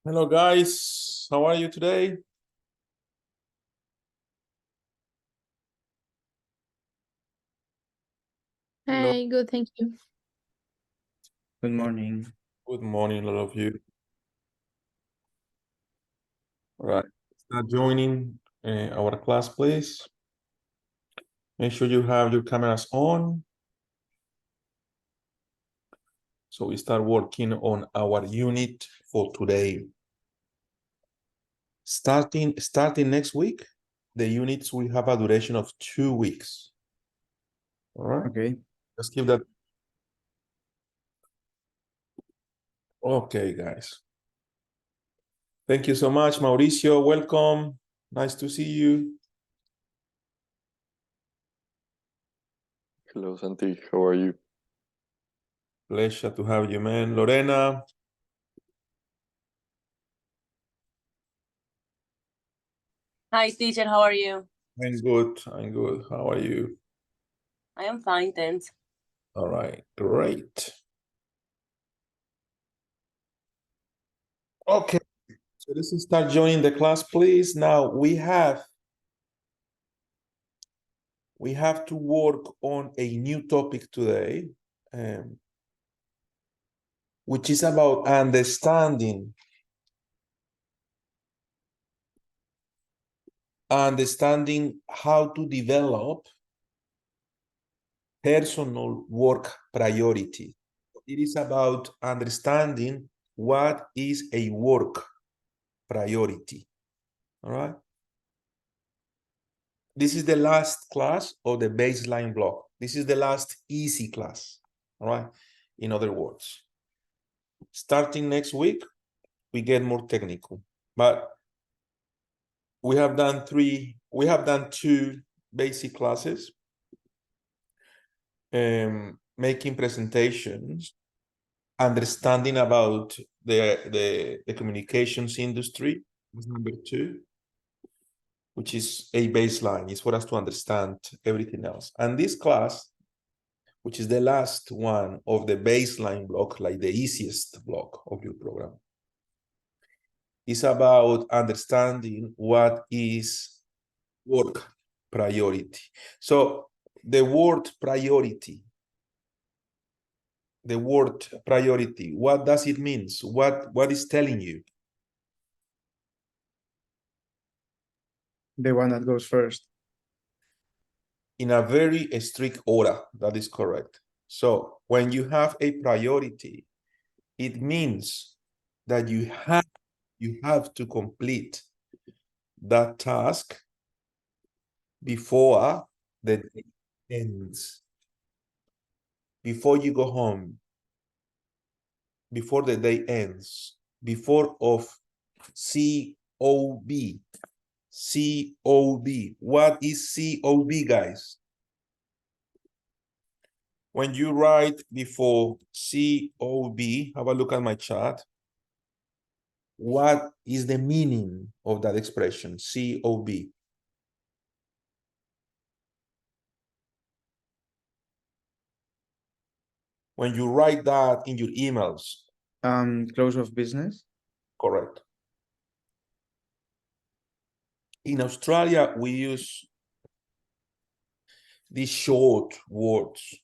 Hello guys, how are you today? Hello. Hi, good, thank you. Good morning. Good morning, all of you. All right, start joining our class, please. Make sure you have your cameras on. So we start working on our unit for today. Starting next week, the units will have a duration of 2 weeks. All right. Okay. Let's keep that. Okay, guys. Thank you so much, Mauricio. Welcome. Nice to see you. Hello, Santi. How are you? Pleasure to have you, man. Lorena. Hi, teacher. How are you? I'm good. I'm good. How are you? I am fine, thanks. All right, great. Okay, so let's start joining the class, please. Now we have to work on a new topic today, which is about understanding how to develop personal work priority. It is about understanding what is a work priority. All right. This is the last class of the baseline block. This is the last easy class. All right. In other words, starting next week, we get more technical, but we have done two basic classes, making presentations, understanding about the communications industry was number 2, which is a baseline. It's for us to understand everything else. And this class, which is the last one of the baseline block, like the easiest block of your program, is about understanding what is work priority. So the word priority, what does it mean? What is telling you? The one that goes first. In a very strict order, that is correct. So when you have a priority, it means that you have to complete that task before the day ends, before you go home, before the day ends, before of COB. COB. What is COB, guys? When you write before COB, have a look at my chart. What is the meaning of that expression, COB? When you write that in your emails. Close of business. Correct. In Australia, we use these short words,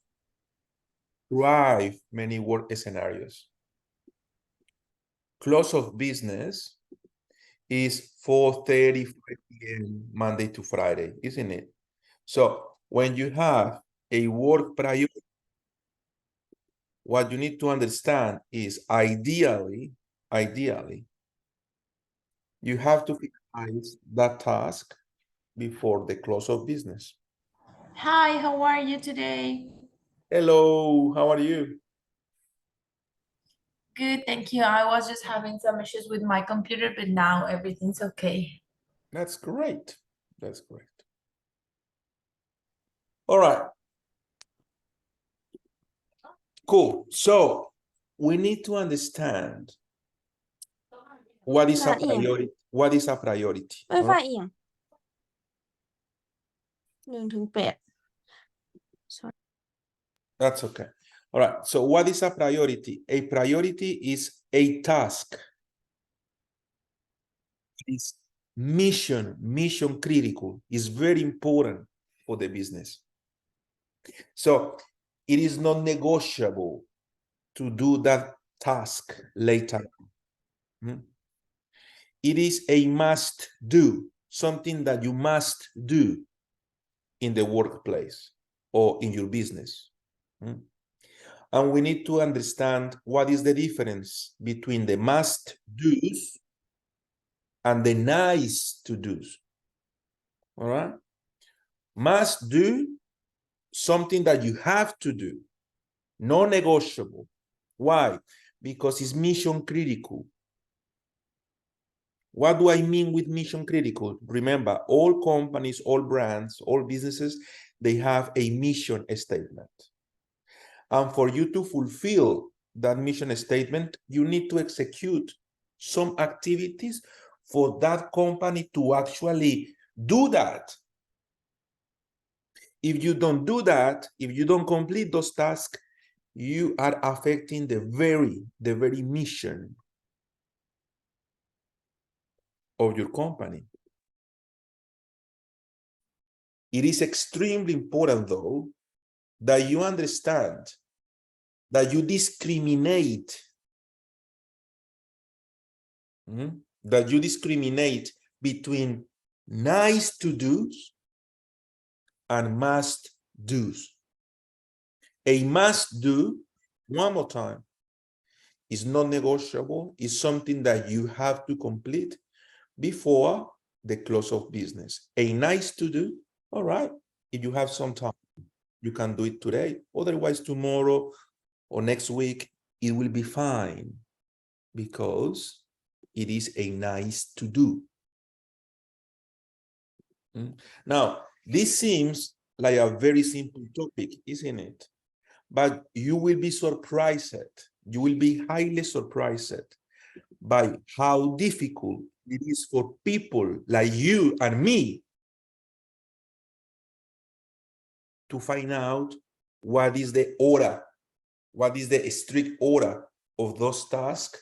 drive many work scenarios. Close of business is 4:30 p.m. Monday to Friday, isn't it? So when you have a work priority, what you need to understand is ideally, you have to finalize that task before the close of business. Hi, how are you today? Hello, how are you? Good, thank you. I was just having some issues with my computer, but now everything's okay. That's great. That's great. All right. Cool. So we need to understand what is a priority. What is a priority? ไม่ฝ่ายเอียง1 ถึง 8 That's okay. All right. So what is a priority? A priority is a task is mission critical, is very important for the business. So it is not negotiable to do that task later. It is a must do, something that you must do in the workplace or in your business. And we need to understand what is the difference between the must do's and the nice to do's. All right? Must do, something that you have to do, non-negotiable. Why? Because it's mission critical. What do I mean with mission critical? Remember, all companies, all brands, all businesses, they have a mission statement. And for you to fulfill that mission statement, you need to execute some activities for that company to actually do that. If you don't do that, if you don't complete those tasks, you are affecting the very mission of your company. It is extremely important, though, that you understand that you discriminate, between nice to do's and must do's. A must do, one more time, is not negotiable, is something that you have to complete before the close of business. A nice to do, all right, if you have some time, you can do it today. Otherwise, tomorrow or next week, it will be fine because it is a nice to do. Now, this seems like a very simple topic, isn't it? But you will be surprised. You will be highly surprised by how difficult it is for people like you and me to find out what is the order, what is the strict order of those tasks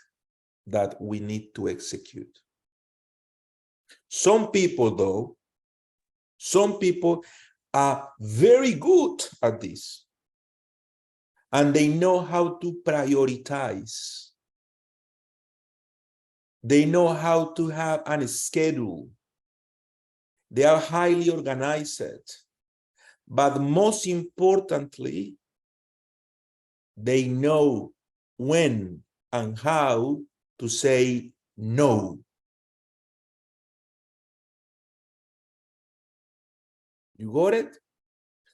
that we need to execute. Some people, though, some people are very good at this, and they know how to prioritize. They know how to have a schedule. They are highly organized. But most importantly, they know when and how to say no. You got it?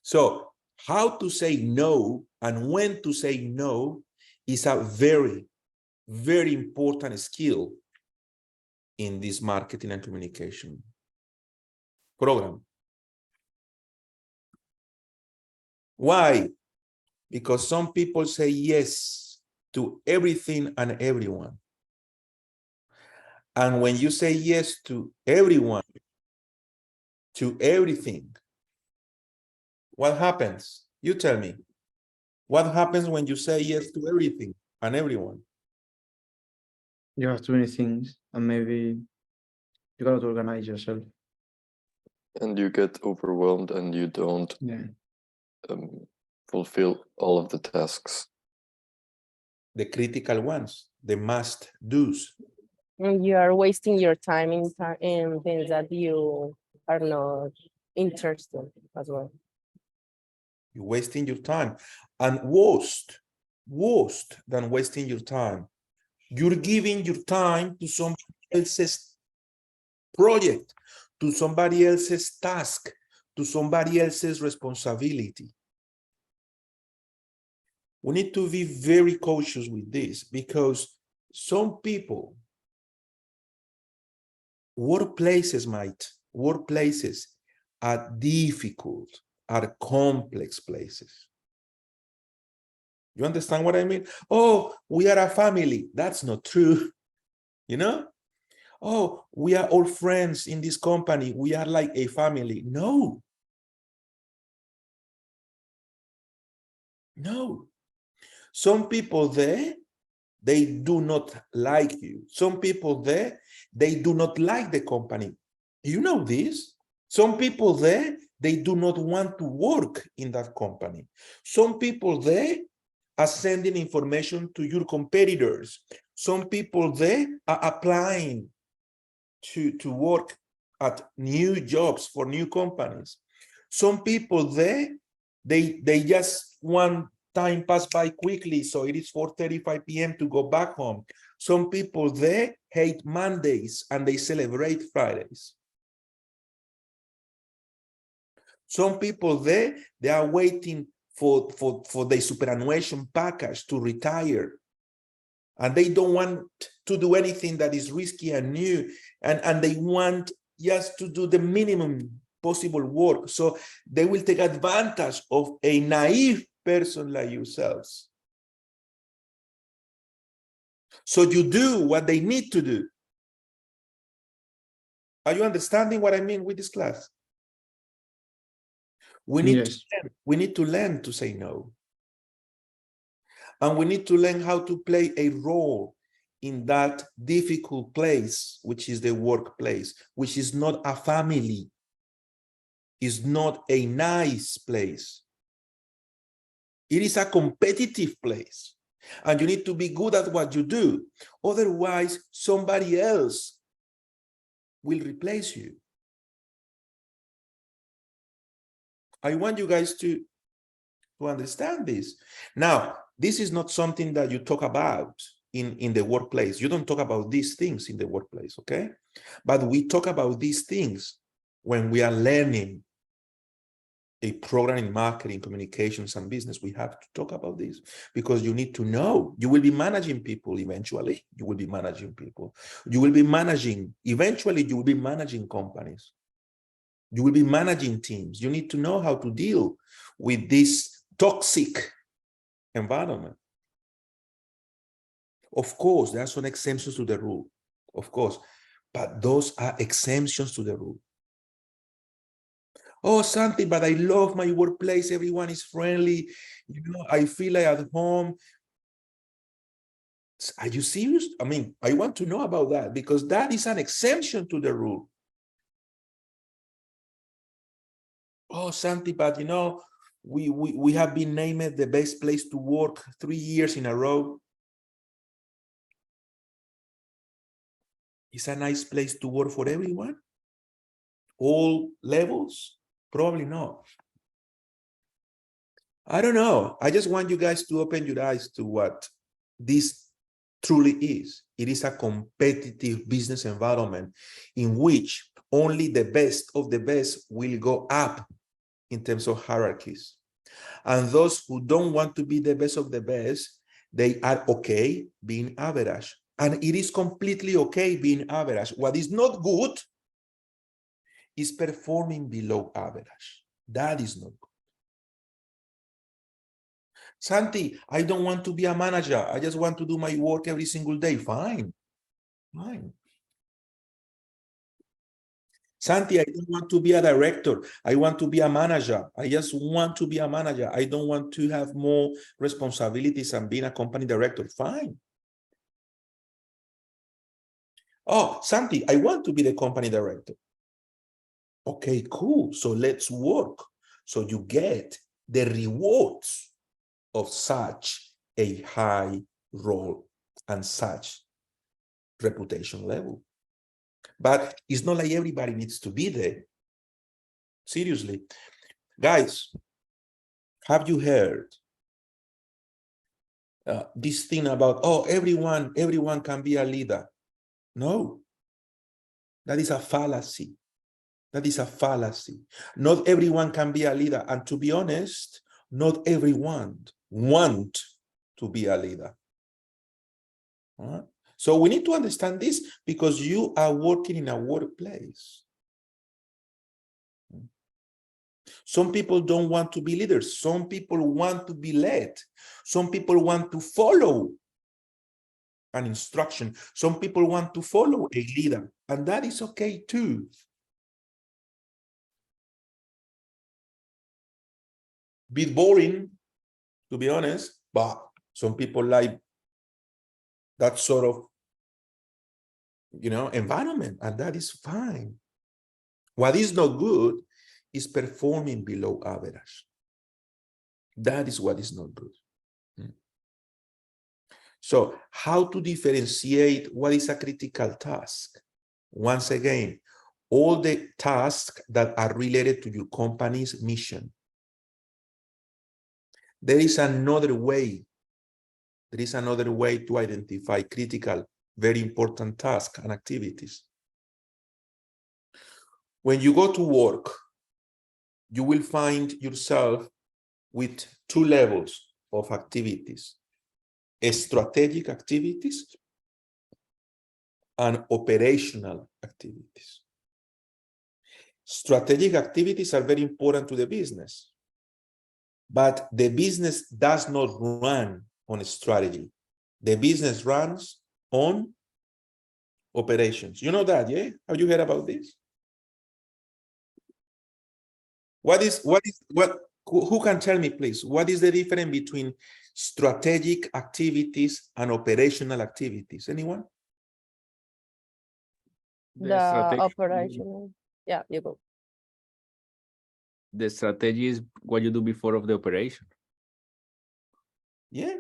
So how to say no and when to say no is a very, very important skill in this marketing and communication program. Why? Because some people say yes to everything and everyone. And when you say yes to everyone, to everything, what happens? You tell me. What happens when you say yes to everything and everyone? You have too many things, and maybe you gotta organize yourself. And you get overwhelmed and you don't fulfill all of the tasks. The critical ones, the must do's. And you are wasting your time in things that you are not interested as well. You're wasting your time. And worse than wasting your time, you're giving your time to somebody else's project, to somebody else's task, to somebody else's responsibility. We need to be very cautious with this because some people, workplaces are difficult, are complex places. You understand what I mean? Oh, we are a family. That's not true. You know? Oh, we are all friends in this company. We are like a family. No. No. Some people there, they do not like you. Some people there, they do not like the company. You know this? Some people there, they do not want to work in that company. Some people there are sending information to your competitors. Some people there are applying to work at new jobs for new companies. Some people there, they just want time pass by quickly, so it is 4:35 p.m. to go back home. Some people there hate Mondays and they celebrate Fridays. Some people there, they are waiting for the superannuation package to retire. And they don't want to do anything that is risky and new. And they want just to do the minimum possible work. So they will take advantage of a naive person like yourselves. So you do what they need to do. Are you understanding what I mean with this class? We need, Yes. we need to learn to say no. And we need to learn how to play a role in that difficult place, which is the workplace, which is not a family, is not a nice place. It is a competitive place. And you need to be good at what you do. Otherwise, somebody else will replace you. I want you guys to understand this. Now, this is not something that you talk about in the workplace. You don't talk about these things in the workplace, okay? But we talk about these things when we are learning a program in marketing, communications, and business. We have to talk about this because you need to know. You will be managing people eventually. You will be managing people. You will be managing, eventually you will be managing companies. You will be managing teams. You need to know how to deal with this toxic environment. Of course, there are some exemptions to the rule, of course, but those are exemptions to the rule. Oh, Santi, but I love my workplace. Everyone is friendly. You know, I feel like at home. Are you serious? I mean, I want to know about that because that is an exemption to the rule. Oh, Santi, but you know, we have been named the best place to work 3 years in a row. It's a nice place to work for everyone. All levels? Probably not. I don't know. I just want you guys to open your eyes to what this truly is. It is a competitive business environment in which only the best of the best will go up in terms of hierarchies. And those who don't want to be the best of the best, they are okay being average. And it is completely okay being average. What is not good is performing below average. That is not good. Santi, I don't want to be a manager. I just want to do my work every single day. Fine. Fine. Santi, I don't want to be a director. I want to be a manager. I just want to be a manager. I don't want to have more responsibilities and being a company director. Fine. Oh, Santi, I want to be the company director. Okay, cool. So let's work. So you get the rewards of such a high role and such reputation level. But it's not like everybody needs to be there. Seriously. Guys, have you heard this thing about, oh, everyone can be a leader? No, that is a fallacy. That is a fallacy. Not everyone can be a leader. And to be honest, not everyone want to be a leader. All right? So we need to understand this because you are working in a workplace. Some people don't want to be leaders. Some people want to be led. Some people want to follow an instruction. Some people want to follow a leader, and that is okay too. Bit boring, to be honest, but some people like that sort of, environment, and that is fine. What is not good is performing below average. That is what is not good. So how to differentiate what is a critical task? Once again, all the tasks that are related to your company's mission. There is another way. There is another way to identify critical, very important tasks and activities. When you go to work, you will find yourself with two levels of activities: strategic activities and operational activities. Strategic activities are very important to the business, but the business does not run on a strategy. The business runs on operations. You know that, yeah? Have you heard about this? Who can tell me, please, what is the difference between strategic activities and operational activities? Anyone? The strategy- operational, yeah, you go. The strategy is what you do before of the operation. Yeah,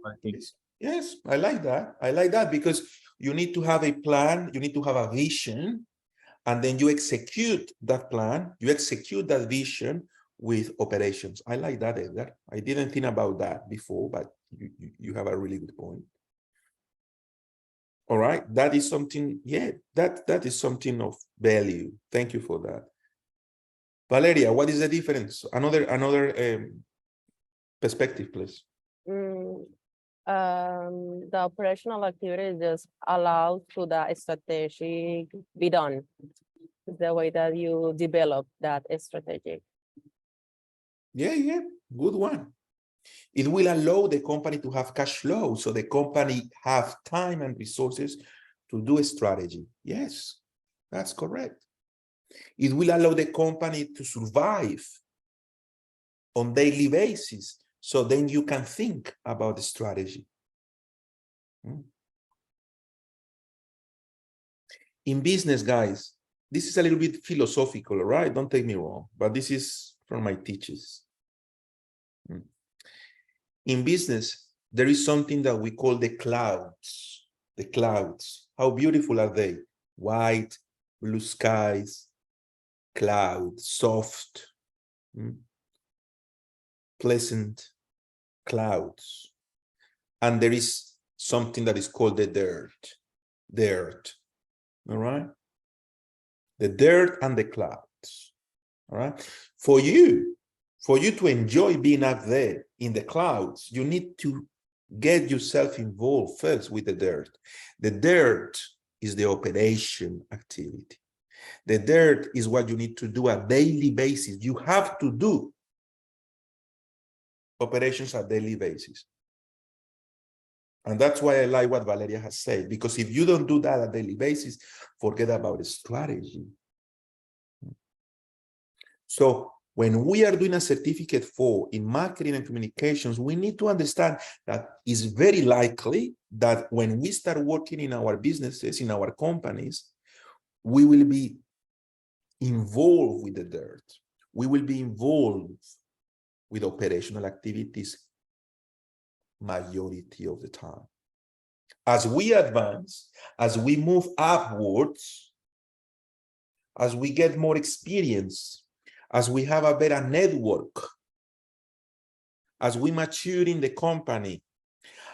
I think. yes, I like that. I like that because you need to have a plan, you need to have a vision, and then you execute that plan, you execute that vision with operations. I like that, Edgar. I didn't think about that before, but you have a really good point. All right, that is something, yeah, that is something of value. Thank you for that. Valeria, what is the difference? Another perspective, please. The operational activity just allows to the strategy be done. The way that you develop that strategy. Yeah, good one. It will allow the company to have cash flow, so the company have time and resources to do a strategy. Yes, that's correct. It will allow the company to survive on daily basis, so then you can think about the strategy. In business, guys, this is a little bit philosophical, right? Don't take me wrong, but this is from my teachers. In business, there is something that we call the clouds. The clouds. How beautiful are they? White, blue skies, cloud, soft, pleasant clouds. And there is something that is called the dirt. Dirt. All right? The dirt and the clouds. All right? For you to enjoy being up there in the clouds, you need to get yourself involved first with the dirt. The dirt is the operation activity. The dirt is what you need to do on a daily basis. You have to do operations on a daily basis. And that's why I like what Valeria has said, because if you don't do that on a daily basis, forget about the strategy. So when we are doing a certificate 4 in marketing and communications, we need to understand that it's very likely that when we start working in our businesses, in our companies, we will be involved with the dirt. We will be involved with operational activities majority of the time. As we advance, as we move upwards, as we get more experience, as we have a better network, as we mature in the company,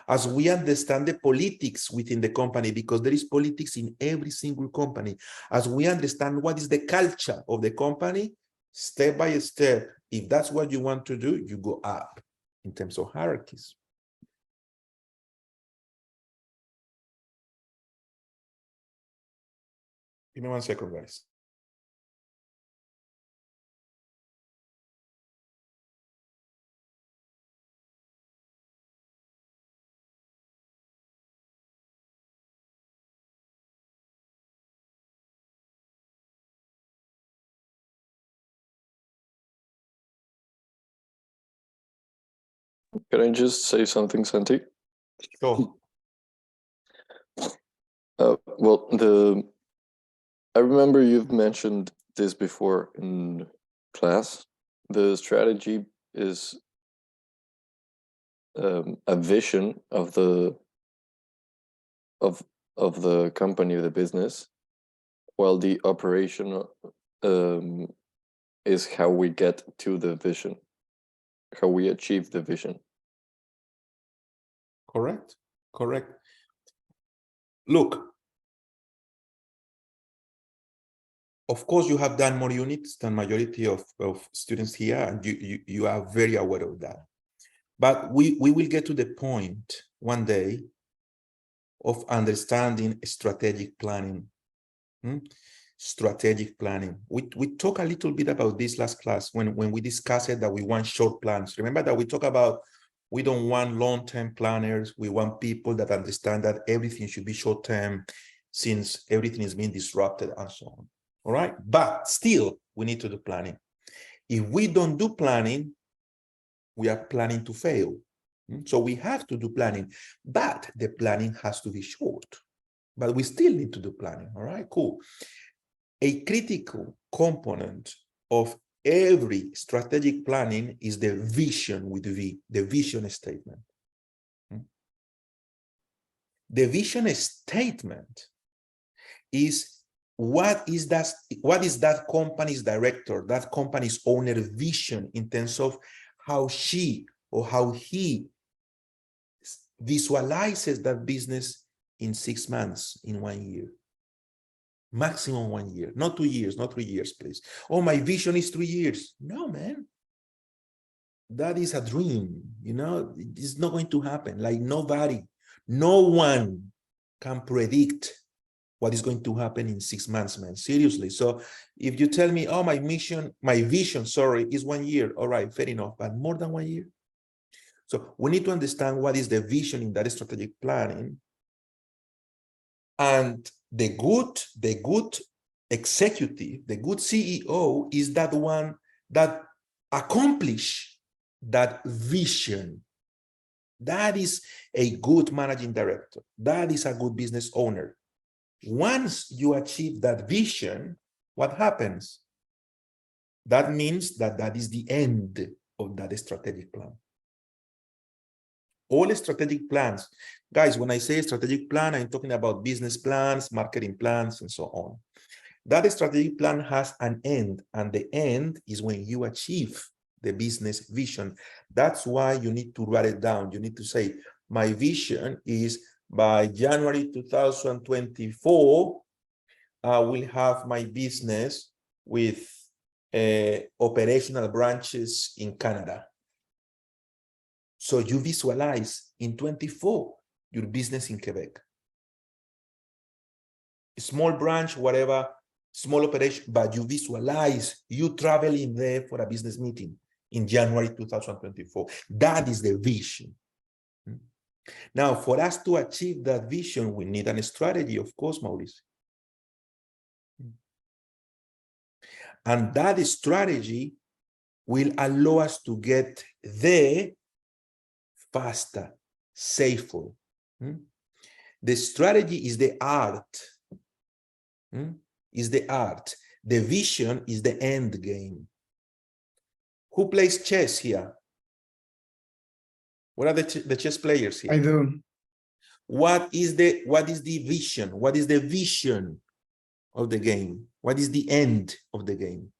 as we understand the politics within the company, because there is politics in every single company, as we understand what is the culture of the company, step by step, if that's what you want to do, you go up in terms of hierarchies. Give me 1 second, guys. Can I just say something, Santi? So, Well, I remember you've mentioned this before in class. The strategy is a vision of the company, the business, while the operation is how we get to the vision, how we achieve the vision. Correct, correct. Look, of course, you have done more units than majority of students here, and you are very aware of that. But we will get to the point one day of understanding strategic planning. Strategic planning. We talked a little bit about this last class when we discussed it, that we want short plans. Remember that we talk about we don't want long-term planners. We want people that understand that everything should be short-term since everything is being disrupted and so on. All right, but still we need to do planning. If we don't do planning, we are planning to fail. So we have to do planning, but the planning has to be short. But we still need to do planning. All right, cool. A critical component of every strategic planning is the vision with V, the vision statement. The vision statement is what is that company's director, that company's owner vision in terms of how she or how he visualizes that business in 6 months, in 1 year. Maximum 1 year, not 2 years, not 3 years, please. Oh, my vision is 3 years. No, man. That is a dream, you know, it's not going to happen. Like nobody, no one can predict what is going to happen in 6 months, man, seriously. So if you tell me, oh, my vision, sorry, is 1 year, all right, fair enough, but more than 1 year. So we need to understand what is the vision in that strategic planning. And the good executive, the good CEO is that one that accomplish that vision. That is a good managing director. That is a good business owner. Once you achieve that vision, what happens? That means that that is the end of that strategic plan. All strategic plans, guys, when I say strategic plan, I'm talking about business plans, marketing plans, and so on. That strategic plan has an end, and the end is when you achieve the business vision. That's why you need to write it down. You need to say, my vision is by January 2024, I will have my business with operational branches in Canada. So you visualize in 24 your business in Quebec. A small branch, whatever, small operation, but you visualize you traveling there for a business meeting in January 2024. That is the vision. Now, for us to achieve that vision, we need a strategy, of course, Mauricio. And that strategy will allow us to get there faster, safer. The strategy is the art. Is the art. The vision is the end game. Who plays chess here? What are the chess players here? I do. What is the vision? What is the vision of the game? What is the end of the game?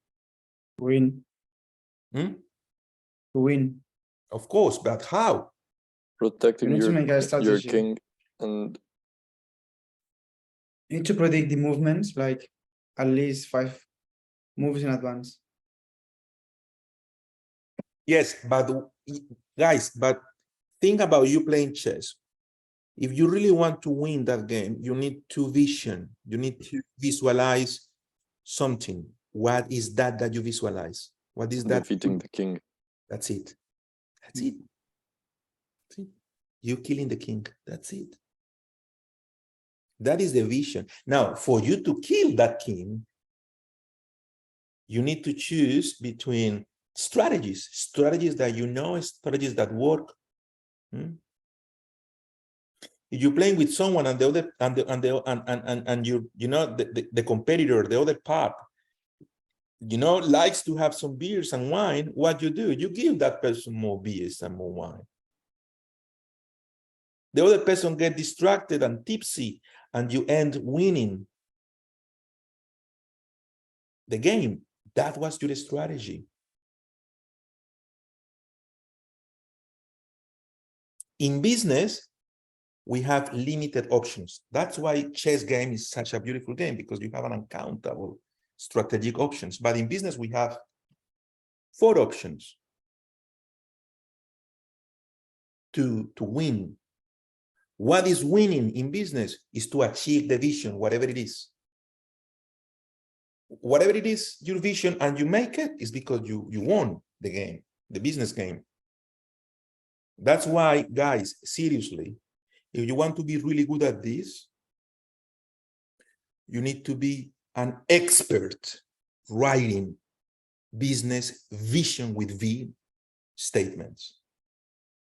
Win. To win. Of course, but how? Protecting You need to make a your strategy. king, and You need to predict the movements, like at least 5 moves in advance. Yes, but guys, but think about you playing chess. If you really want to win that game, you need to vision. You need to visualize something. What is that you visualize? What is that? defeating the king. That's it. That's it. That's it. You killing the king. That's it. That is the vision. Now, for you to kill that king, you need to choose between strategies that you know, strategies that work. If you're playing with someone and the other and you know the competitor, the other pub, you know, likes to have some beers and wine, what you do? You give that person more beers and more wine. The other person get distracted and tipsy, and you end winning the game. That was your strategy. In business, we have limited options. That's why chess game is such a beautiful game, because you have an uncountable strategic options. But in business, we have 4 options to win. What is winning in business is to achieve the vision, whatever it is. Whatever it is, your vision, and you make it, is because you won the game, the business game. That's why, guys, seriously, if you want to be really good at this, you need to be an expert writing business vision with V statements.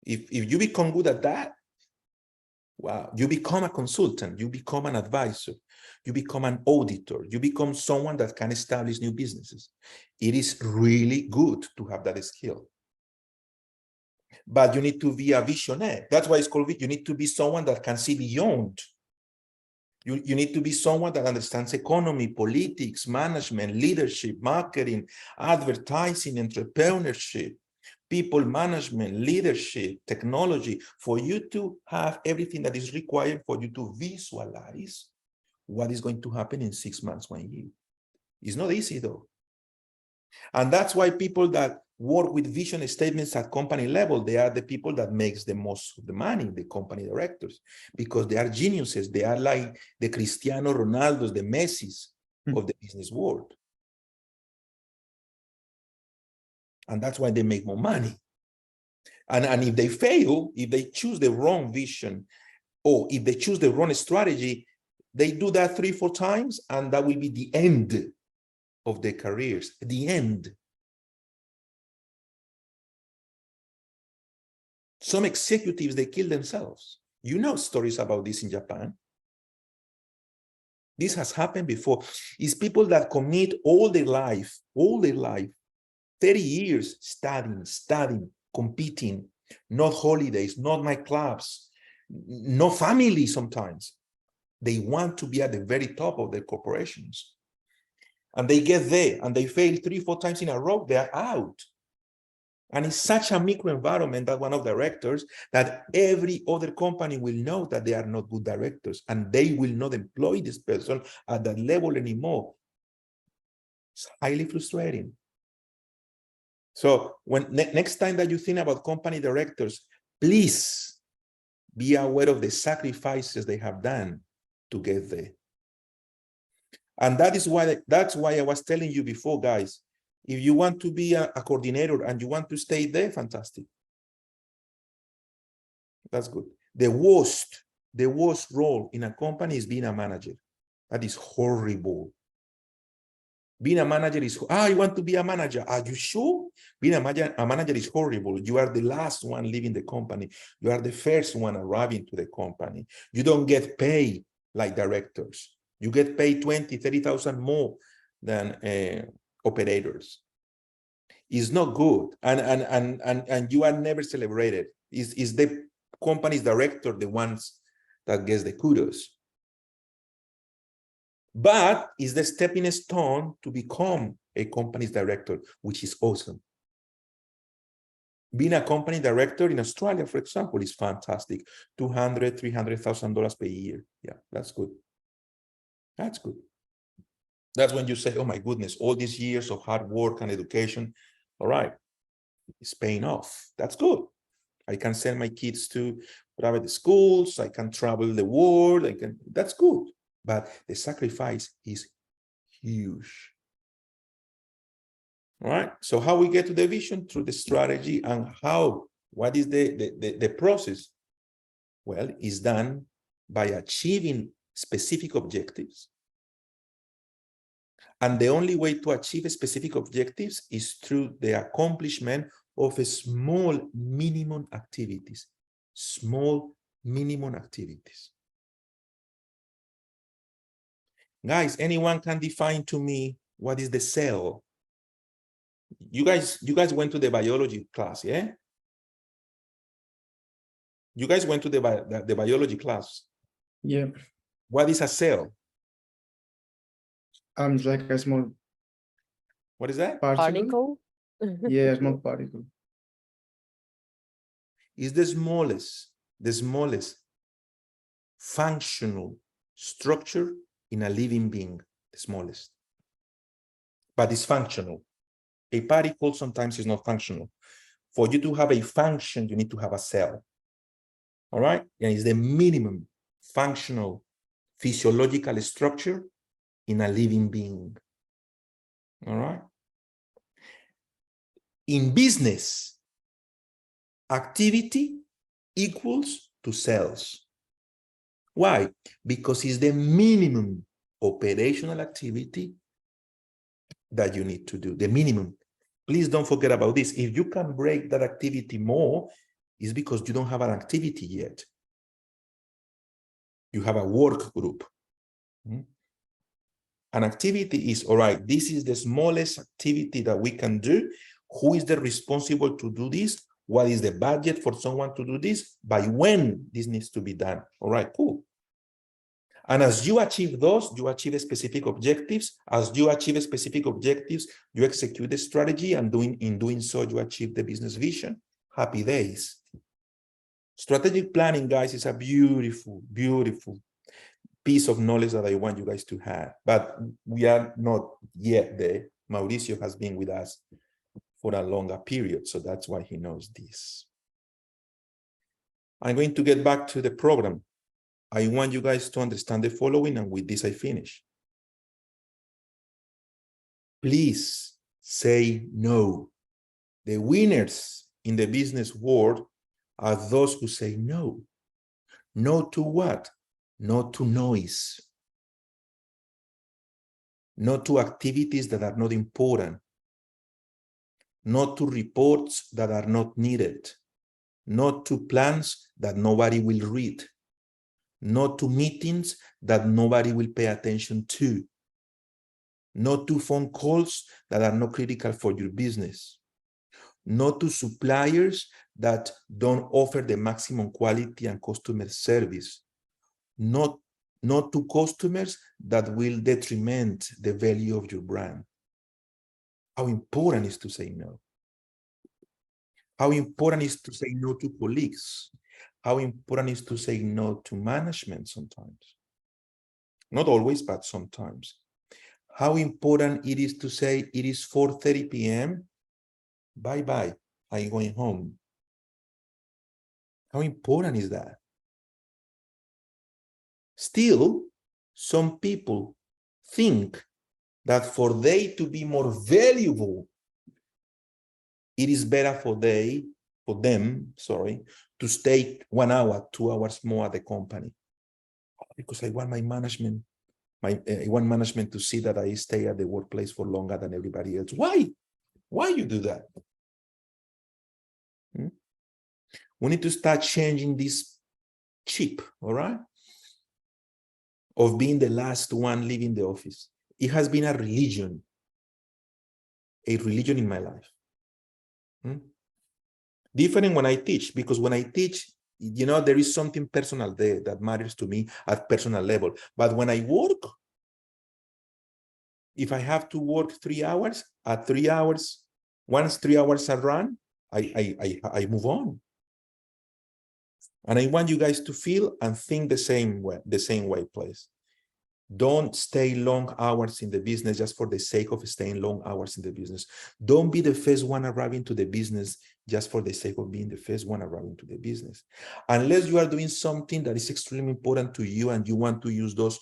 If you become good at that, wow, you become a consultant, you become an advisor, you become an auditor, you become someone that can establish new businesses. It is really good to have that skill. But you need to be a visionary. That's why it's called, you need to be someone that can see beyond. You need to be someone that understands economy, politics, management, leadership, marketing, advertising, entrepreneurship, people management, leadership, technology, for you to have everything that is required for you to visualize what is going to happen in 6 months, 1 year. It's not easy though. And that's why people that work with vision statements at company level, they are the people that makes the most of the money, the company directors, because they are geniuses. They are like the Cristiano Ronaldos, the Messis of the business world. And that's why they make more money. And if they fail, if they choose the wrong vision, or if they choose the wrong strategy, they do that 3-4 times, and that will be the end of their careers, the end. Some executives, they kill themselves. You know stories about this in Japan. This has happened before. It's people that commit all their life, 30 years studying, competing, not holidays, not nightclubs, no family sometimes. They want to be at the very top of their corporations. And they get there and they fail 3-4 times in a row, they are out. And it's such a micro environment that one of directors, that every other company will know that they are not good directors, and they will not employ this person at that level anymore. It's highly frustrating. So when next time that you think about company directors, please be aware of the sacrifices they have done to get there. And that's why I was telling you before, guys, if you want to be a coordinator and you want to stay there, fantastic. That's good. The worst role in a company is being a manager. That is horrible. Being a manager is, I want to be a manager. Are you sure? Being a manager is horrible. You are the last one leaving the company. You are the first one arriving to the company. You don't get paid like directors. You get paid 20, 30,000 more than operators. It's not good. And you are never celebrated. Is the company's director the ones that gets the kudos. But it's the stepping stone to become a company's director, which is awesome. Being a company director in Australia, for example, is fantastic. $200,000, $300,000 per year. Yeah, that's good. That's good. That's when you say, oh my goodness, all these years of hard work and education, all right, it's paying off. That's good. I can send my kids to private schools. I can travel the world. That's good. But the sacrifice is huge. All right. So how we get to the vision? Through the strategy. And what is the process? Well, it's done by achieving specific objectives. And the only way to achieve specific objectives is through the accomplishment of a small minimum activities, small minimum activities. Guys, anyone can define to me what is the cell? You guys went to the biology class, yeah? You guys went to the biology class. Yeah. What is a cell? It's like a small What is that? particle. Particle? Yeah, a small particle. Is the smallest functional structure in a living being, the smallest. But it's functional. A particle sometimes is not functional. For you to have a function, you need to have a cell. All right? And it's the minimum functional physiological structure in a living being. All right? In business, activity equals to cells. Why? Because it's the minimum operational activity that you need to do, the minimum. Please don't forget about this. If you can break that activity more, it's because you don't have an activity yet. You have a work group. An activity is, all right, this is the smallest activity that we can do. Who is the responsible to do this? What is the budget for someone to do this? By when this needs to be done? All right, cool. And as you achieve those, you achieve specific objectives. As you achieve specific objectives, you execute the strategy, and in doing so, you achieve the business vision. Happy days. Strategic planning, guys, is a beautiful, beautiful piece of knowledge that I want you guys to have. But we are not yet there. Mauricio has been with us for a longer period, so that's why he knows this. I'm going to get back to the program. I want you guys to understand the following, and with this I finish. Please say no. The winners in the business world are those who say no. No to what? No to noise. No to activities that are not important. Not to reports that are not needed. Not to plans that nobody will read. Not to meetings that nobody will pay attention to. Not to phone calls that are not critical for your business. Not to suppliers that don't offer the maximum quality and customer service. Not to customers that will detriment the value of your brand. How important is to say no? How important is to say no to colleagues? How important is to say no to management sometimes? Not always, but sometimes. How important it is to say it is 4:30 p.m. Bye-bye, I'm going home. How important is that? Still, some people think that for they to be more valuable, it is better for them, to stay 1 hour, 2 hours more at the company. Because I want my management, I want management to see that I stay at the workplace for longer than everybody else. Why? Why you do that? We need to start changing this chip, all right? Of being the last one leaving the office. It has been a religion in my life. Different when I teach, because when I teach, you know, there is something personal there that matters to me at personal level. But when I work, if I have to work 3 hours, at 3 hours, once 3 hours are run, I move on. And I want you guys to feel and think the same way, please. Don't stay long hours in the business just for the sake of staying long hours in the business. Don't be the first one arriving to the business just for the sake of being the first one arriving to the business. Unless you are doing something that is extremely important to you and you want to use those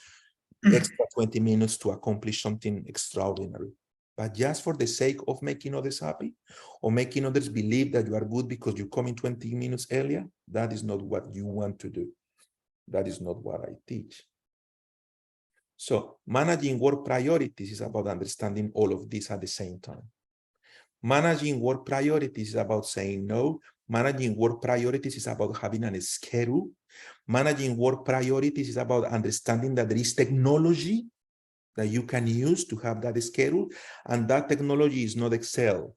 extra 20 minutes to accomplish something extraordinary. But just for the sake of making others happy or making others believe that you are good because you come in 20 minutes earlier, that is not what you want to do. That is not what I teach. So managing work priorities is about understanding all of this at the same time. Managing work priorities is about saying no, Managing work priorities is about having a schedule. Managing work priorities is about understanding that there is technology that you can use to have that schedule, and that technology is not Excel.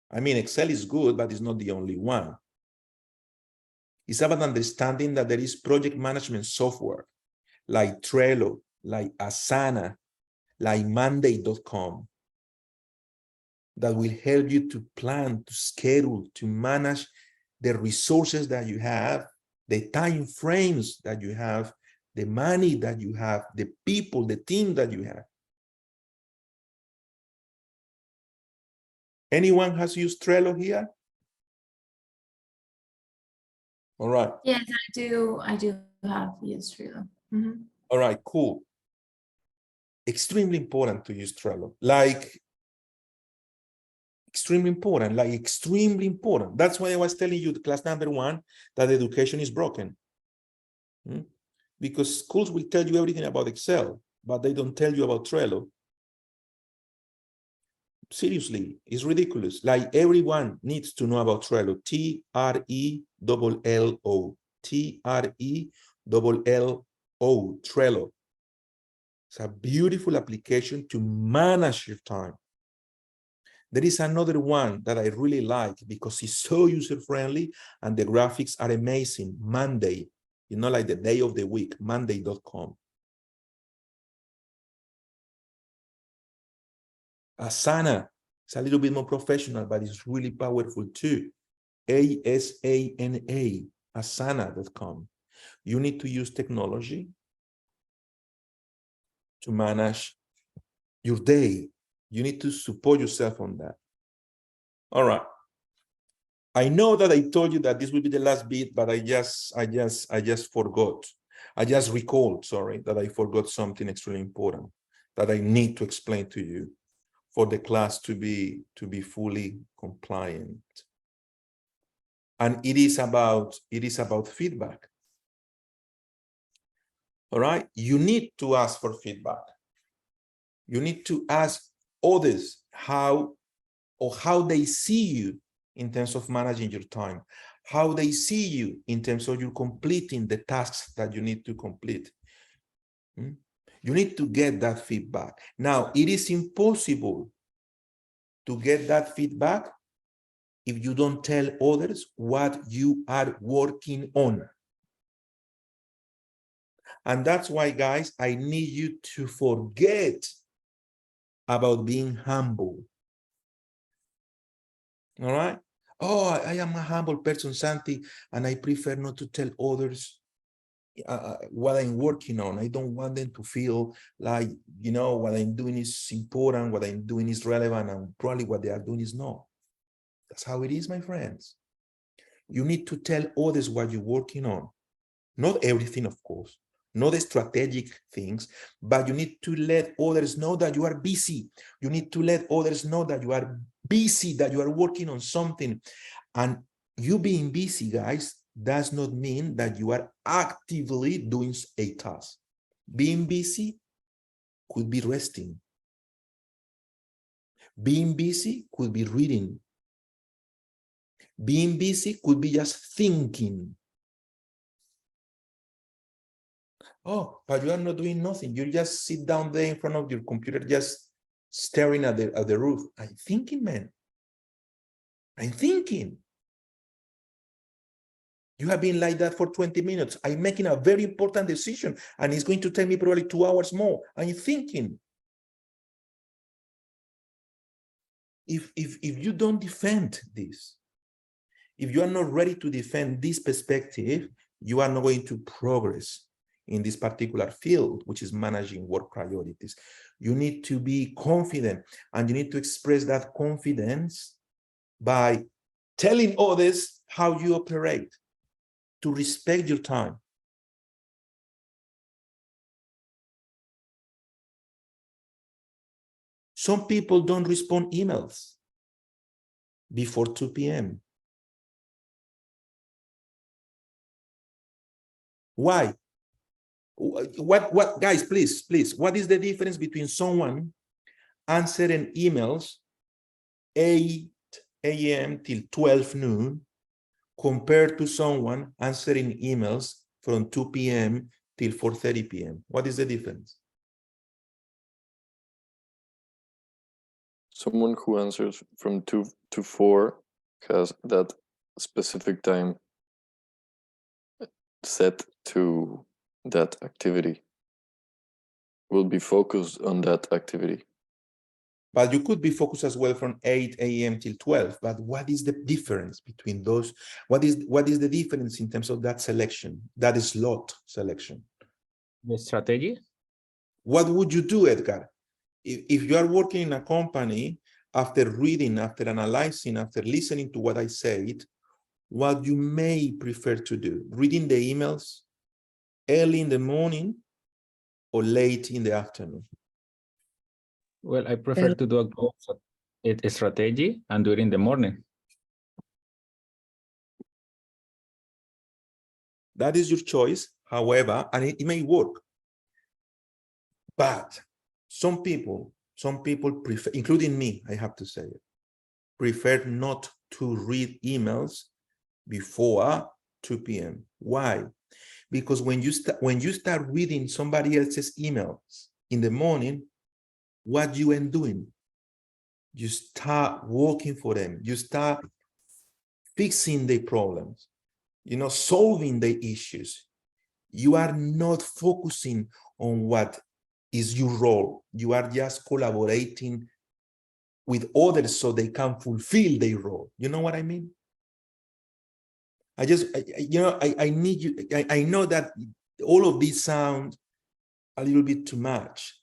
I mean, Excel is good, but it's not the only one. It's about understanding that there is project management software like Trello, like Asana, like Monday.com that will help you to plan, to schedule, to manage the resources that you have, the time frames that you have, the money that you have, the people, the team that you have. Anyone has used Trello here? All right. Yes, I do have used Trello. Mhm. All right, cool. Extremely important to use Trello. Like, extremely important, like extremely important. That's why I was telling you, class number 1, that education is broken. Because schools will tell you everything about Excel, but they don't tell you about Trello. Seriously, it's ridiculous. Like, everyone needs to know about Trello. T-R-E-L-L-O. T-R-E-L-L-O. Trello. It's a beautiful application to manage your time. There is another one that I really like because it's so user-friendly and the graphics are amazing. Monday, you know, like the day of the week, Monday.com. Asana, it's a little bit more professional, but it's really powerful too. A-S-A-N-A, Asana.com. You need to use technology to manage your day. You need to support yourself on that. All right. I know that I told you that this will be the last bit, but I just forgot. I just recalled, sorry, that I forgot something extremely important that I need to explain to you for the class to be fully compliant. And it is about feedback. All right, you need to ask for feedback. You need to ask others how they see you in terms of managing your time, how they see you in terms of you completing the tasks that you need to complete. You need to get that feedback. Now, it is impossible to get that feedback if you don't tell others what you are working on. And that's why, guys, I need you to forget about being humble. All right? Oh, I am a humble person, Santi, and I prefer not to tell others what I'm working on. I don't want them to feel like, you know, what I'm doing is important, what I'm doing is relevant, and probably what they are doing is not. That's how it is, my friends. You need to tell others what you're working on. Not everything, of course, not the strategic things, but you need to let others know that you are busy. You need to let others know that you are busy, that you are working on something. And you being busy, guys, does not mean that you are actively doing a task. Being busy could be resting. Being busy could be reading. Being busy could be just thinking. Oh, but you are not doing nothing. You just sit down there in front of your computer, just staring at the roof. I'm thinking, man. I'm thinking. You have been like that for 20 minutes. I'm making a very important decision, and it's going to take me probably 2 hours more. I'm thinking. If you don't defend this, if you are not ready to defend this perspective, you are not going to progress in this particular field, which is managing work priorities. You need to be confident, and you need to express that confidence by telling others how you operate, to respect your time. Some people don't respond emails before 2 p.m. Why? What, guys, please, what is the difference between someone answering emails 8 a.m. till 12 noon compared to someone answering emails from 2 p.m. till 4:30 p.m.? What is the difference? Someone who answers from 2 to 4 has that specific time set to that activity, will be focused on that activity. But you could be focused as well from 8 a.m. till 12. But what is the difference between those? What is the difference in terms of that selection, that slot selection? The strategy? What would you do, Edgar? If you are working in a company, after reading, after analyzing, after listening to what I said, what you may prefer to do, reading the emails early in the morning or late in the afternoon? Well, I prefer to do a strategy and do it in the morning. That is your choice, however, and it may work. But some people prefer, including me, I have to say it, prefer not to read emails before 2 p.m. Why? Because when you start reading somebody else's emails in the morning, what you end doing? You start working for them. You start fixing the problems, solving the issues. You are not focusing on what is your role. You are just collaborating with others so they can fulfill their role. You know what I mean? I need you. I know that all of these sound a little bit too much,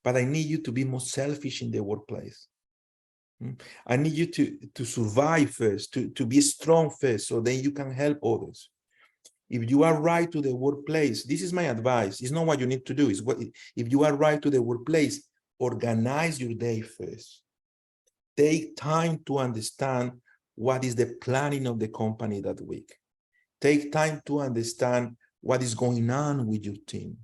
but I need you to be more selfish in the workplace. I need you to survive first, to be strong first, so then you can help others. If you arrive to the workplace, this is my advice. It's not what you need to do. It's what, if you arrive to the workplace, organize your day first. Take time to understand what is the planning of the company that week. Take time to understand what is going on with your team.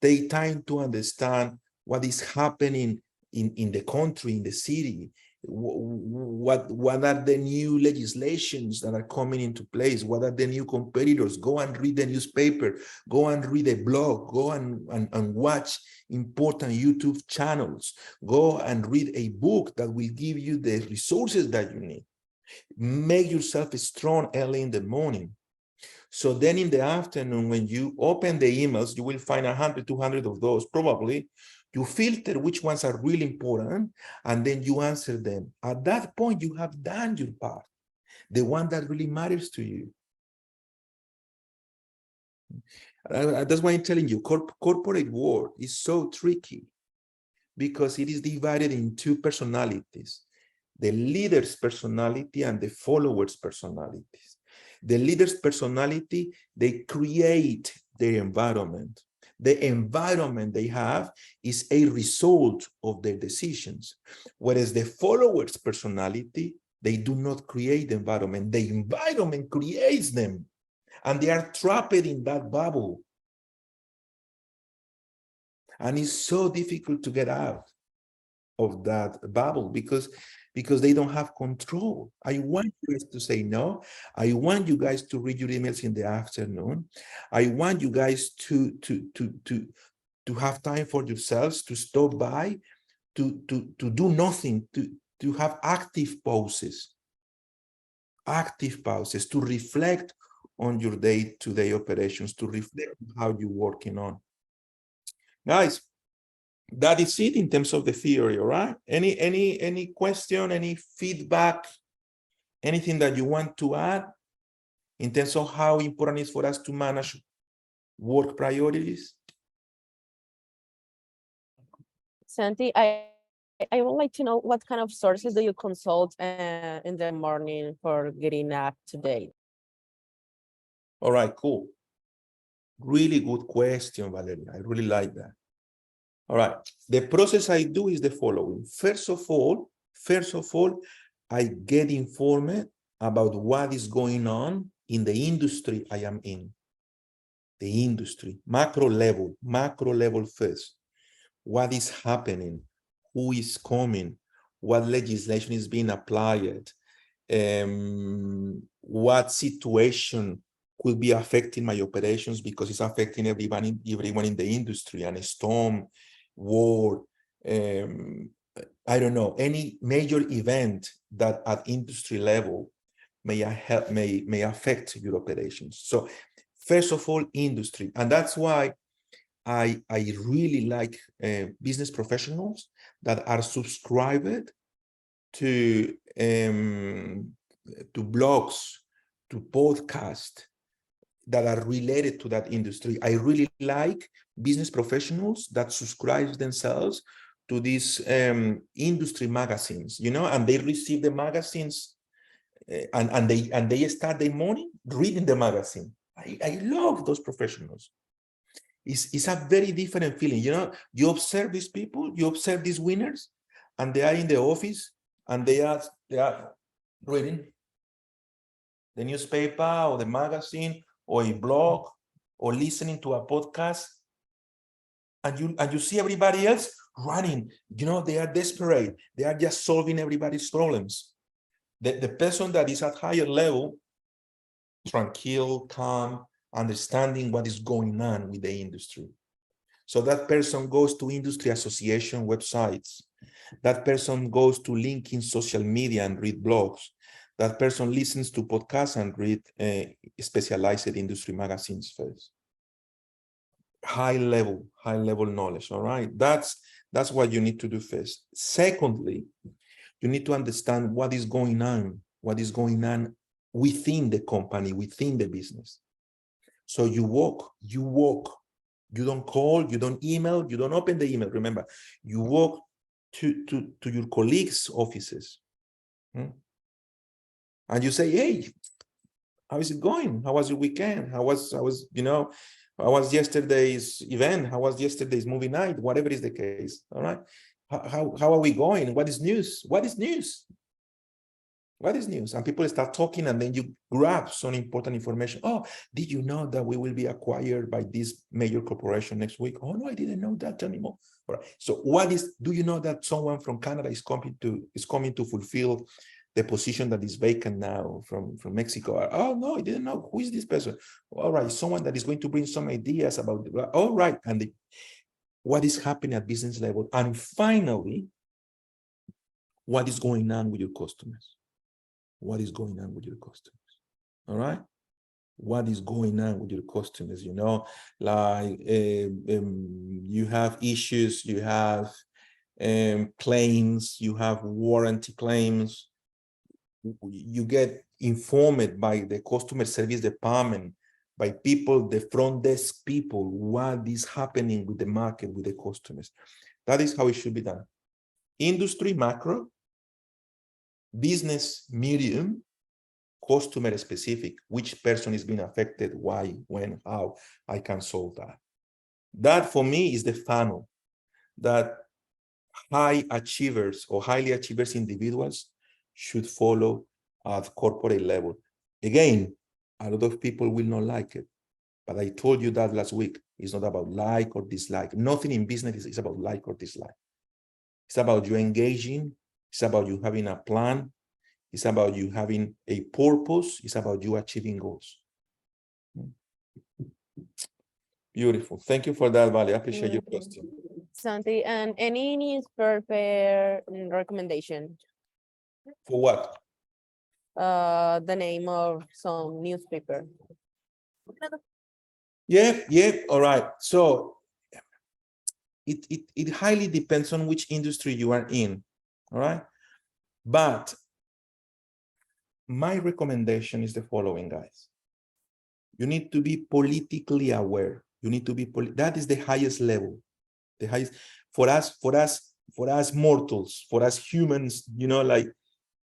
Take time to understand what is happening in the country, in the city. What are the new legislations that are coming into place? What are the new competitors? Go and read the newspaper. Go and read a blog. Go and watch important YouTube channels. Go and read a book that will give you the resources that you need. Make yourself strong early in the morning. So then in the afternoon, when you open the emails, you will find 100, 200 of those probably. You filter which ones are really important, and then you answer them. At that point, you have done your part, the one that really matters to you. That's why I'm telling you, corporate world is so tricky because it is divided in two personalities, the leader's personality and the follower's personalities. The leader's personality, they create their environment. The environment they have is a result of their decisions. Whereas the follower's personality, they do not create the environment. The environment creates them, and they are trapped in that bubble. And it's so difficult to get out of that bubble because they don't have control. I want you guys to say no. I want you guys to read your emails in the afternoon. I want you guys to have time for yourselves, to stop by, to do nothing, to have active pauses, to reflect on your day-to-day operations, to reflect on how you're working on. Guys, that is it in terms of the theory, all right? Any question, any feedback, anything that you want to add in terms of how important it is for us to manage work priorities? Santi, I would like to know what kind of sources do you consult in the morning for getting up to date? All right, cool. Really good question, Valeria. I really like that. All right, the process I do is the following. First of all, I get informed about what is going on in the industry I am in. The industry, macro level first. What is happening? Who is coming? What legislation is being applied? what situation could be affecting my operations because it's affecting everyone in the industry, and a storm, war, I don't know, any major event that at industry level may affect your operations. So first of all, industry, and that's why I really like business professionals that are subscribed to blogs, to podcasts that are related to that industry. I really like business professionals that subscribe themselves to these industry magazines, you know, and they receive the magazines and they start their morning reading the magazine. I love those professionals. It's a very different feeling, you know. You observe these people, you observe these winners, and they are in the office and they are reading the newspaper or the magazine or a blog or listening to a podcast, and you see everybody else running. You know, they are desperate. They are just solving everybody's problems. The person that is at higher level, tranquil, calm, understanding what is going on with the industry. So that person goes to industry association websites. That person goes to LinkedIn social media and read blogs. That person listens to podcasts and read specialized industry magazines first. High level knowledge, all right? That's what you need to do first. Secondly, you need to understand what is going on within the company, within the business. So you walk, you don't call, you don't email, you don't open the email. Remember, you walk to your colleagues' offices. And you say, hey, how is it going? How was your weekend? How was yesterday's event? How was yesterday's movie night? Whatever is the case, all right? How are we going? What is news? What is news? What is news? And people start talking, and then you grab some important information. Oh, did you know that we will be acquired by this major corporation next week? Oh, no, I didn't know that anymore. All right. So do you know that someone from Canada is coming to fulfill the position that is vacant now from Mexico? Oh, no, I didn't know. Who is this person? All right, someone that is going to bring some ideas about, all right. And what is happening at business level. And finally, what is going on with your customers? What is going on with your customers? All right. What is going on with your customers? You know, like you have issues, you have claims, you have warranty claims. You get informed by the customer service department, by people, the front desk people, what is happening with the market, with the customers. That is how it should be done. Industry macro, business medium, customer specific, which person is being affected, why, when, how, I can solve that. That for me is the funnel that high achievers or highly achievers individuals should follow at corporate level. Again, a lot of people will not like it, but I told you that last week. It's not about like or dislike. Nothing in business is about like or dislike. It's about you engaging. It's about you having a plan. It's about you having a purpose. It's about you achieving goals. Beautiful. Thank you for that, Vale. I appreciate your question. Santi, and any newspaper recommendation? For what? The name of some newspaper. Yeah. All right. So it highly depends on which industry you are in. All right. But my recommendation is the following, guys. You need to be politically aware. You need to be that is the highest level. The highest for us mortals, for us humans, you know, like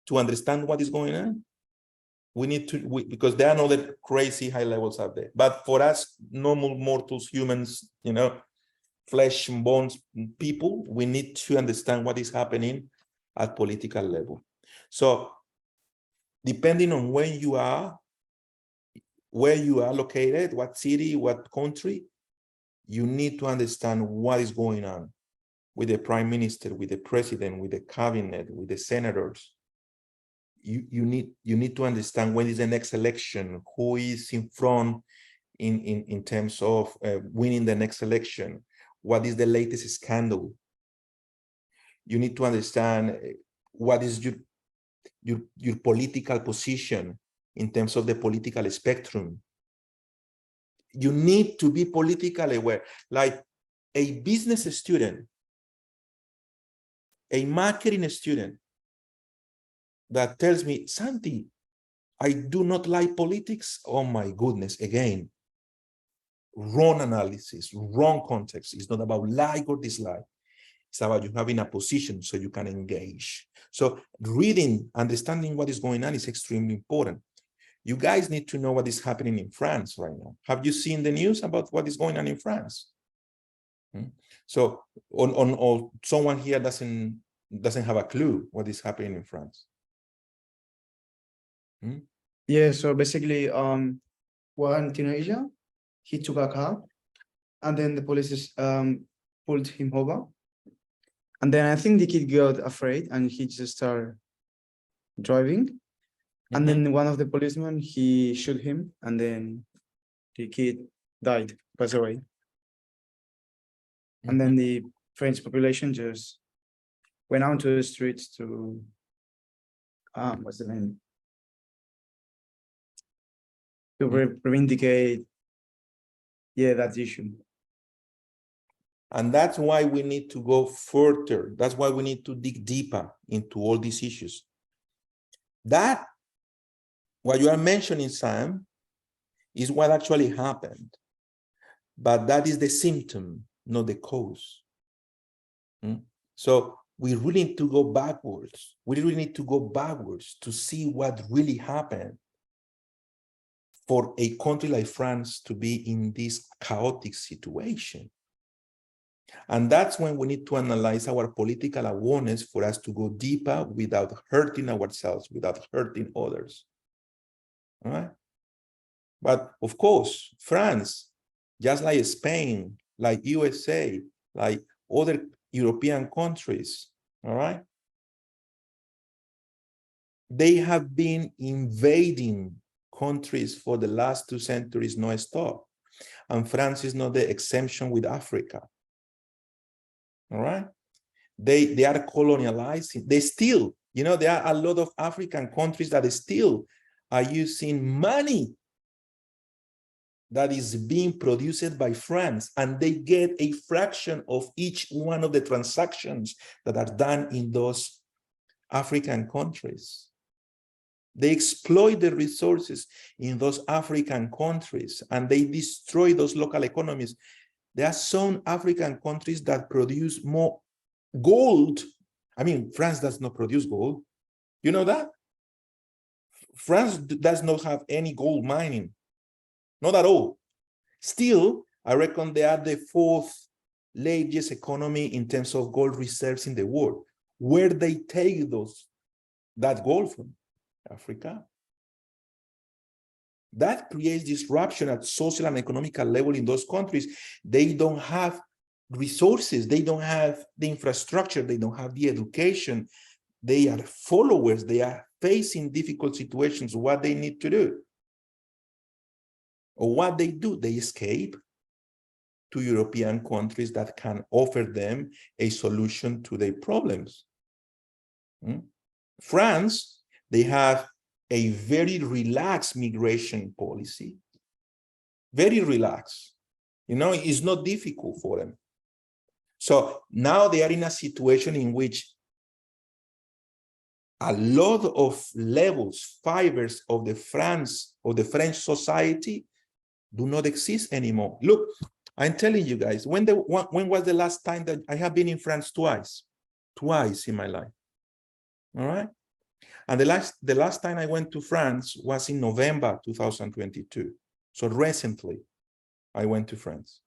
to understand what is going on. We need to, because there are no other crazy high levels out there. But for us normal mortals, humans, you know, flesh and bones people, we need to understand what is happening at political level. So depending on where you are located, what city, what country, you need to understand what is going on with the prime minister, with the president, with the cabinet, with the senators. you need to understand when is the next election, who is in front in terms of winning the next election, what is the latest scandal. You need to understand what is your political position in terms of the political spectrum. You need to be politically aware. Like a business student, a marketing student that tells me, Santi, I do not like politics. Oh my goodness, again, wrong analysis, wrong context. It's not about like or dislike. It's about you having a position so you can engage. So reading, understanding what is going on is extremely important. You guys need to know what is happening in France right now. Have you seen the news about what is going on in France? So or someone here doesn't have a clue what is happening in France. Yeah, so basically, while in Tunisia, he took a car, and then the police pulled him over. And then I think the kid got afraid and he just started driving. And then one of the policemen, he shot him, and then the kid died, passed away. And then the French population just went out to the streets to, what's the name? To reivindicate, yeah, that issue. And that's why we need to go further. That's why we need to dig deeper into all these issues. That, what you are mentioning, Sam, is what actually happened. But that is the symptom, not the cause. So we really need to go backwards. We really need to go backwards to see what really happened for a country like France to be in this chaotic situation. And that's when we need to analyze our political awareness for us to go deeper without hurting ourselves, without hurting others. All right? But of course, France, just like Spain, like USA, like other European countries, all right? They have been invading countries for the last 2 centuries non-stop. And France is not the exemption with Africa. All right? They are colonializing. They still, you know, there are a lot of African countries that still are using money that is being produced by France, and they get a fraction of each one of the transactions that are done in those African countries. They exploit the resources in those African countries, and they destroy those local economies. There are some African countries that produce more gold. I mean, France does not produce gold. You know that? France does not have any gold mining. Not at all. Still, I reckon they are the 4th largest economy in terms of gold reserves in the world. Where they take that gold from? Africa. That creates disruption at social and economical level in those countries. They don't have resources. They don't have the infrastructure. They don't have the education. They are followers. They are facing difficult situations. What they need to do, or what they do, they escape to European countries that can offer them a solution to their problems. France, they have a very relaxed migration policy, very relaxed. You know, it's not difficult for them. So now they are in a situation in which a lot of levels, fibers of the French society do not exist anymore. Look, I'm telling you guys, when was the last time that I have been in France? Twice in my life. All right. And the last time I went to France was in November 2022. So recently, I went to France.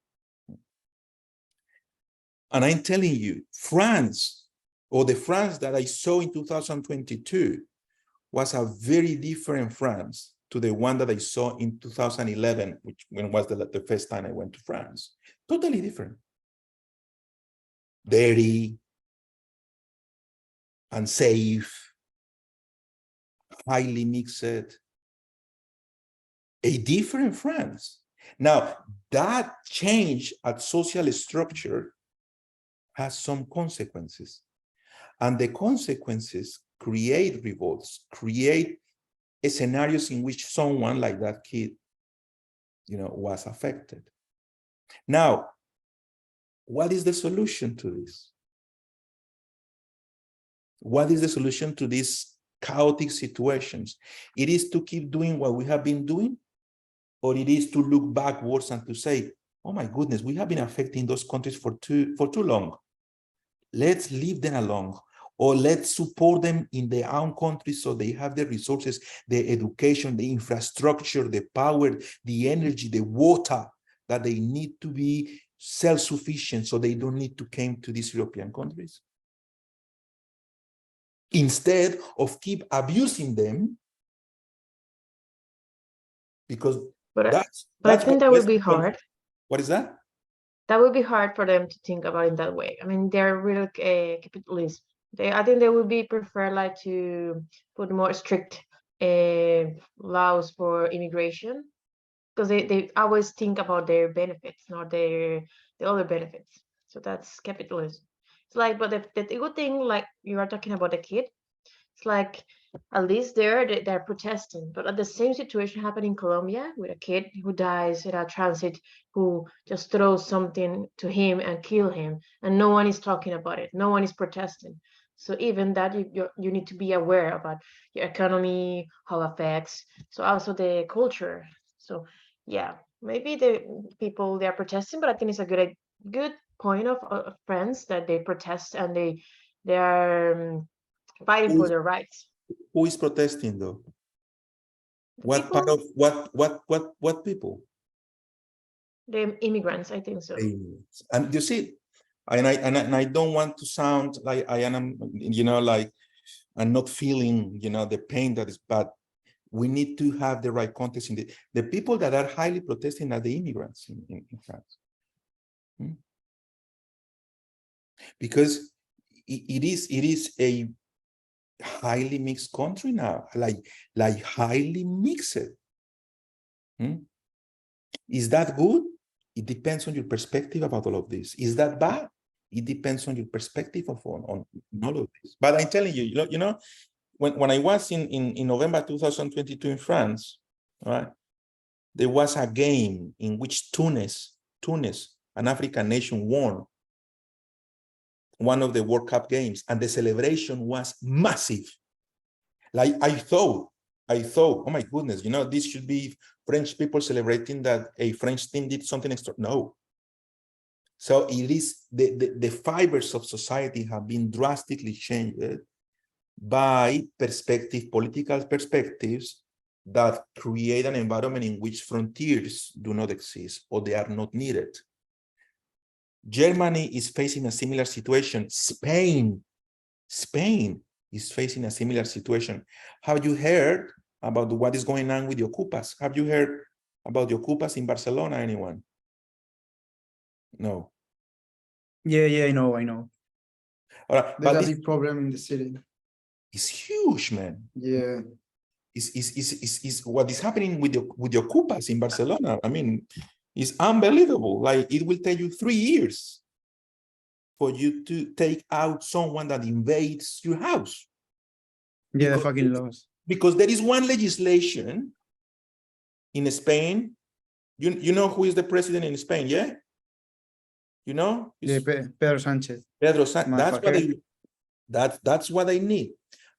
And I'm telling you, France, or the France that I saw in 2022, was a very different France to the one that I saw in 2011, when was the first time I went to France. Totally different. Dirty, unsafe, highly mixed, a different France. Now, that change at social structure has some consequences. And the consequences create revolts, create scenarios in which someone like that kid, was affected. Now, what is the solution to this? What is the solution to these chaotic situations? It is to keep doing what we have been doing, or it is to look backwards and to say, oh my goodness, we have been affecting those countries for too long. Let's leave them alone, or let's support them in their own countries so they have the resources, the education, the infrastructure, the power, the energy, the water that they need to be self-sufficient so they don't need to come to these European countries. Instead of keep abusing them, because But that's I think that would be Western hard. What is that? That would be hard for them to think about it that way. I mean, they're real capitalist. I think they would be prefer like to put more strict laws for immigration, because they always think about their benefits, not the other benefits. So that's capitalism. It's like, but the good thing, like you are talking about the kid, it's like at least they're protesting. But at the same situation happened in Colombia with a kid who dies in a transit, who just throws something to him and kill him, and no one is talking about it. No one is protesting. So even that you need to be aware about your economy, how it affects. So also the culture. So yeah, maybe the people they are protesting, but I think it's a good point of friends that they protest and they are fighting for their rights. Who is protesting though? The What part people, of what people? the immigrants, I think so. And you see, and I don't want to sound like I am, like I'm not feeling, the pain that is bad. We need to have the right context in the people that are highly protesting are the immigrants in France. Because it is a highly mixed country now, like highly mixed. Is that good? It depends on your perspective about all of this. Is that bad? It depends on your perspective on all of this. But I'm telling you, when I was in November 2022 in France, right, there was a game in which Tunis, an African nation, won one of the World Cup games, and the celebration was massive. Like I thought, oh my goodness, this should be French people celebrating that a French team did something extra. No. So it is the fibers of society have been drastically changed by political perspectives that create an environment in which frontiers do not exist or they are not needed. Germany is facing a similar situation. Spain is facing a similar situation. Have you heard about what is going on with the Ocupas? Have you heard about the Ocupas in Barcelona, anyone? No. Yeah, I know. All right, There's but a big problem in the city. it's huge, man. Yeah. Is what is happening with the Ocupas in Barcelona. I mean, it's unbelievable. Like it will take you 3 years for you to take out someone that invades your house. Yeah, the fucking laws. Because there is one legislation in Spain. You know who is the president in Spain, yeah? You know? Yeah, Pedro Sanchez. Pedro Sanchez. That's what I need.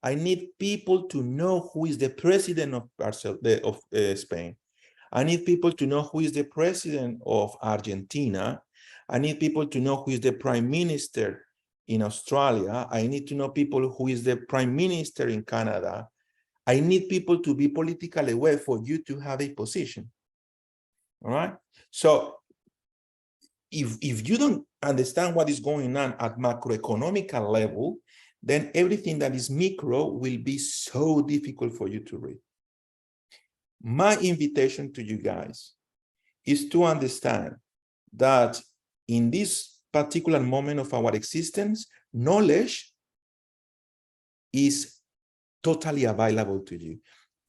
I need people to know who is the president of Spain. I need people to know who is the president of Argentina. I need people to know who is the prime minister in Australia. I need to know people who is the prime minister in Canada. I need people to be politically aware for you to have a position. All right. So if you don't understand what is going on at macroeconomic level, then everything that is micro will be so difficult for you to read. My invitation to you guys is to understand that in this particular moment of our existence, knowledge is totally available to you.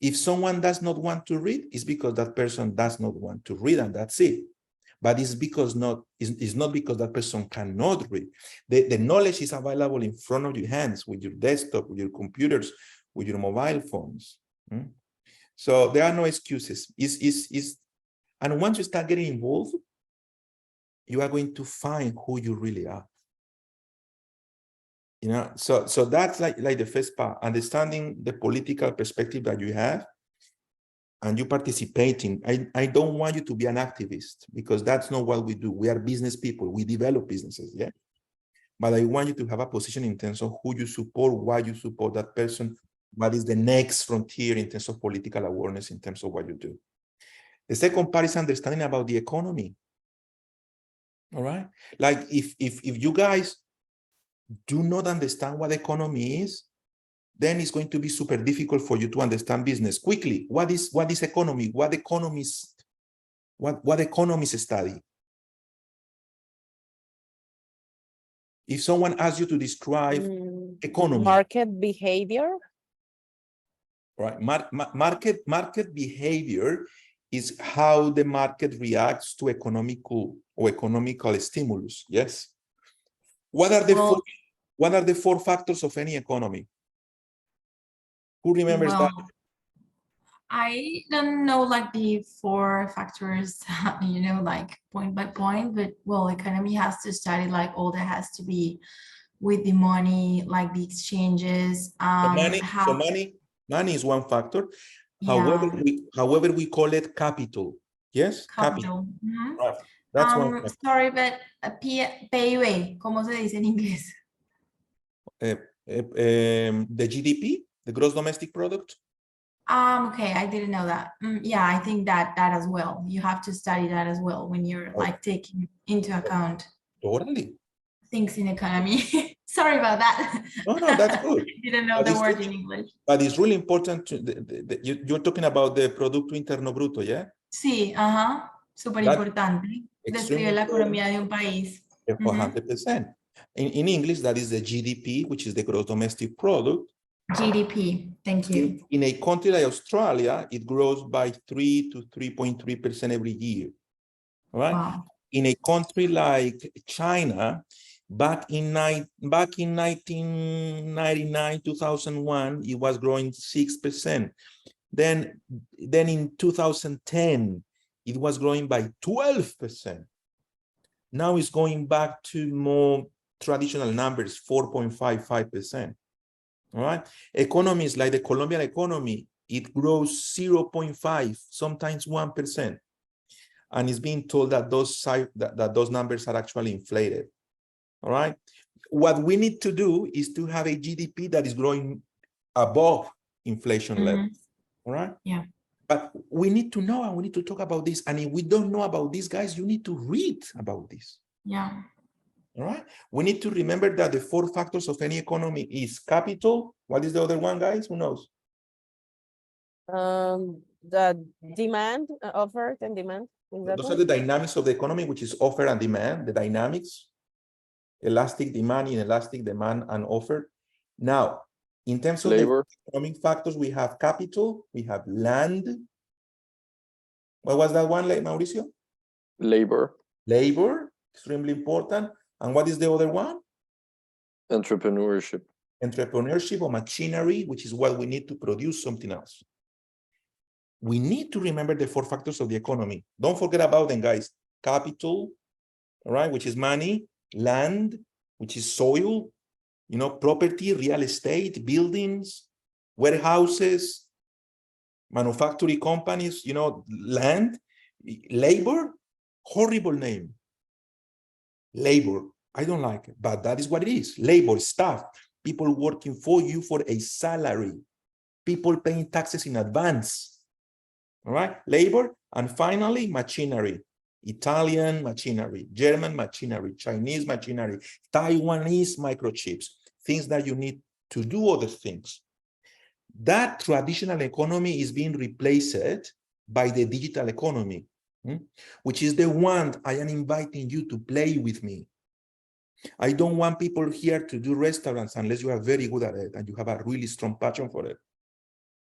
If someone does not want to read, it's because that person does not want to read, and that's it. But it's not because that person cannot read. The knowledge is available in front of your hands, with your desktop, with your computers, with your mobile phones. So there are no excuses. And once you start getting involved, you are going to find who you really are. You know, so that's like the first part, understanding the political perspective that you have and you participating. I don't want you to be an activist, because that's not what we do. We are business people. We develop businesses, yeah? But I want you to have a position in terms of who you support, why you support that person, what is the next frontier in terms of political awareness, in terms of what you do. The second part is understanding about the economy. All right? Like if you guys do not understand what economy is, then it's going to be super difficult for you to understand business quickly. What is economy? What economists study? If someone asks you to describe economy, Market behavior. right? Market behavior is how the market reacts to economical stimulus. Yes. What are the four factors of any economy? Who remembers that? I don't know like the 4 factors, you know, like point by point, but well, economy has to study like all that has to be with the money, like the exchanges. Money is one factor. Yeah. However, we call it capital. Yes, capital. Mhm. Right. That's one factor. Sorry, but PIB, ¿cómo se dice en inglés? The GDP, the gross domestic product. Okay, I didn't know that. Yeah, I think that as well. You have to study that as well when you're like taking into account Totally. things in economy. Sorry about that. No, that's good. Didn't know the word in English. But it's really important to you're talking about the Producto Interno Bruto, yeah? Sí, súper importante. Describe la economía de un país. 100%. In English, that is the GDP, which is the gross domestic product. GDP, thank you. In a country like Australia, it grows by 3 to 3.3% every year. All right. Wow. In a country like China, back in 1999, 2001, it was growing 6%. Then in 2010, it was growing by 12%. Now it's going back to more traditional numbers, 4.55%. All right. Economies like the Colombian economy, it grows 0.5, sometimes 1%. And it's being told that those numbers are actually inflated. All right. What we need to do is to have a GDP that is growing above inflation levels. All right. Yeah. But we need to know, and we need to talk about this. And if we don't know about these guys, you need to read about this. Yeah. All right. We need to remember that the 4 factors of any economy is capital. What is the other one, guys? Who knows? The demand, offer and demand. Those are the dynamics of the economy, which is offer and demand, the dynamics, elastic demand, inelastic demand, and offer. Now, in terms of labor, the economic factors, we have capital, we have land. What was that one, Mauricio? labor, extremely important. And what is the other one? entrepreneurship Or machinery, which is what we need to produce something else. We need to remember the 4 factors of the economy. Don't forget about them, guys. Capital, all right, which is money, land, which is soil, you know, property, real estate, buildings, warehouses, manufacturing companies, you know, land, labor, horrible name. Labor, I don't like it, but that is what it is. Labor, staff, people working for you for a salary, people paying taxes in advance. All right, labor, and finally, machinery. Italian machinery, German machinery, Chinese machinery, Taiwanese microchips, things that you need to do other things. That traditional economy is being replaced by the digital economy, which is the one I am inviting you to play with me. I don't want people here to do restaurants unless you are very good at it and you have a really strong passion for it.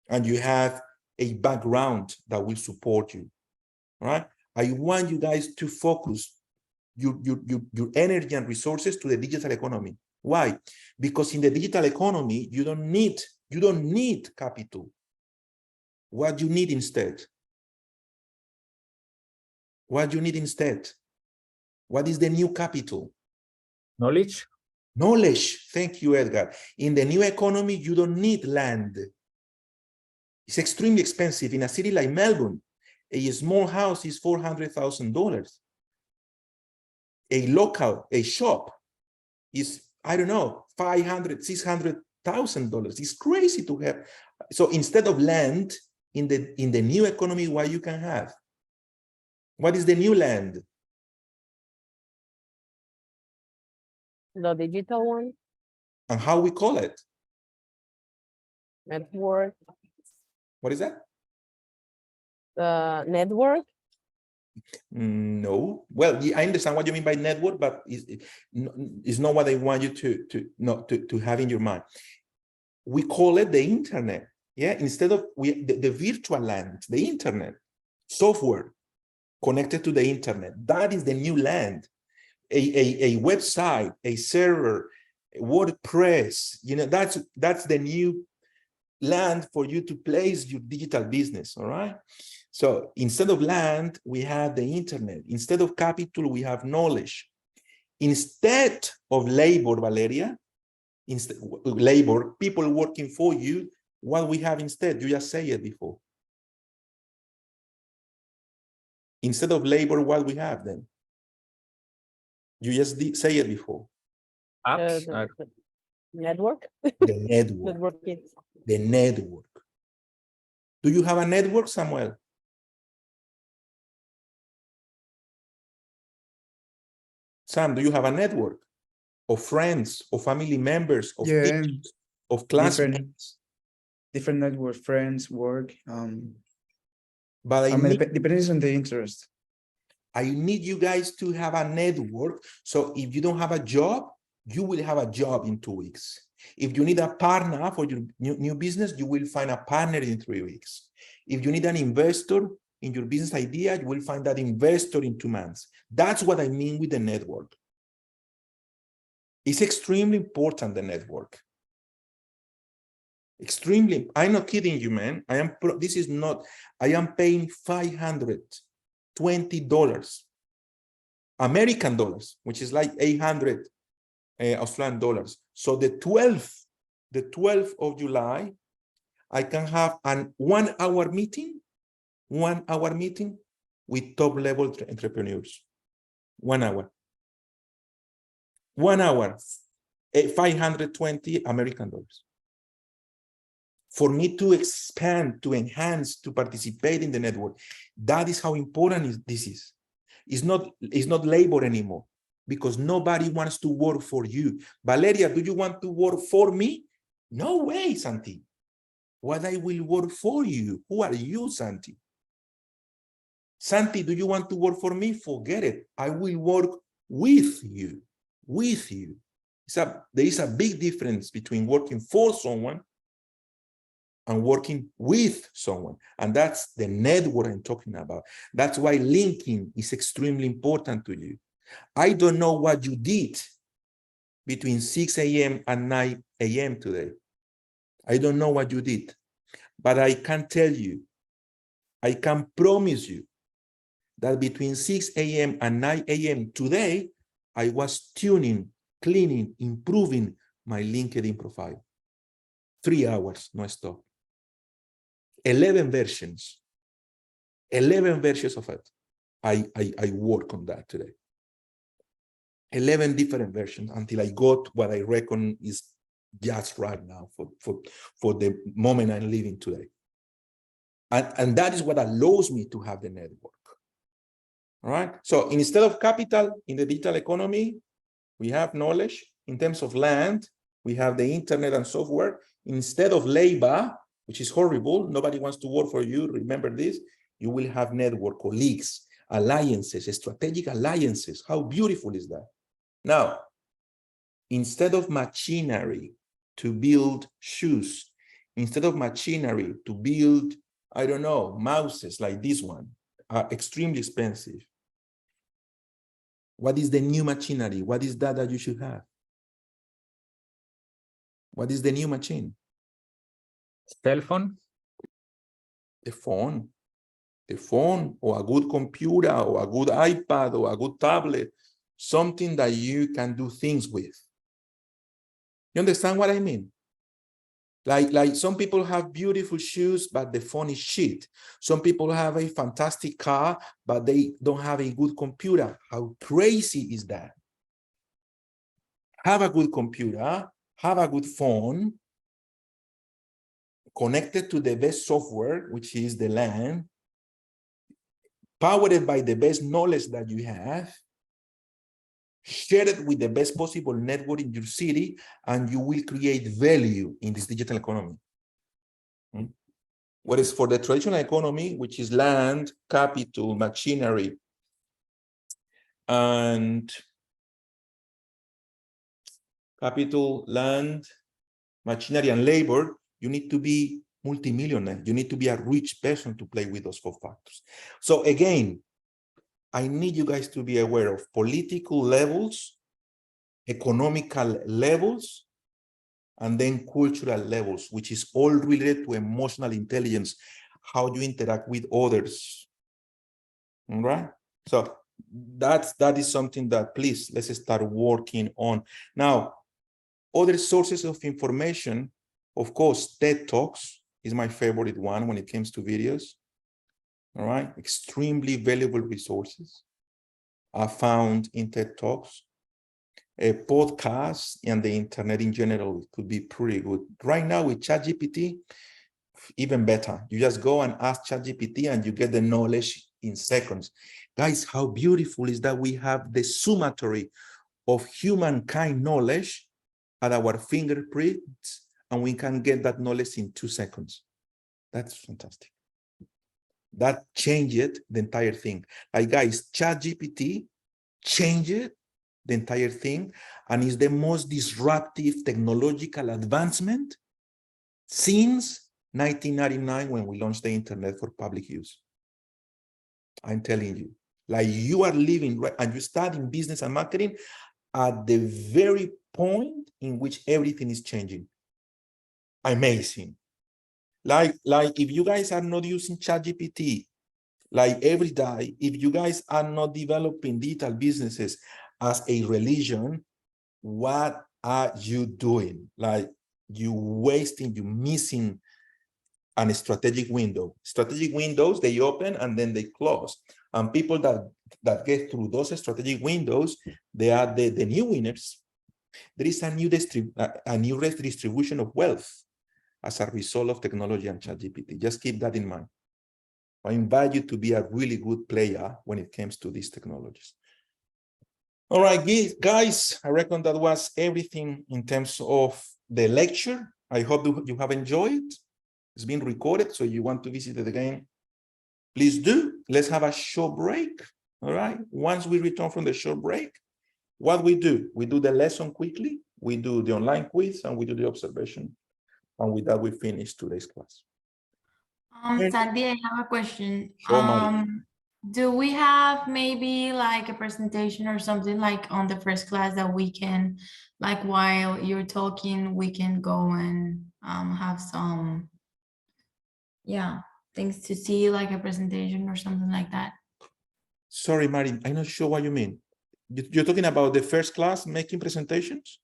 And you have a background that will support you. All right. I want you guys to focus your energy and resources to the digital economy. Why? Because in the digital economy, you don't need capital. What you need instead? What you need instead? What is the new capital? Knowledge. Knowledge. Thank you, Edgar. In the new economy, you don't need land. It's extremely expensive. In a city like Melbourne, a small house is $400,000. A shop is, I don't know, $500,000, $600,000. It's crazy to have. So instead of land in the new economy, what you can have? What is the new land? The digital one, And how we call it? network, What is that? the network. No. Well, I understand what you mean by network, but it's not what I want you to have in your mind. We call it the internet. Yeah, instead of the virtual land, the internet, software connected to the internet. That is the new land. A website, a server, WordPress. You know, that's the new land for you to place your digital business. All right. So instead of land, we have the internet. Instead of capital, we have knowledge. Instead of labor, Valeria, labor, people working for you, what we have instead, you just say it before. Instead of labor, what we have then? You just say it before. Apps. The network. The network. Networking. The network. Do you have a network, Samuel? Sam, do you have a network of friends, of family members, of Yeah, teachers, of classmates? different network, friends, work. But I mean, depends on the interest. I need you guys to have a network. So if you don't have a job, you will have a job in 2 weeks. If you need a partner for your new business, you will find a partner in 3 weeks. If you need an investor in your business idea, you will find that investor in 2 months. That's what I mean with the network. It's extremely important, the network. Extremely. I'm not kidding you, man. I am paying $520 American dollars, which is like 800 Australian dollars. So the 12th of July, I can have an 1 hour meeting, with top level entrepreneurs. 1 hour. 1 hour, 520 American dollars. For me to expand, to enhance, to participate in the network. That is how important this is. It's not labor anymore, because nobody wants to work for you. Valeria, do you want to work for me? No way, Santi. What I will work for you? Who are you, Santi? Santi, do you want to work for me? Forget it. I will work with you. With you. There is a big difference between working for someone and working with someone. And that's the network I'm talking about. That's why linking is extremely important to you. I don't know what you did between 6 a.m. and 9 a.m. today. I don't know what you did, but I can tell you, I can promise you that between 6 a.m. and 9 a.m. today, I was tuning, cleaning, improving my LinkedIn profile. 3 hours, no stop. 11 versions of it. I work on that today. 11 different versions until I got what I reckon is just right now for the moment I'm living today. And that is what allows me to have the network. All right. So instead of capital in the digital economy, we have knowledge. In terms of land, we have the internet and software. Instead of labor, which is horrible, nobody wants to work for you. Remember this, you will have network, colleagues, alliances, strategic alliances. How beautiful is that? Now, instead of machinery to build shoes, instead of machinery to build, I don't know, mouses like this one, are extremely expensive. What is the new machinery? What is that you should have? What is the new machine? Cell phone? The phone. The phone, or a good computer, or a good iPad, or a good tablet, something that you can do things with. You understand what I mean? Like some people have beautiful shoes, but the phone is shit. Some people have a fantastic car, but they don't have a good computer. How crazy is that? Have a good computer, have a good phone, connected to the best software, which is the LAN, powered by the best knowledge that you have, share it with the best possible network in your city, and you will create value in this digital economy. Whereas for the traditional economy, which is land, capital, machinery, and capital, land, machinery, and labor, you need to be multimillionaire. You need to be a rich person to play with those 4 factors. So again, I need you guys to be aware of political levels, economical levels, and then cultural levels, which is all related to emotional intelligence, how you interact with others. All right? So that is something that, please, let's start working on. Now, other sources of information, of course, TED Talks is my favorite one when it comes to videos. All right? Extremely valuable resources are found in TED Talks. A podcast and the internet in general could be pretty good. Right now with ChatGPT, even better. You just go and ask ChatGPT and you get the knowledge in seconds. Guys, how beautiful is that we have the summatory of humankind knowledge at our fingerprints, and we can get that knowledge in 2 seconds. That's fantastic. That changed the entire thing. Like, guys, ChatGPT changed the entire thing, and is the most disruptive technological advancement since 1999 when we launched the internet for public use. I'm telling you, like, you are living right, and you start in business and marketing at the very point in which everything is changing. Amazing. Like if you guys are not using ChatGPT like every day, if you guys are not developing digital businesses as a religion, what are you doing? Like, you wasting, you missing a strategic window. Strategic windows, they open and then they close. And people that get through those strategic windows, they are the new winners. There is a new redistribution of wealth as a result of technology and ChatGPT. Just keep that in mind. I invite you to be a really good player when it comes to these technologies. All right, guys, I reckon that was everything in terms of the lecture. I hope you have enjoyed. It's been recorded, so you want to visit it again, please do. Let's have a short break. All right. Once we return from the short break, what we do the lesson quickly, we do the online quiz, and we do the observation. And with that, we finish today's class. Sandy, I have a question. Sure, Mari. Do we have maybe like a presentation or something like on the first class that we can, like while you're talking, we can go and have some, things to see, like a presentation or something like that? Sorry, Mari, I'm not sure what you mean. You're talking about the first class making presentations?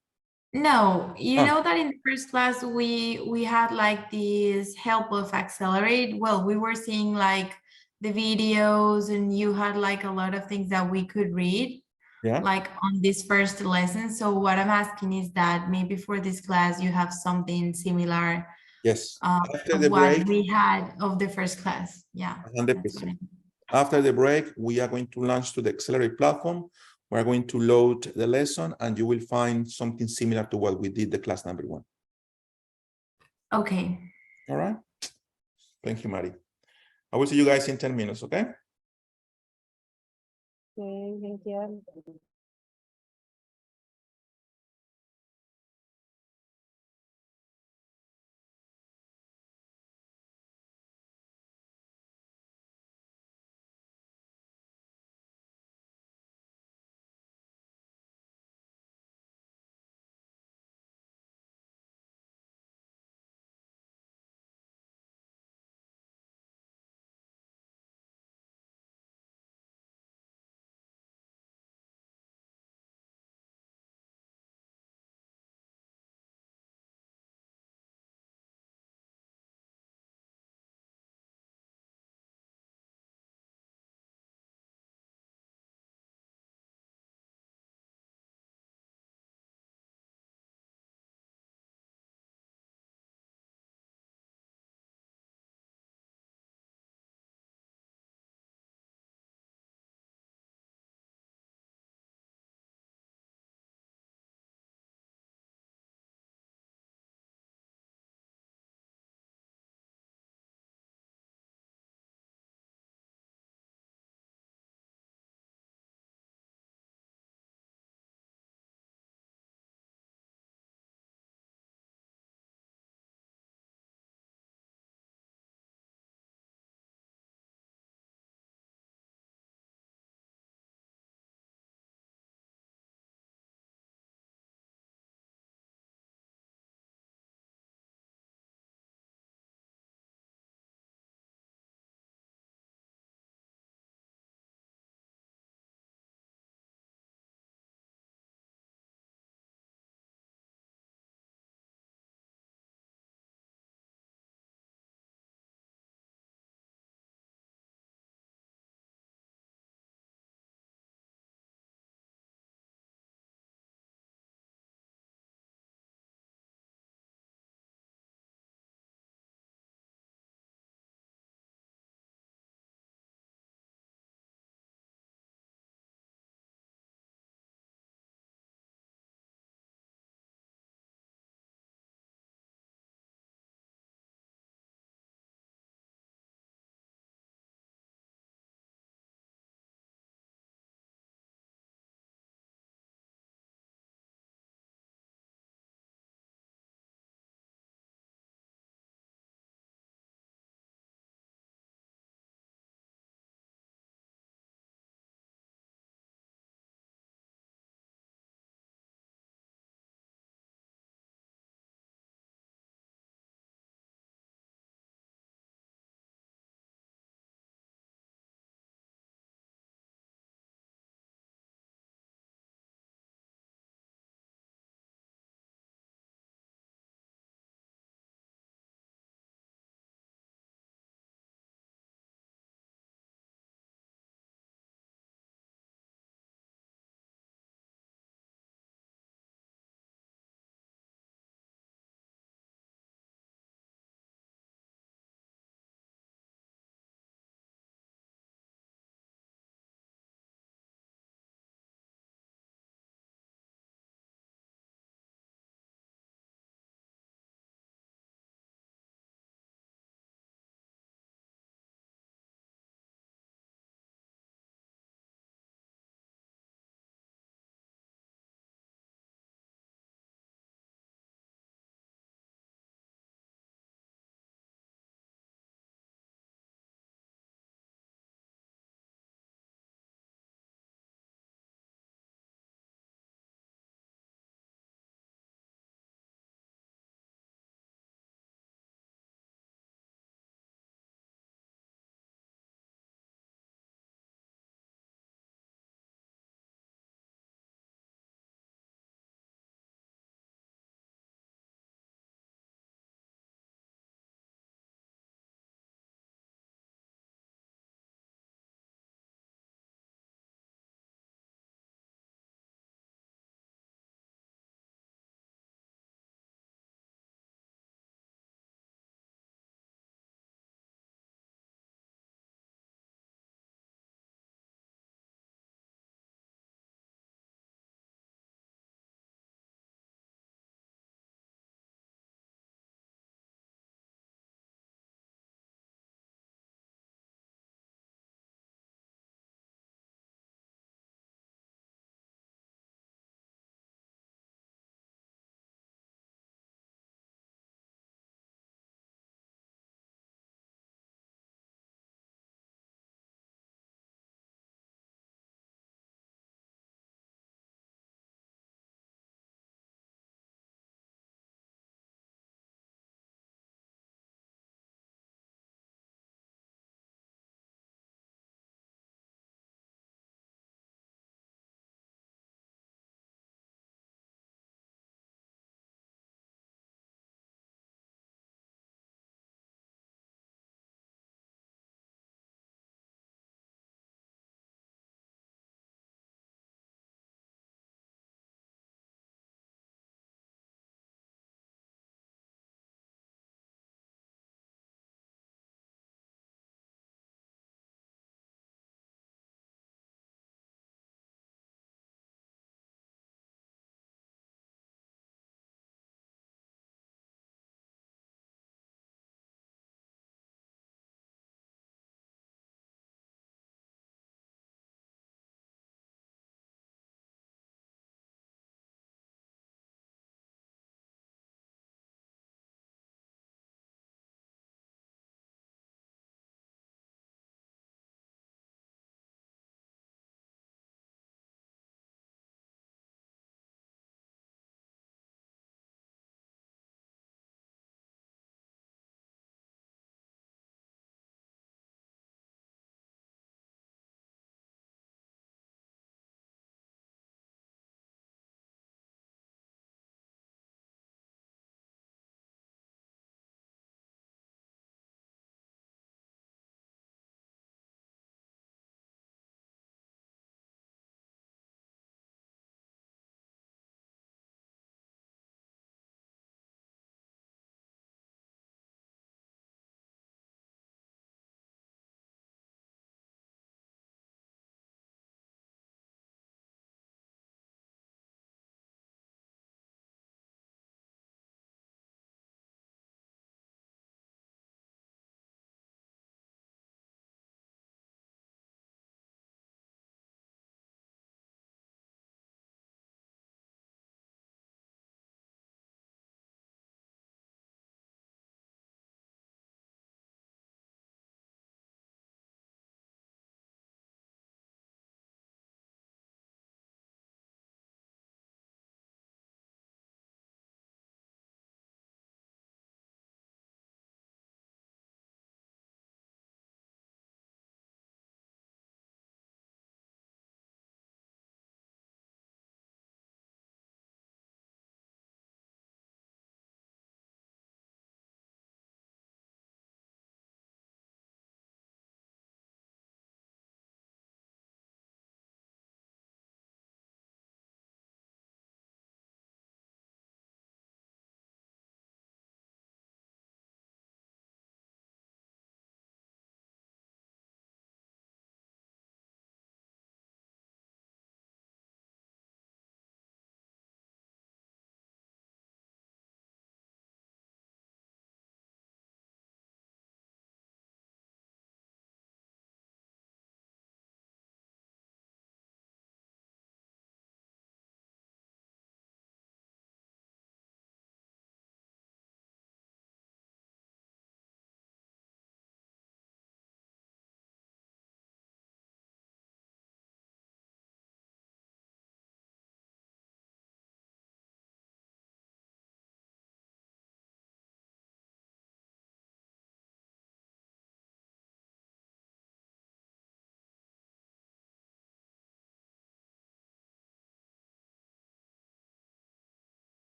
No, you know that in the first class we had like this help of Accelerate. Well, we were seeing like the videos, and you had like a lot of things that we could read, like on this first lesson. So what I'm asking is that maybe for this class you have something similar. Yes. After of the what break, we had of the first class. Yeah. 100%. After the break, we are going to launch to the Accelerate platform. We're going to load the lesson, and you will find something similar to what we did the class number 1. Okay. All right. Thank you, Mari. I will see you guys in 10 minutes, okay? Okay, thank you.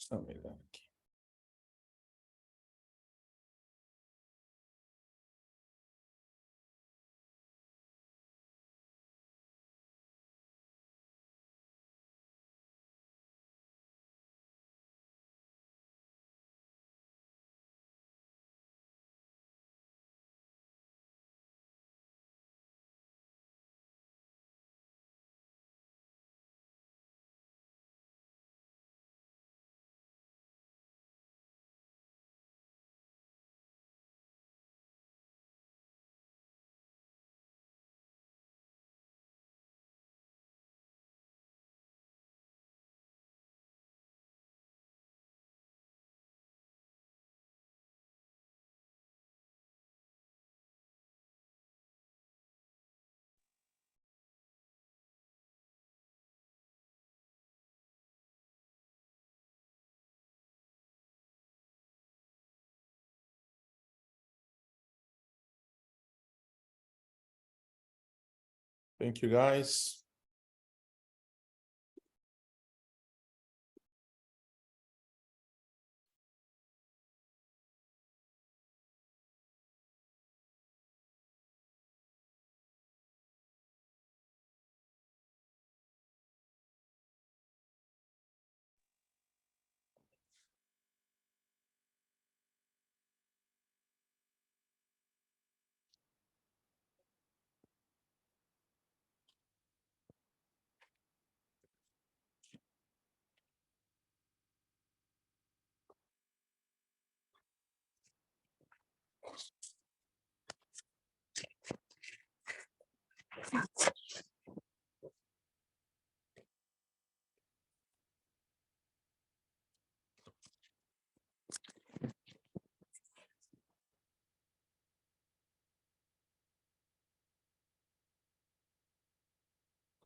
Déjame ver aquí. Thank you, guys.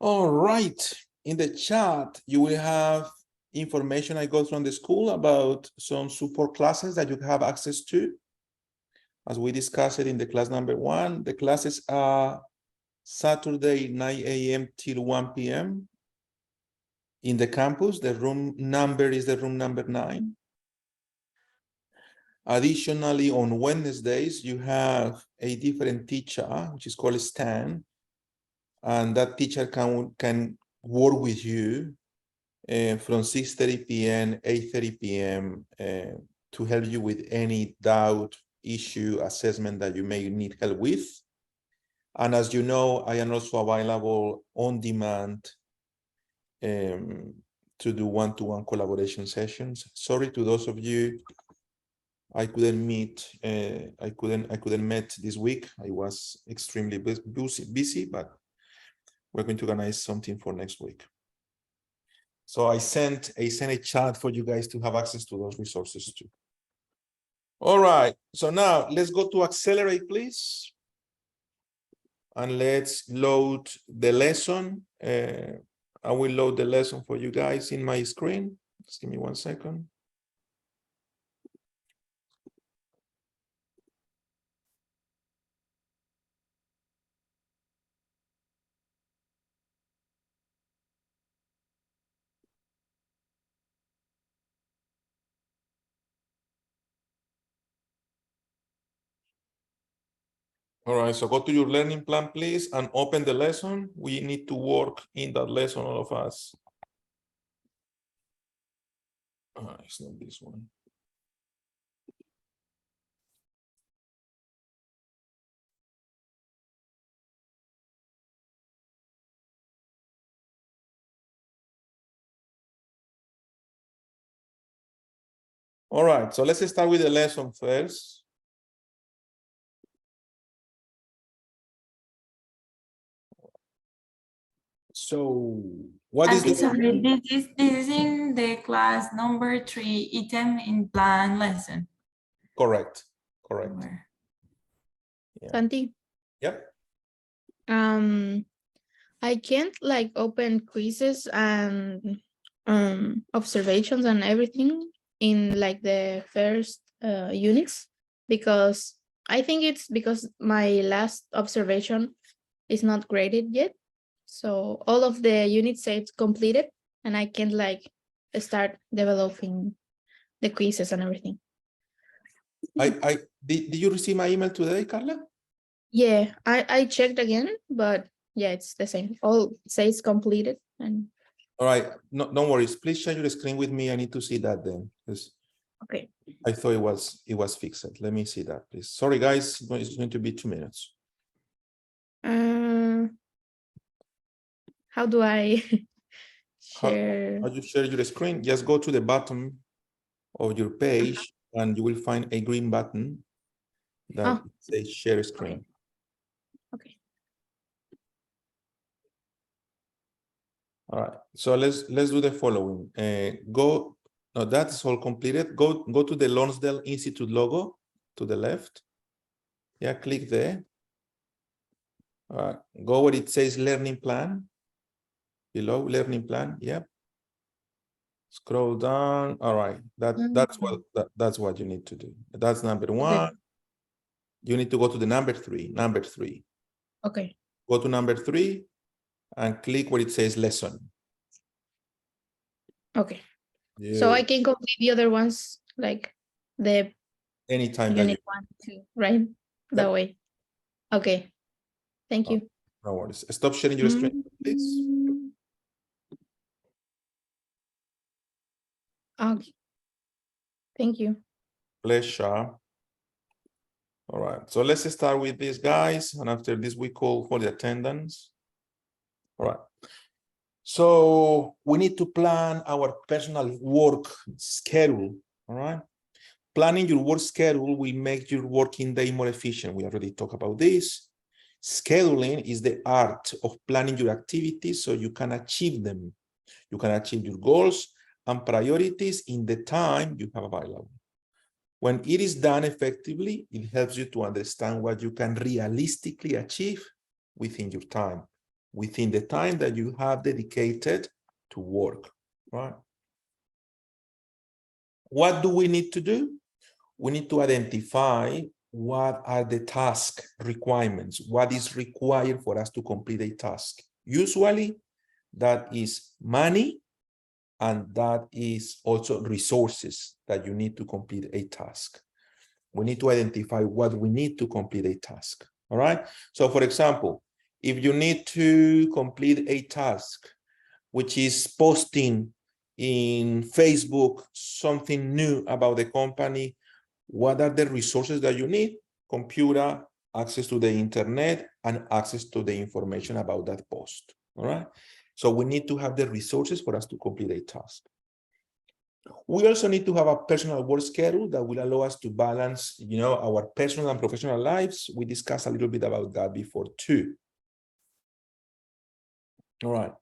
All right. In the chat, you will have information I got from the school about some support classes that you have access to. As we discussed it in the class number 1, the classes are Saturday, 9 a.m. till 1 p.m. in the campus. The room number is the room number 9. Additionally, on Wednesdays, you have a different teacher, which is called Stan, and that teacher can work with you from 6:30 p.m., 8:30 p.m. To help you with any doubt, issue, assessment that you may need help with. And as you know, I am also available on demand to do one-to-one collaboration sessions. Sorry to those of you I couldn't meet. I couldn't meet this week. I was extremely busy, but we're going to organize something for next week. So I sent a chat for you guys to have access to those resources too. All right. So now let's go to Accelerate, please. And let's load the lesson. I will load the lesson for you guys in my screen. Just give me 1 second. All right, so go to your learning plan, please, and open the lesson. We need to work in that lesson, all of us. It's not this one. All right, so let's start with the lesson first. So what is the Sorry, this is in the class number 3 item in plan lesson. correct? Where? Yeah. Santi, Yep. I can't like open quizzes and observations and everything in like the first units, because I think it's because my last observation is not graded yet. So all of the units say it's completed and I can't like start developing the quizzes and everything. Did you receive my email today, Carla? Yeah, I checked again, but yeah, it's the same. All says completed and All right, no, don't worry. Please share your screen with me. I need to see that then, because okay. I thought it was fixed. Let me see that, please. Sorry, guys. It's going to be 2 minutes. How do I share? How you share your screen? Just go to the bottom of your page, and you will find a green button that says share screen. Okay. All right, so let's do the following. No, that's all completed. Go to the Lonsdale Institute logo to the left. Yeah, click there. All right, go where it says learning plan. Below learning plan, yep. Scroll down. All right, that's what you need to do. That's number one. Okay. You need to go to the number three. Okay. Go to number 3 and click where it says lesson. Okay. Yeah. So I can complete the other ones like the Anytime that unit you 1, 2, right? That way. Okay. Thank you. no worries. Stop sharing your screen, please. Okay. Thank you. Pleasure. All right, so let's start with these guys, and after this we call for the attendance. All right, so we need to plan our personal work schedule. All right, planning your work schedule will make your working day more efficient. We already talked about this. Scheduling is the art of planning your activities so you can achieve them. You can achieve your goals and priorities in the time you have available. When it is done effectively, it helps you to understand what you can realistically achieve within your time, within the time that you have dedicated to work, right? What do we need to do? We need to identify what are the task requirements, what is required for us to complete a task. Usually, that is money, and that is also resources that you need to complete a task. We need to identify what we need to complete a task, all right? So for example, if you need to complete a task, which is posting in Facebook something new about the company, what are the resources that you need? Computer, access to the internet, and access to the information about that post, all right? So we need to have the resources for us to complete a task. We also need to have a personal work schedule that will allow us to balance, our personal and professional lives. We discussed a little bit about that before too. All right.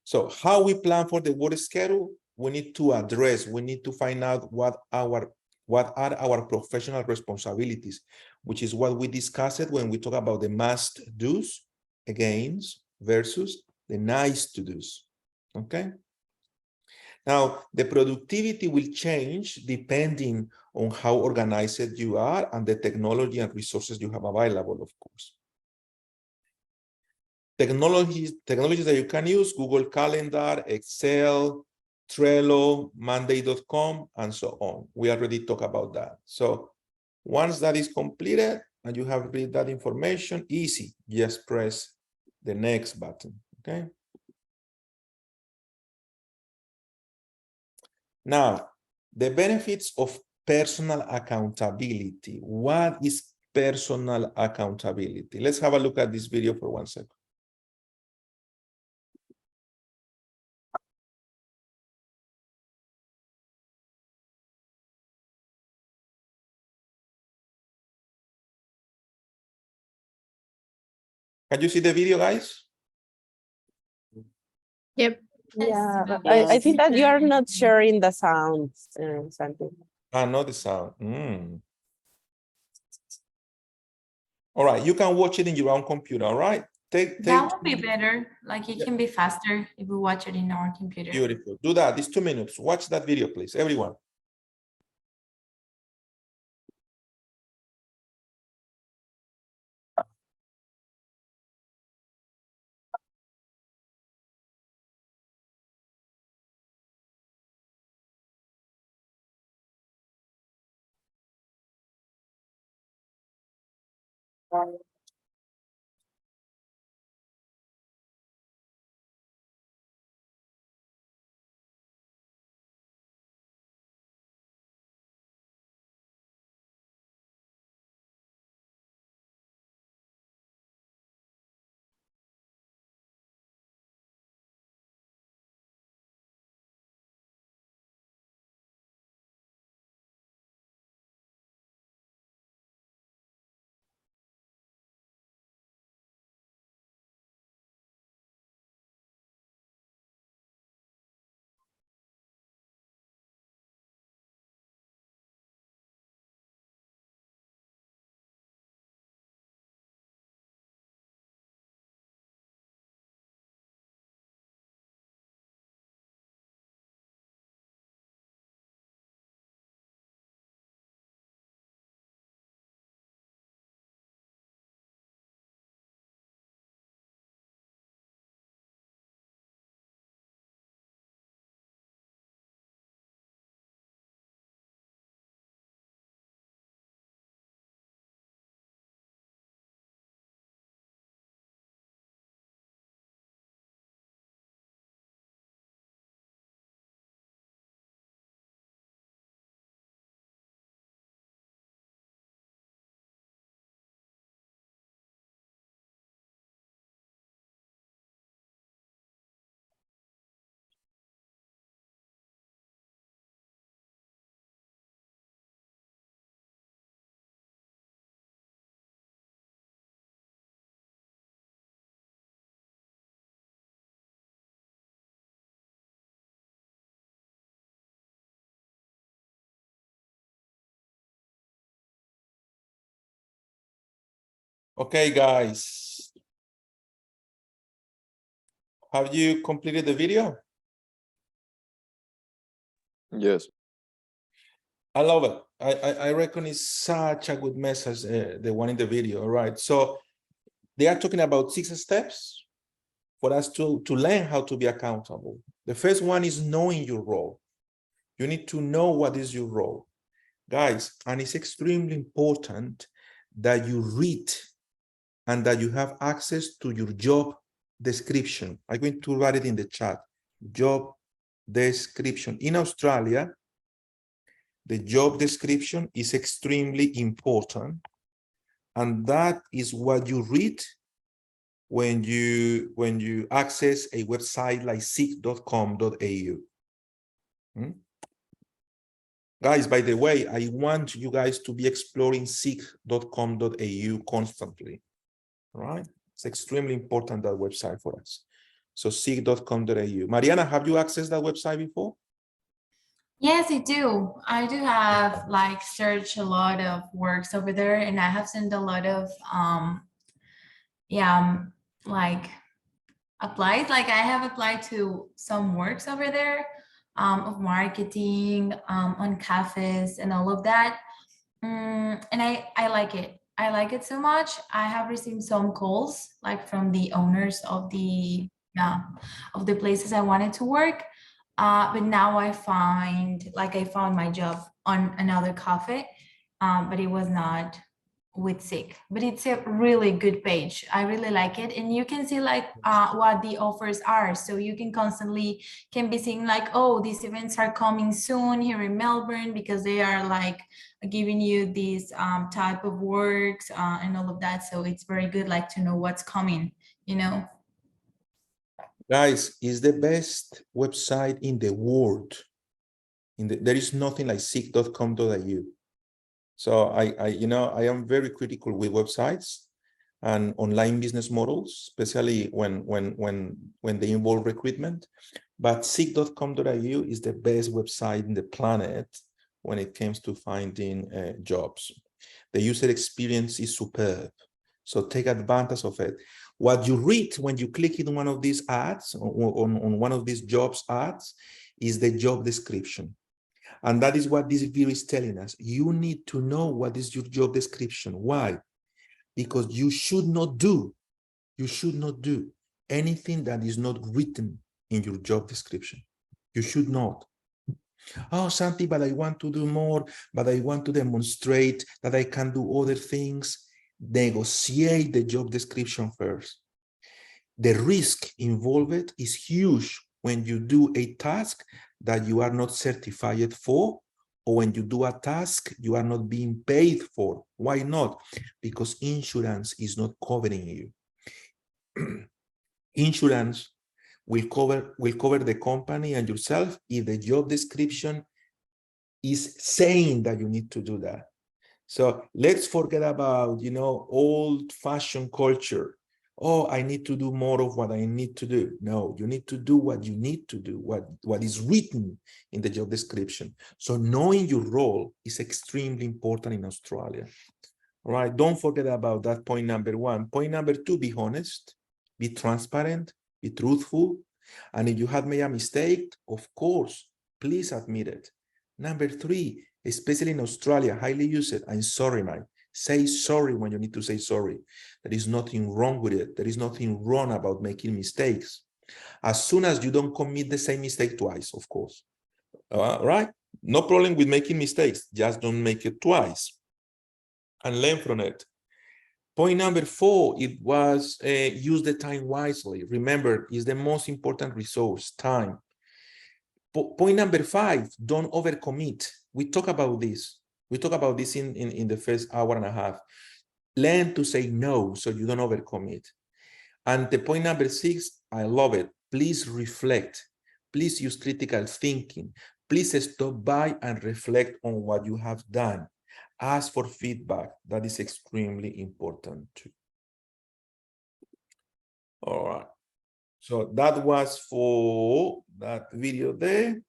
So how we plan for the work schedule, we need to find out what are our professional responsibilities, which is what we discussed when we talk about the must do's against versus the nice to do's. Okay. Now, the productivity will change depending on how organized you are and the technology and resources you have available, of course. Technologies that you can use: Google Calendar, Excel, Trello, Monday.com, and so on. We already talked about that. So once that is completed and you have read that information, easy, just press the next button, okay? Now, the benefits of personal accountability. What is personal accountability? Let's have a look at this video for 1 second. Can you see the video, guys? Yep. Yeah, but I think that you are not sharing the sounds, Santi. Not the sound. All right, you can watch it in your own computer, all right? That would be better. Like it can be faster if we watch it in our computer. Beautiful. Do that. It's 2 minutes. Watch that video, please, everyone. Okay, guys. Have you completed the video? Yes. I love it. I reckon it's such a good message, the one in the video. All right. So they are talking about 6 steps for us to learn how to be accountable. The first one is knowing your role. You need to know what is your role. Guys, and it's extremely important that you read and that you have access to your job description. I'm going to write it in the chat. Job description. In Australia, the job description is extremely important. And that is what you read when you access a website like seek.com.au. Guys, by the way, I want you guys to be exploring seek.com.au constantly. All right? It's extremely important, that website for us. So seek.com.au. Mariana, have you accessed that website before? Yes, I do. I do have like searched a lot of works over there, and I have sent a lot of like applied. Like I have applied to some works over there of marketing on cafes and all of that. And I like it. I like it so much. I have received some calls like from the owners of the places I wanted to work. But now I found my job on another cafe, but it was not with SIG, but it's a really good page. I really like it. And you can see like what the offers are. So you can constantly be seeing like, oh, these events are coming soon here in Melbourne, because they are like giving you these type of works and all of that. So it's very good like to know what's coming, you know. Guys, it's the best website in the world. There is nothing like seek.com.au. So I am very critical with websites and online business models, especially when they involve recruitment. But seek.com.au is the best website in the planet when it comes to finding jobs. The user experience is superb. So take advantage of it. What you read when you click in one of these ads, on one of these jobs ads, is the job description. And that is what this video is telling us. You need to know what is your job description. Why? Because you should not do anything that is not written in your job description. You should not. Oh, Santi, but I want to do more, but I want to demonstrate that I can do other things. negotiate the job description first. The risk involved is huge when you do a task that you are not certified for, or when you do a task you are not being paid for. Why not? Because insurance is not covering you. Insurance will cover the company and yourself if the job description is saying that you need to do that. So let's forget about, old-fashioned culture. Oh, I need to do more of what I need to do. No, you need to do what you need to do, what is written in the job description. So knowing your role is extremely important in Australia. All right, don't forget about that point number one. Point number two, be honest, be transparent, be truthful. And if you have made a mistake, of course, please admit it. Number three, especially in Australia, highly used, I'm sorry, man. Say sorry when you need to say sorry. There is nothing wrong with it. There is nothing wrong about making mistakes. As soon as you don't commit the same mistake twice, of course. Right? No problem with making mistakes. Just don't make it twice. And learn from it. Point number four, it was use the time wisely. Remember, it's the most important resource, time. Point number five, don't overcommit. We talk about this. We talk about this in the first hour and a half. Learn to say no so you don't overcommit. And the point number six, I love it. Please reflect. Please use critical thinking. Please stop by and reflect on what you have done. Ask for feedback. That is extremely important too. All right. So that was for that video there.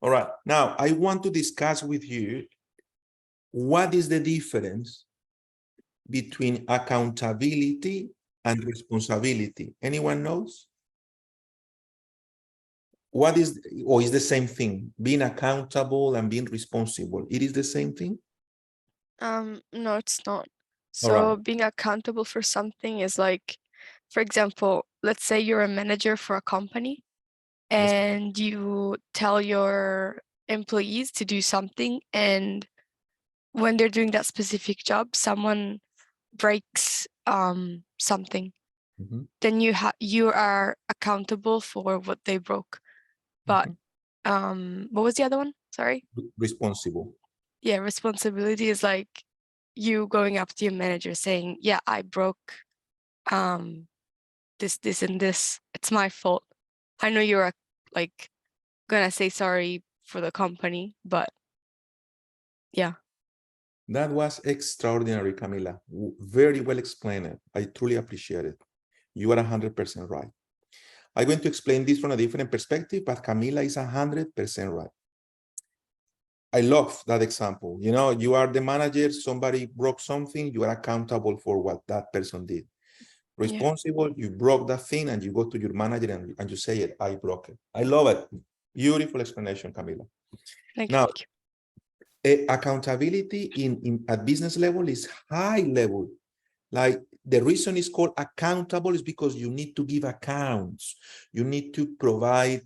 All right. Now I want to discuss with you what is the difference between accountability and responsibility. Anyone knows? What is, or is the same thing? Being accountable and being responsible. It is the same thing? No, it's not. All right. So being accountable for something is like, for example, let's say you're a manager for a company Yes. and you tell your employees to do something, and when they're doing that specific job, someone breaks something, Mhm. then you are accountable for what they broke. But what was the other one? Sorry. Responsible. Yeah, responsibility is like you going up to your manager saying, yeah, I broke this and this. It's my fault. I know you're like gonna say sorry for the company, but yeah. That was extraordinary, Camila. Very well explained. I truly appreciate it. You are 100% right. I'm going to explain this from a different perspective, but Camila is 100% right. I love that example. You are the manager, somebody broke something, you are accountable for what that person did. Responsible, you broke that thing and you go to your manager and you say it, I broke it. I love it. Beautiful explanation, Camila. Thank Now, you. accountability at business level is high level. Like the reason it's called accountable is because you need to give accounts. You need to provide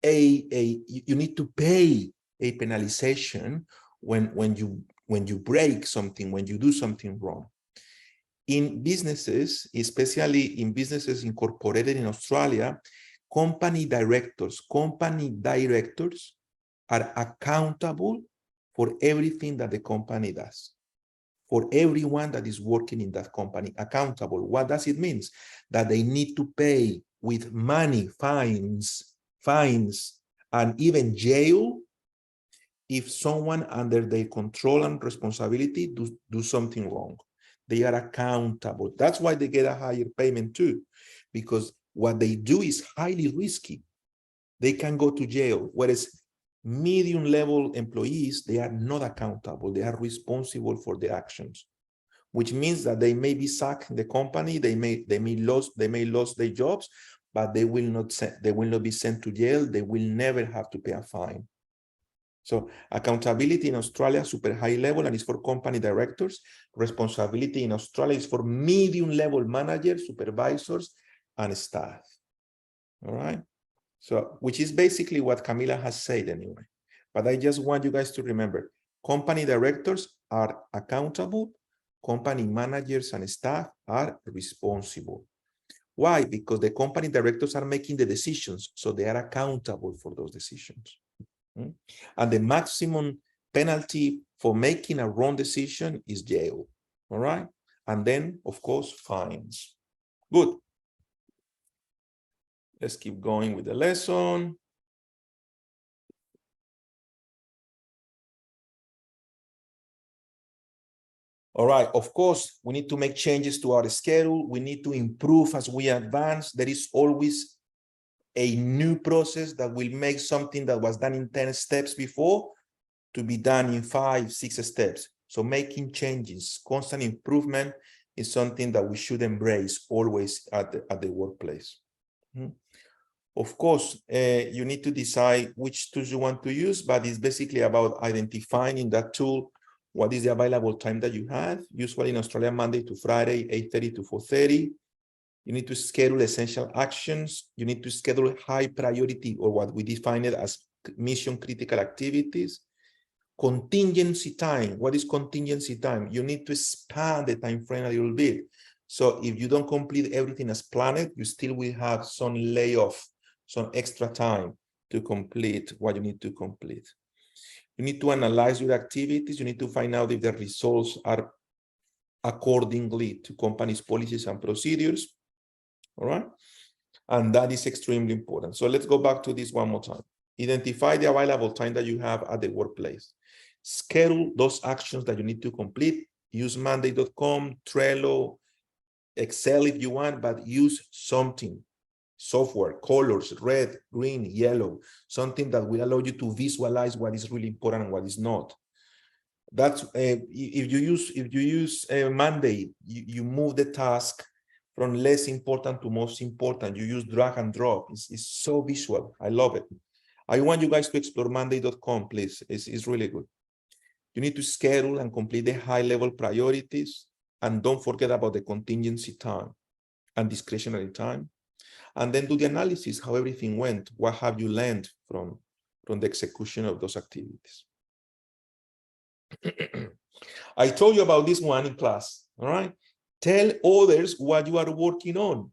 you need to pay a penalization when you break something, when you do something wrong. In businesses, especially in businesses incorporated in Australia, company directors are accountable for everything that the company does. For everyone that is working in that company, accountable. What does it mean? That they need to pay with money, fines, and even jail if someone under their control and responsibility do something wrong. They are accountable. That's why they get a higher payment too, because what they do is highly risky. They can go to jail, whereas medium level employees, they are not accountable. They are responsible for their actions, which means that they may be sacked in the company, they may lose their jobs, but they will not be sent to jail. They will never have to pay a fine. So accountability in Australia, super high level, and it's for company directors. Responsibility in Australia is for medium level managers, supervisors, and staff. All right. So, which is basically what Camila has said anyway. But I just want you guys to remember, company directors are accountable, company managers and staff are responsible. Why? Because the company directors are making the decisions, so they are accountable for those decisions. And the maximum penalty for making a wrong decision is jail. All right. And then, of course, fines. Good. Let's keep going with the lesson. All right, of course, we need to make changes to our schedule. We need to improve as we advance. There is always a new process that will make something that was done in 10 steps before to be done in 5, 6 steps. So making changes, constant improvement is something that we should embrace always at the workplace. Of course, you need to decide which tools you want to use, but it's basically about identifying in that tool what is the available time that you have. Usually in Australia, Monday to Friday, 8:30 to 4:30. You need to schedule essential actions. You need to schedule high priority, or what we define it as mission critical activities. Contingency time. What is contingency time? You need to expand the time frame a little bit. So if you don't complete everything as planned, you still will have some layoff, some extra time to complete what you need to complete. You need to analyze your activities. You need to find out if the results are accordingly to company's policies and procedures. All right. And that is extremely important. So let's go back to this one more time. Identify the available time that you have at the workplace. Schedule those actions that you need to complete. Use Monday.com, Trello, Excel if you want, but use something. Software, colors, red, green, yellow, something that will allow you to visualize what is really important and what is not. That's if you use Monday, you move the task from less important to most important. You use drag and drop. It's so visual. I love it. I want you guys to explore Monday.com, please. It's really good. You need to schedule and complete the high-level priorities, and don't forget about the contingency time and discretionary time. And then do the analysis, how everything went. What have you learned from the execution of those activities? I told you about this one in class, all right? Tell others what you are working on.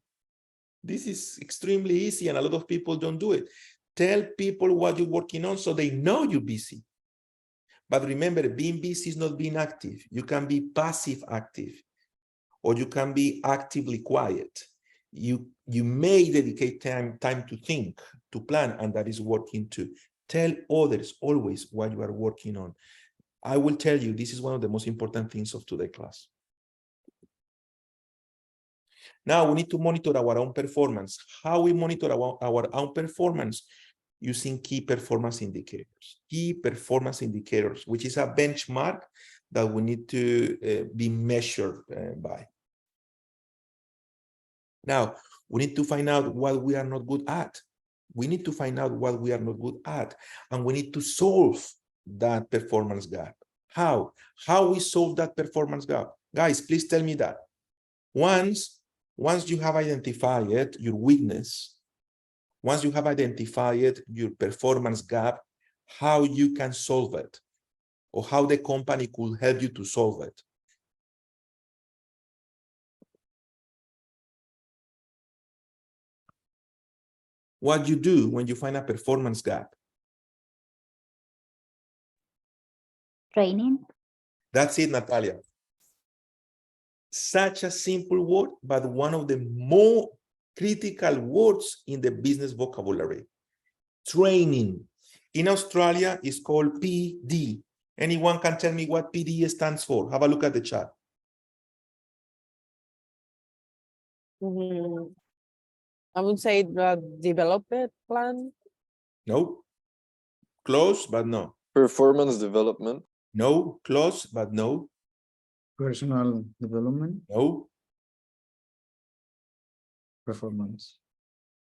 This is extremely easy and a lot of people don't do it. Tell people what you're working on so they know you're busy. But remember, being busy is not being active. You can be passive active, or you can be actively quiet. You may dedicate time to think, to plan, and that is working too. Tell others always what you are working on. I will tell you, this is one of the most important things of today's class. Now we need to monitor our own performance. How we monitor our own performance? Using key performance indicators. Key performance indicators, which is a benchmark that we need to be measured by. Now, we need to find out what we are not good at. We need to find out what we are not good at, and we need to solve that performance gap. How? How we solve that performance gap? Guys, please tell me that. Once you have identified your weakness, once you have identified your performance gap, how you can solve it, or how the company could help you to solve it. What you do when you find a performance gap? Training. That's it, Natalia. Such a simple word, but one of the more critical words in the business vocabulary. Training. In Australia, it's called PD. Anyone can tell me what PD stands for? Have a look at the chat. I would say the development plan. No. Close, but no. Performance development. No. Close, but no. Personal development, No. performance.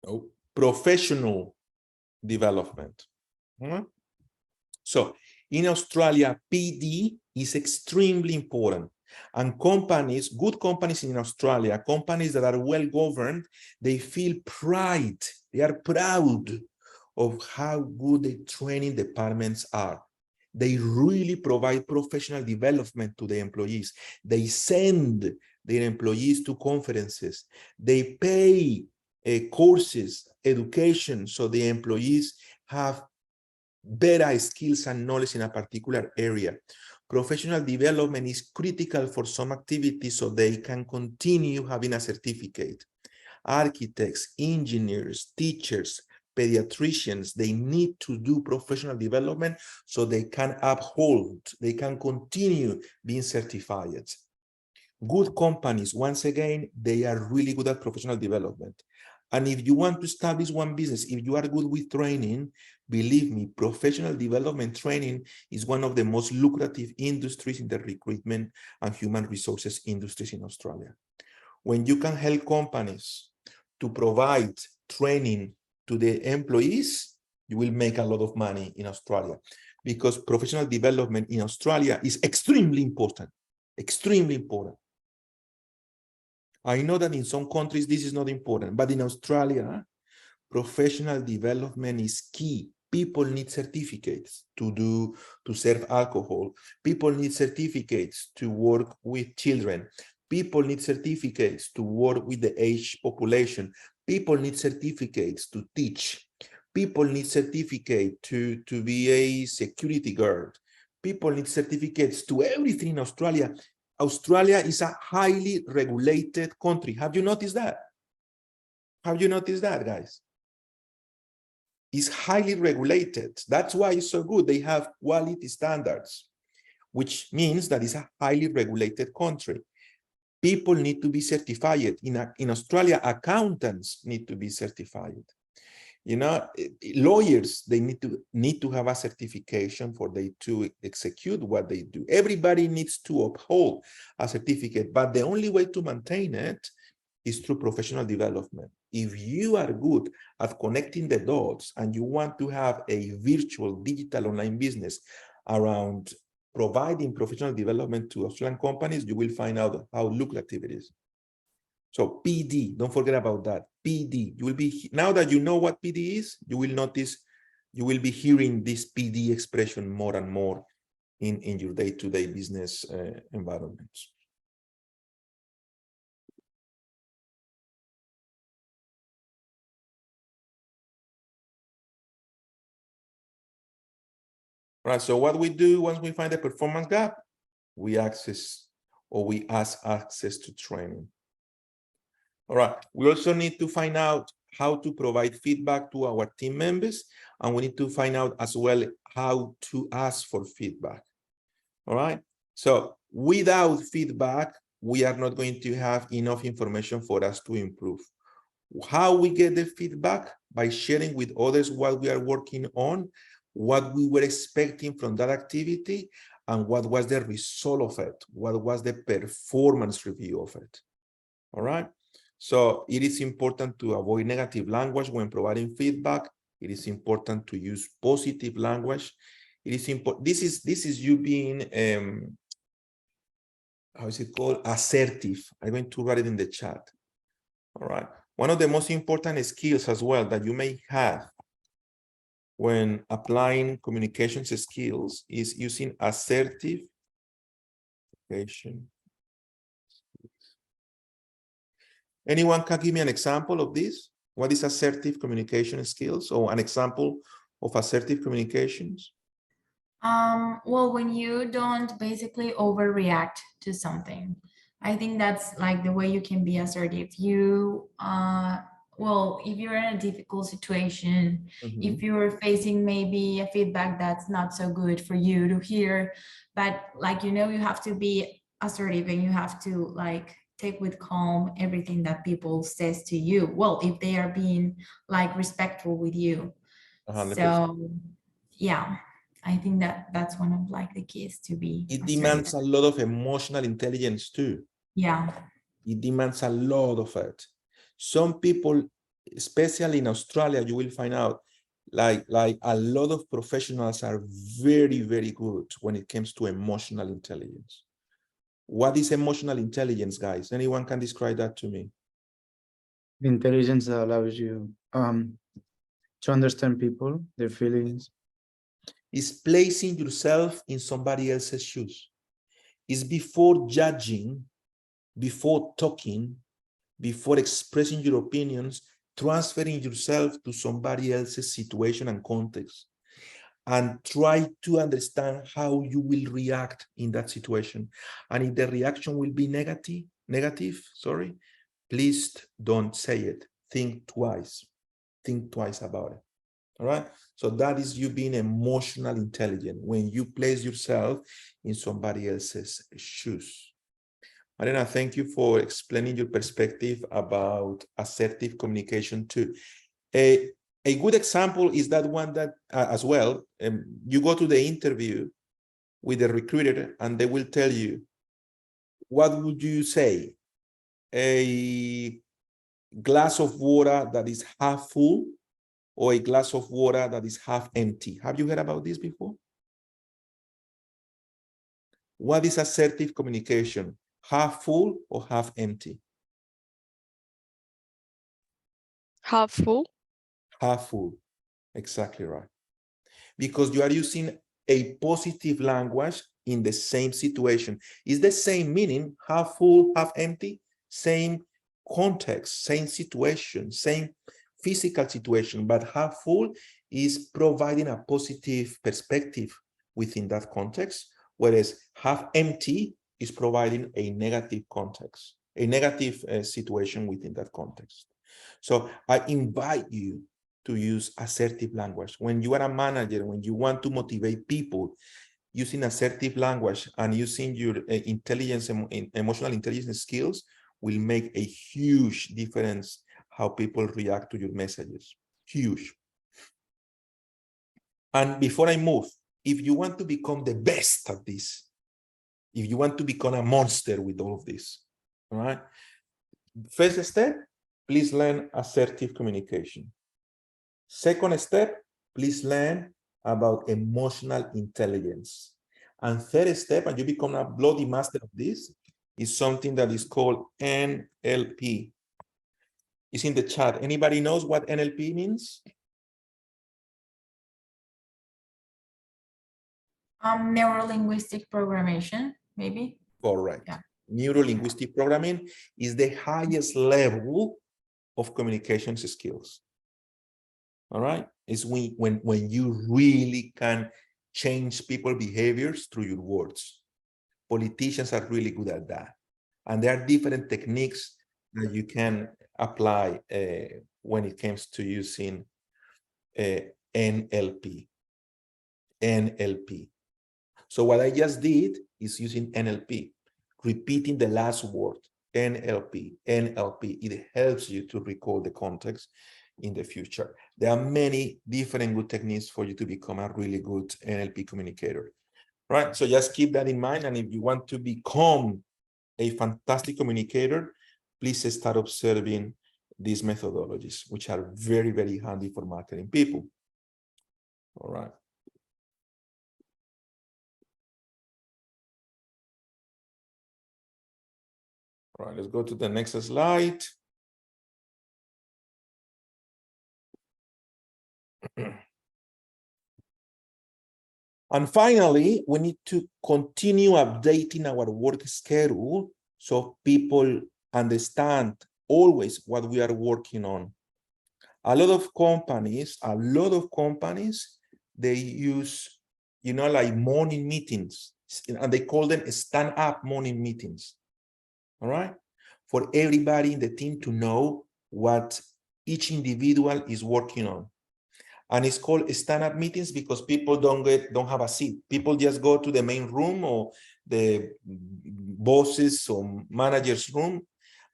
No. Professional development. So in Australia, PD is extremely important. And companies, good companies in Australia, companies that are well governed, they feel pride. They are proud of how good the training departments are. They really provide professional development to the employees. They send their employees to conferences. They pay courses, education, so the employees have better skills and knowledge in a particular area. Professional development is critical for some activities so they can continue having a certificate. Architects, engineers, teachers, pediatricians, they need to do professional development so they can uphold, they can continue being certified. Good companies, once again, they are really good at professional development. And if you want to establish one business, if you are good with training, believe me, professional development training is one of the most lucrative industries in the recruitment and human resources industries in Australia. When you can help companies to provide training to the employees, you will make a lot of money in Australia, because professional development in Australia is extremely important, extremely important. I know that in some countries this is not important, but in Australia, professional development is key. People need certificates to serve alcohol. People need certificates to work with children. People need certificates to work with the aged population. People need certificates to teach. People need certificate to be a security guard. People need certificates to everything in Australia. Australia is a highly regulated country. Have you noticed that? Have you noticed that, guys? It's highly regulated. That's why it's so good. They have quality standards, which means that it's a highly regulated country. People need to be certified. In Australia, accountants need to be certified. You know, lawyers, they need to have a certification for they to execute what they do. Everybody needs to uphold a certificate, but the only way to maintain it is through professional development. If you are good at connecting the dots and you want to have a virtual digital online business around providing professional development to Australian companies, you will find out how lucrative it is. So PD, don't forget about that. PD, you will be, now that you know what PD is, you will notice, you will be hearing this PD expression more and more in your day-to-day business environments. Right, so what we do once we find a performance gap, we access or we ask access to training. All right, we also need to find out how to provide feedback to our team members, and we need to find out as well how to ask for feedback. All right, so without feedback, we are not going to have enough information for us to improve. How we get the feedback? By sharing with others what we are working on, what we were expecting from that activity, and what was the result of it, what was the performance review of it. All right. So it is important to avoid negative language when providing feedback. It is important to use positive language. It is important. This is you being how is it called? Assertive. I'm going to write it in the chat. All right. One of the most important skills as well that you may have when applying communications skills is using assertive communication. Anyone can give me an example of this? What is assertive communication skills, or an example of assertive communications? Well, when you don't basically overreact to something, I think that's like the way you can be assertive. You, well, if you're in a difficult situation, if you're facing maybe a feedback that's not so good for you to hear, but like, you know, you have to be assertive and you have to like take with calm everything that people says to you. Well, if they are being like respectful with you. 100%. So yeah, I think that that's one of like the keys to be It assertive. demands a lot of emotional intelligence too. Yeah. It demands a lot of it. Some people, especially in Australia, you will find out like a lot of professionals are very, very good when it comes to emotional intelligence. What is emotional intelligence, guys? Anyone can describe that to me? Intelligence that allows you To understand people, their feelings. Is placing yourself in somebody else's shoes. Is before judging, before talking, before expressing your opinions, transferring yourself to somebody else's situation and context, and try to understand how you will react in that situation. And if the reaction will be negative, please don't say it. Think twice about it. All right. So that is you being emotional intelligent when you place yourself in somebody else's shoes. Marina, thank you for explaining your perspective about assertive communication too. A good example is that one that as well, you go to the interview with the recruiter and they will tell you, what would you say? A glass of water that is half full or a glass of water that is half empty? Have you heard about this before? What is assertive communication? Half full or half empty? Half full. Half full, exactly right. Because you are using a positive language in the same situation. It's the same meaning, half full, half empty, same context, same situation, same physical situation, but half full is providing a positive perspective within that context, whereas half empty is providing a negative context, a negative situation within that context. So I invite you to use assertive language. When you are a manager, when you want to motivate people, using assertive language and using your emotional intelligence skills will make a huge difference how people react to your messages. Huge. And before I move, if you want to become the best at this, if you want to become a monster with all of this, all right? First step, please learn assertive communication. Second step, please learn about emotional intelligence. And third step, and you become a bloody master of this, is something that is called NLP. It's in the chat. Anybody knows what NLP means? Neuro-linguistic programmation, maybe. Correct. Yeah. Neuro-linguistic programming is the highest level of communications skills. All right. It's when you really can change people's behaviors through your words. Politicians are really good at that. And there are different techniques that you can apply when it comes to using NLP. NLP. So what I just did is using NLP, repeating the last word, NLP, NLP. It helps you to recall the context in the future. There are many different good techniques for you to become a really good NLP communicator, right? So just keep that in mind. And if you want to become a fantastic communicator, please start observing these methodologies, which are very, very handy for marketing people. All right. All right, let's go to the next slide. And finally, we need to continue updating our work schedule so people understand always what we are working on. A lot of companies, they use, like morning meetings, and they call them stand-up morning meetings. All right, for everybody in the team to know what each individual is working on. And it's called stand-up meetings because people don't have a seat. People just go to the main room or the bosses or managers' room,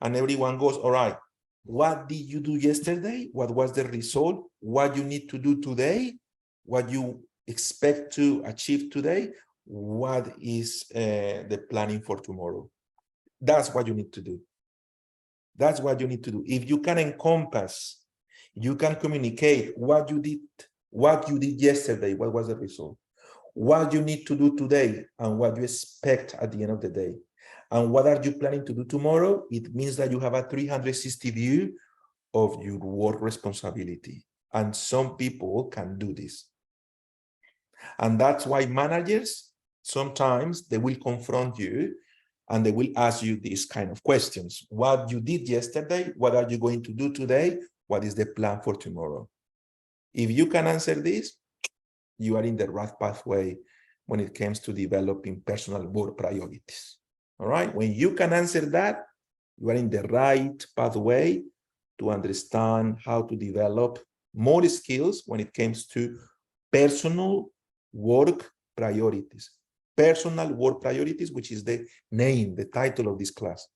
and everyone goes, all right, what did you do yesterday? What was the result? What you need to do today? What you expect to achieve today? What is the planning for tomorrow? That's what you need to do. That's what you need to do. If you can encompass, you can communicate what you did yesterday, what was the result, what you need to do today, and what you expect at the end of the day, and what are you planning to do tomorrow. It means that you have a 360 view of your work responsibility. And some people can do this. And that's why managers, sometimes they will confront you and they will ask you these kind of questions. What you did yesterday, what are you going to do today? What is the plan for tomorrow? If you can answer this, you are in the right pathway when it comes to developing personal work priorities. All right, when you can answer that, you are in the right pathway to understand how to develop more skills when it comes to personal work priorities. Personal work priorities, which is the name, the title of this class,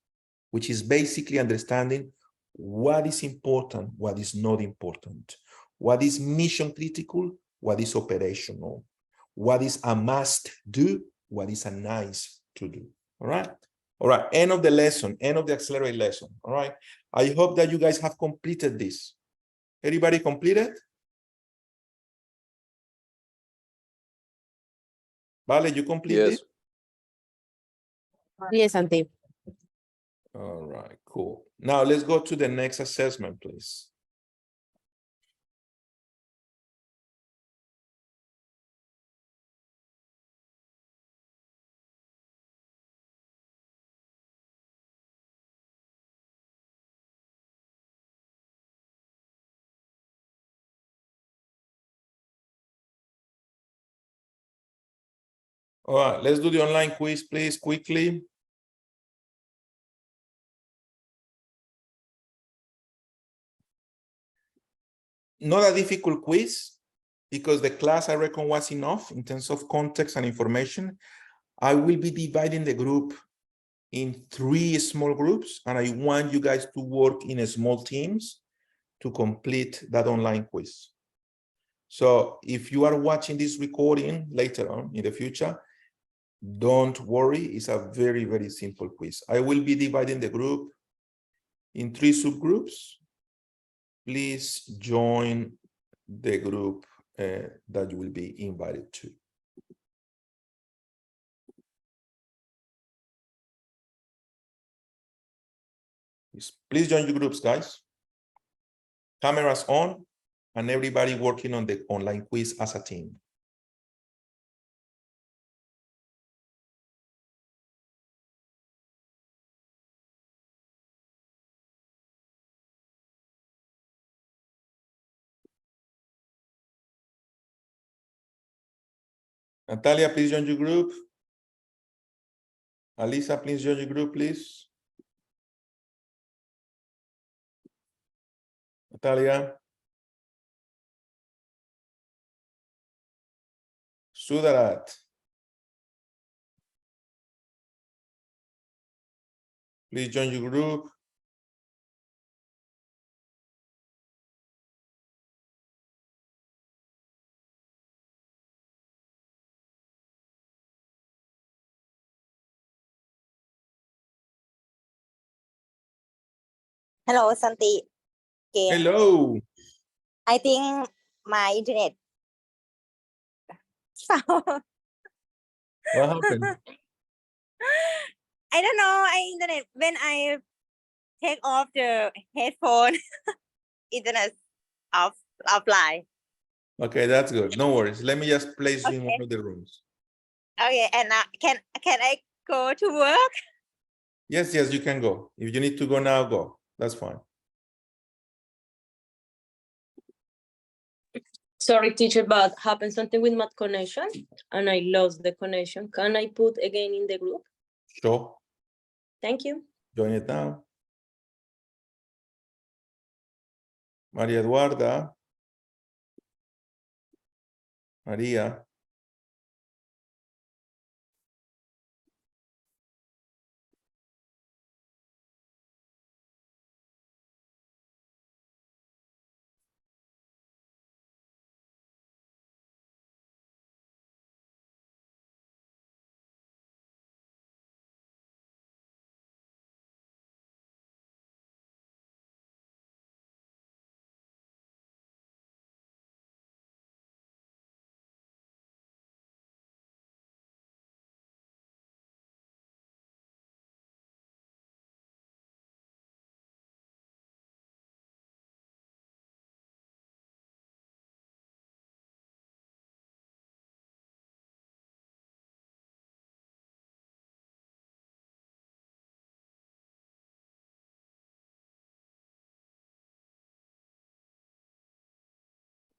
which is basically understanding what is important, what is not important, what is mission critical, what is operational, what is a must do, what is a nice to do. All right. All right. End of the lesson, end of the accelerate lesson. All right. I hope that you guys have completed this. Everybody completed? Vale, you completed? Yes. Yes, Santi. All right, cool. Now let's go to the next assessment, please. All right, let's do the online quiz, please, quickly. Not a difficult quiz, because the class I reckon was enough in terms of context and information. I will be dividing the group in 3 small groups, and I want you guys to work in small teams to complete that online quiz. So if you are watching this recording later on in the future, don't worry, it's a very, very simple quiz. I will be dividing the group in 3 subgroups. Please join the group that you will be invited to. Please join your groups, guys. Cameras on, and everybody working on the online quiz as a team. Natalia, please join your group. Alisa, please join your group, please. Natalia. Sudarat. Please join your group. Hello, Santi. Again. Hello. I think my internet. What happened? I don't know. Internet when I take off the headphone, internet offline. Okay, that's good. No worries. Let me just place you in one Okay. of the rooms. Okay, and can I go to work? Yes, yes, you can go. If you need to go now, go. That's fine. Sorry, teacher, but happened something with my connection and I lost the connection. Can I put again in the group? Sure. Thank you. Join it now. Maria Eduarda. Maria.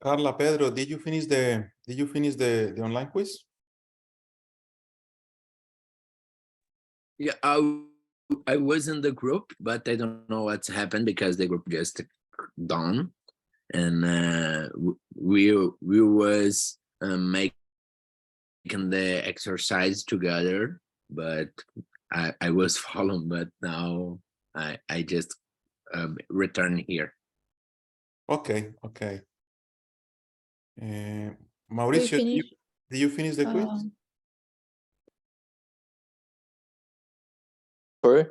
Carla, Pedro, did you finish the online quiz? Yeah, I was in the group, but I don't know what's happened because the group just done, and we was making the exercise together, but I was following, but now I just return here. Okay. Mauricio, did you finish the quiz? Sorry?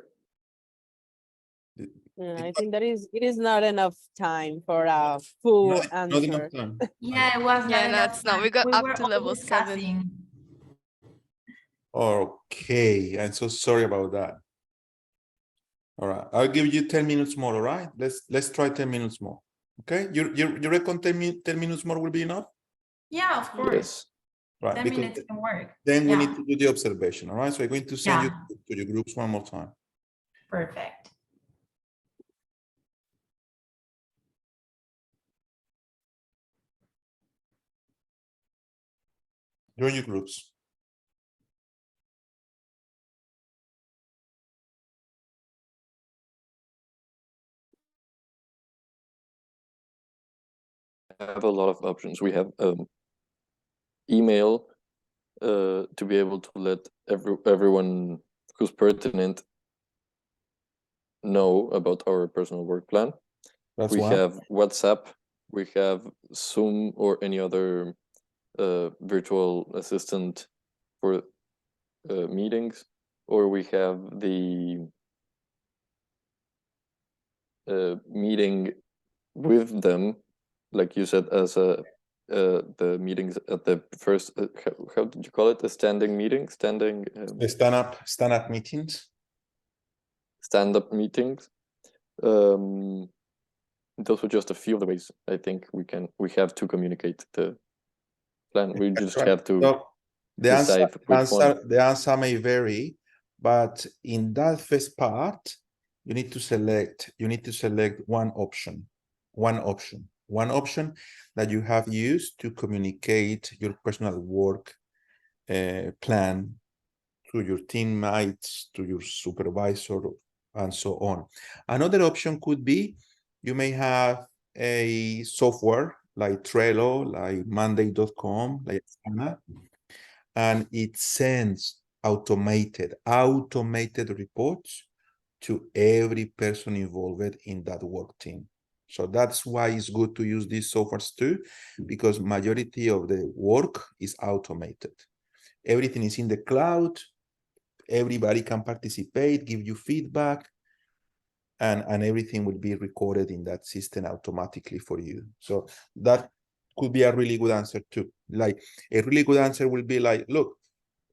Yeah, I think it is not enough time for a full Not answer. enough time. Yeah, it was Yeah, not no, enough it's not. time. We got up were to all level 7. discussing. Okay, I'm so sorry about that. All right, I'll give you 10 minutes more. All right, let's try 10 minutes more. Okay, you reckon 10 minutes more will be enough? Yeah, of course. Yes. Right, 10 because minutes can work. then we Yeah. need to do the observation. All right, so I'm going to send you Yeah. to your groups one more time. Perfect. Join your groups. Have a lot of options. We have email to be able to let everyone who's pertinent know about our personal work plan. That's we one. have WhatsApp, we have Zoom or any other virtual assistant for meetings, or we have the meeting with them, like you said, as the meetings at the first, how did you call it? A standing meeting, The stand-up meetings. stand-up meetings. Those are just a few of the ways I think we have to communicate the plan. We just Right. have to So the decide which one. the answer may vary, but in that first part, you need to select one option that you have used to communicate your personal work plan to your teammates, to your supervisor, and so on. Another option could be you may have a software like Trello, like Monday.com, like Asana, and it sends automated reports to every person involved in that work team. So that's why it's good to use these softwares too, because majority of the work is automated. Everything is in the cloud. Everybody can participate, give you feedback, and everything will be recorded in that system automatically for you. So that could be a really good answer too. Like a really good answer will be like, look,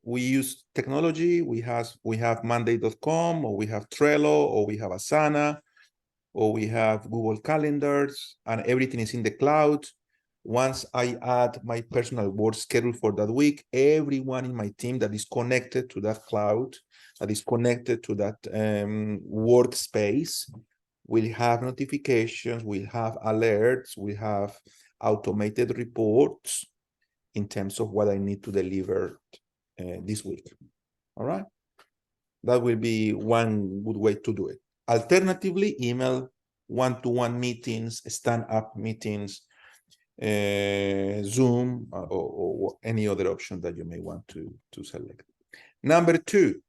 we use technology, we have Monday.com, or we have Trello, or we have Asana, or we have Google Calendars, and everything is in the cloud. Once I add my personal work schedule for that week, everyone in my team that is connected to that cloud, that is connected to that workspace, will have notifications, will have alerts, will have automated reports in terms of what I need to deliver this week. All right. That will be one good way to do it. Alternatively, email, one-to-one meetings, stand-up meetings, Zoom, or any other option that you may want to select. Number 2,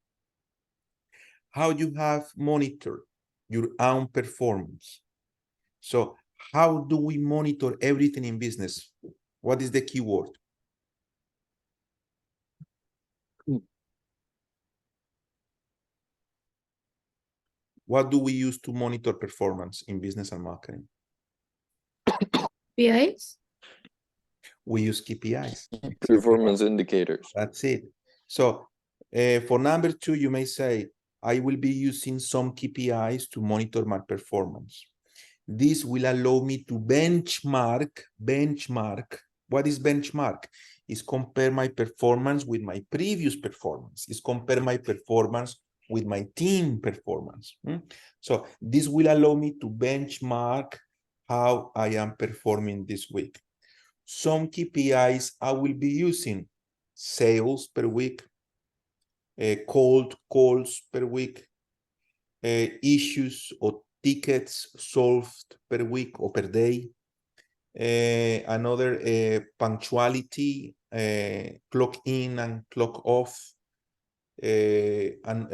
how you have monitored your own performance. So how do we monitor everything in business? What is the keyword? What do we use to monitor performance in business and marketing? PIs? We use KPIs. Performance indicators. That's it. So for number 2, you may say, I will be using some KPIs to monitor my performance. This will allow me to benchmark. What is benchmark? Is compare my performance with my previous performance. Is compare my performance with my team performance. So this will allow me to benchmark how I am performing this week. some KPIs I will be using: sales per week, cold calls per week, issues or tickets solved per week or per day, another punctuality, clock in and clock off, and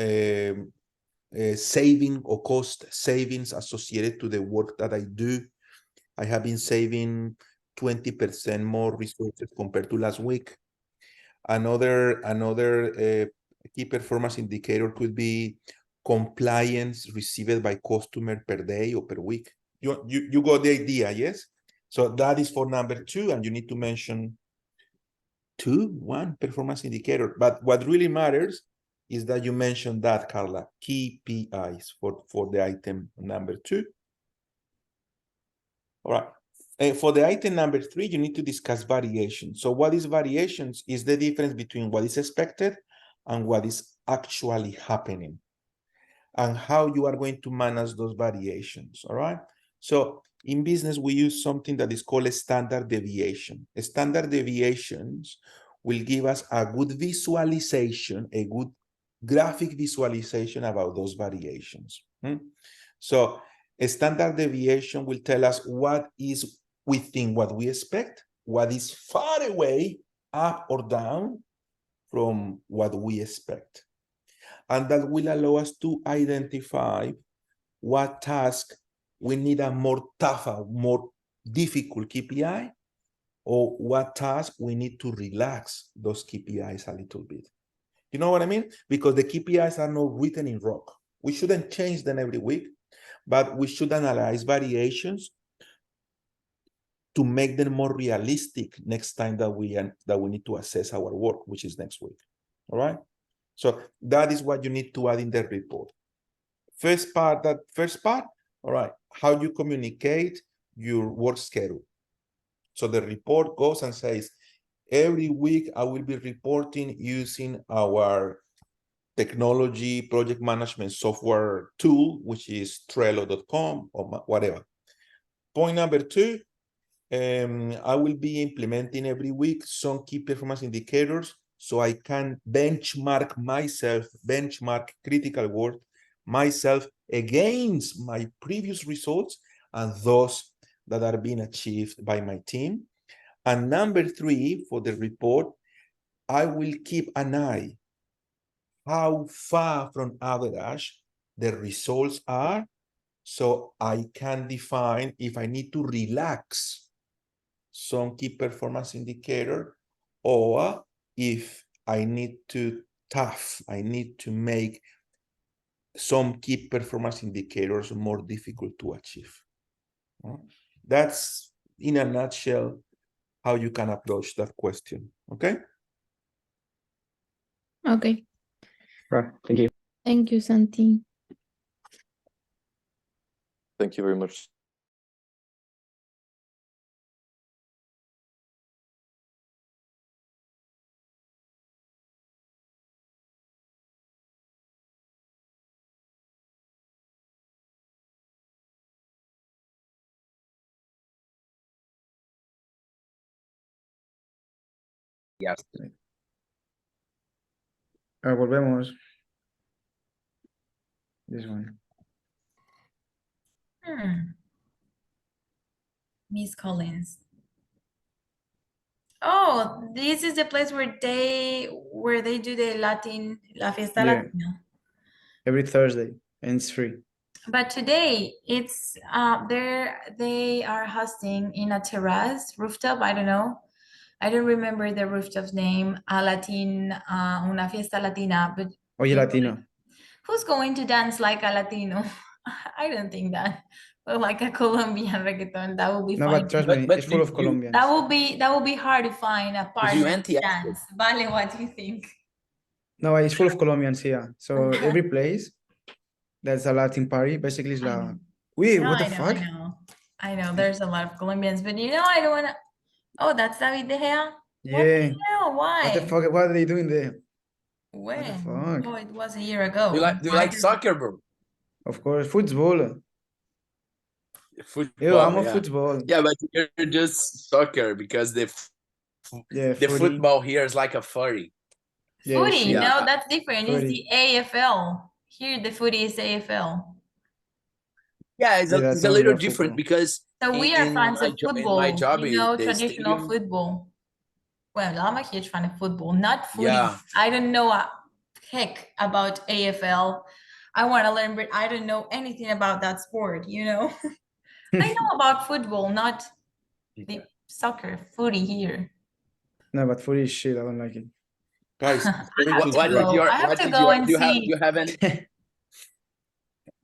saving or cost savings associated to the work that I do. I have been saving 20% more resources compared to last week. Another key performance indicator could be compliance received by customer per day or per week. You got the idea, yes? So that is for number 2, and you need to mention one performance indicator. But what really matters is that you mentioned that, Carla, KPIs for the item number 2. All right. For the item number 3, you need to discuss variation. So what is variations? Is the difference between what is expected and what is actually happening, and how you are going to manage those variations. All right. So in business, we use something that is called a standard deviation. Standard deviations will give us a good visualization, a good graphic visualization about those variations. So a standard deviation will tell us what is within what we expect, what is far away, up or down from what we expect. And that will allow us to identify what task we need a more tougher, more difficult KPI, or what task we need to relax those KPIs a little bit. You know what I mean? Because the KPIs are not written in rock. We shouldn't change them every week, but we should analyze variations to make them more realistic next time that we need to assess our work, which is next week. All right? So that is what you need to add in the report. First part, all right, how you communicate your work schedule. So the report goes and says, every week I will be reporting using our technology project management software tool, which is Trello.com or whatever. Point number 2, I will be implementing every week some key performance indicators so I can benchmark myself, benchmark critical work myself against my previous results and those that are being achieved by my team. And number 3, for the report, I will keep an eye how far from average the results are, so I can define if I need to relax some key performance indicator, or if I need to make some key performance indicators more difficult to achieve. That's, in a nutshell, how you can approach that question. Okay? Okay. Right. Thank you. Thank you, Santi. Thank you very much. Yes. Volvemos. This one. Miss Collins. Oh, this is the place where they do the La Fiesta Yeah. Latina. Every Thursday, and it's free. But today it's they are hosting in a terrace rooftop. I don't know. I don't remember the rooftop's name. Una fiesta latina. But Oye, Latina. who's going to dance like a Latino? I don't think that. But like a Colombian reggaeton, that would be No, fine. but trust too. me, But it's full of you- Colombians. That will be hard to find a partner you to dance. Vale, what do you think? No, it's full of Colombians here. So every place that's a Latin party, basically is like, wait, No, what the I fuck? I know. There's a lot of Colombians, but you know, I don't want to. Oh, that's David De Gea. What the Yeah. hell? Why? What the fuck? What are they doing there? When? the fuck? Oh, it was a year ago. do you like soccer, bro? Of course, football. Football, I'm a yeah. football. Yeah, but you're just soccer because Yeah, the footy. football here is like a furry. Yeah, Footy, shit. Yeah. no, that's different. It's Footy. the AFL. Here, the footy is AFL. Yeah, Yeah, that's it's a only little a different football. because So we are fans of in my football, job, you know, the traditional stadium. football. Well, I'm a huge fan of football, not footy. Yeah. I don't know a heck about AFL. I want to learn, but I don't know anything about that sport, you know? I know about football, not the soccer, footy here. No, but footy is shit. I don't like it. Guys, sorry have to to What interrupt. is your I have what to is go your and you see. haven't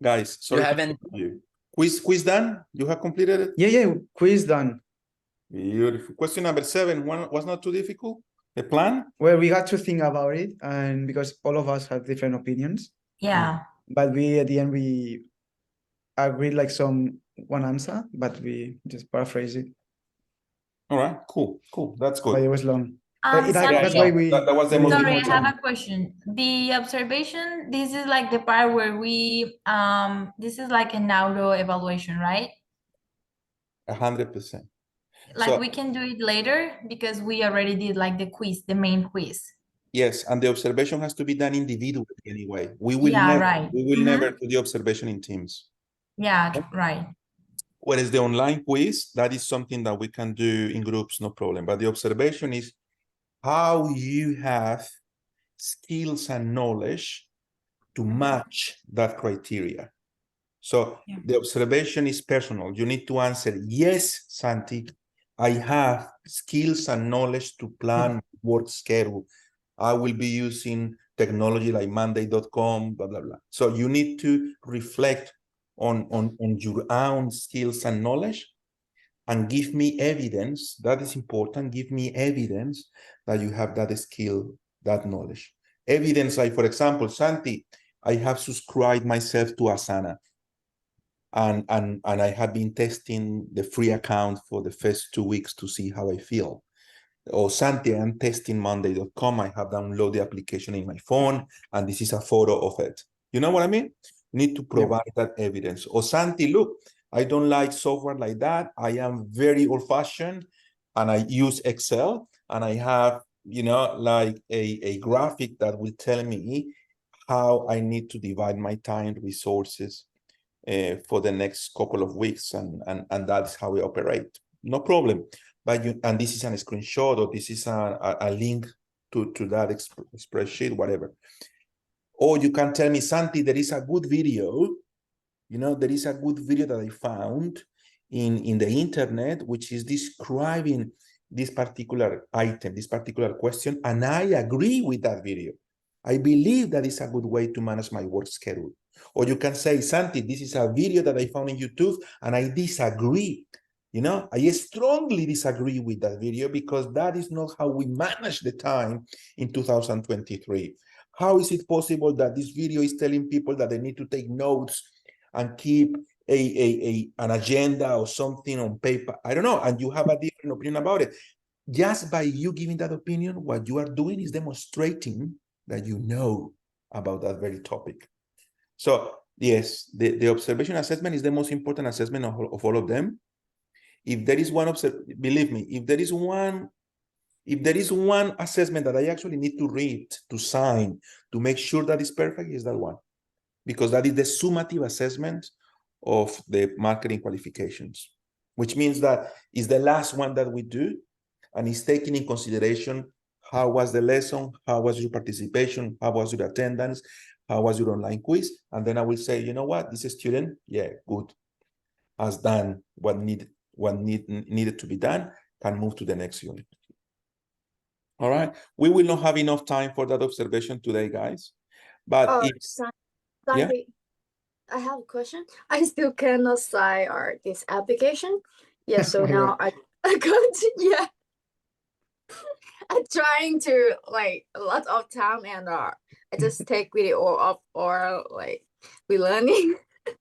Guys, sorry to haven't- interrupt you. Quiz done? You have completed it? Yeah, quiz done. Beautiful. Question number 7. One was not too difficult. The plan? Well, we had to think about it, and because all of us have different opinions, Yeah. but we at the end we agreed like one answer, but we just paraphrase it. All right, cool. That's But it good. was long. Santi, That's why we. That was the most sorry, I important. have a question. The observation, this is like the part where we, this is like an auto evaluation, right? 100%. Like So, we can do it later because we already did like the quiz, the main quiz. yes, and the observation has to be done individually anyway. We will Yeah, never, right. we will never do the observation in teams. Yeah, right. Whereas the online quiz, that is something that we can do in groups, no problem. But the observation is how you have skills and knowledge to match that criteria. So Yeah. the observation is personal. You need to answer, yes, Santi, I have skills and knowledge to plan work schedule. I will be using technology like Monday.com, blah, blah, blah. So you need to reflect on your own skills and knowledge and give me evidence. That is important. Give me evidence that you have that skill, that knowledge. Evidence like, for example, Santi, I have subscribed myself to Asana. And I have been testing the free account for the first 2 weeks to see how I feel. Or Santi, I'm testing Monday.com. I have downloaded the application in my phone, and this is a photo of it. You know what I mean? Need to provide that evidence. Or Santi, look, I don't like software like that. I am very old-fashioned, and I use Excel, and I have, like a graphic that will tell me how I need to divide my time, resources, for the next couple of weeks, and that's how we operate. No problem. But and this is a screenshot, or this is a link to that spreadsheet, whatever. Or you can tell me, Santi, there is a good video. There is a good video that I found in the internet, which is describing this particular item, this particular question, and I agree with that video. I believe that is a good way to manage my work schedule. Or you can say, Santi, this is a video that I found in YouTube, and I disagree. I strongly disagree with that video because that is not how we manage the time in 2023. How is it possible that this video is telling people that they need to take notes and keep an agenda or something on paper? I don't know. And you have a different opinion about it. Just by you giving that opinion, what you are doing is demonstrating that you know about that very topic. So yes, the observation assessment is the most important assessment of all of them. If there is one, believe me, if there is one assessment that I actually need to read, to sign, to make sure that it's perfect, is that one. Because that is the summative assessment of the marketing qualifications, which means that is the last one that we do, and it's taking in consideration how was the lesson, how was your participation, how was your attendance, how was your online quiz, and then I will say, you know what, this student, yeah, good, has done what needed to be done, can move to the next unit. All right, we will not have enough time for that observation today, guys. But Santi, I have a question. I still cannot sign this application. Yeah, so now I got I'm trying to like a lot of time, and I just take video of or like we learning.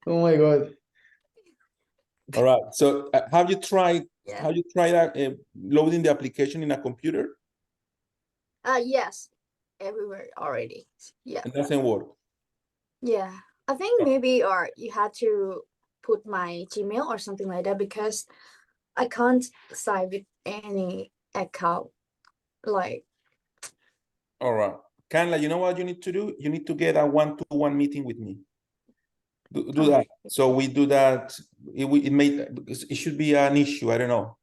Oh my god. All right. So have you tried loading the application in a computer? Yes, everywhere already. Yeah. It doesn't work. Yeah, I think maybe you had to put my Gmail or something like that, because I can't sign with any account. Like, All right. Kanla, you know what you need to do? You need to get a one-to-one meeting with me. Do that. So we do that. It should be an issue. I don't know.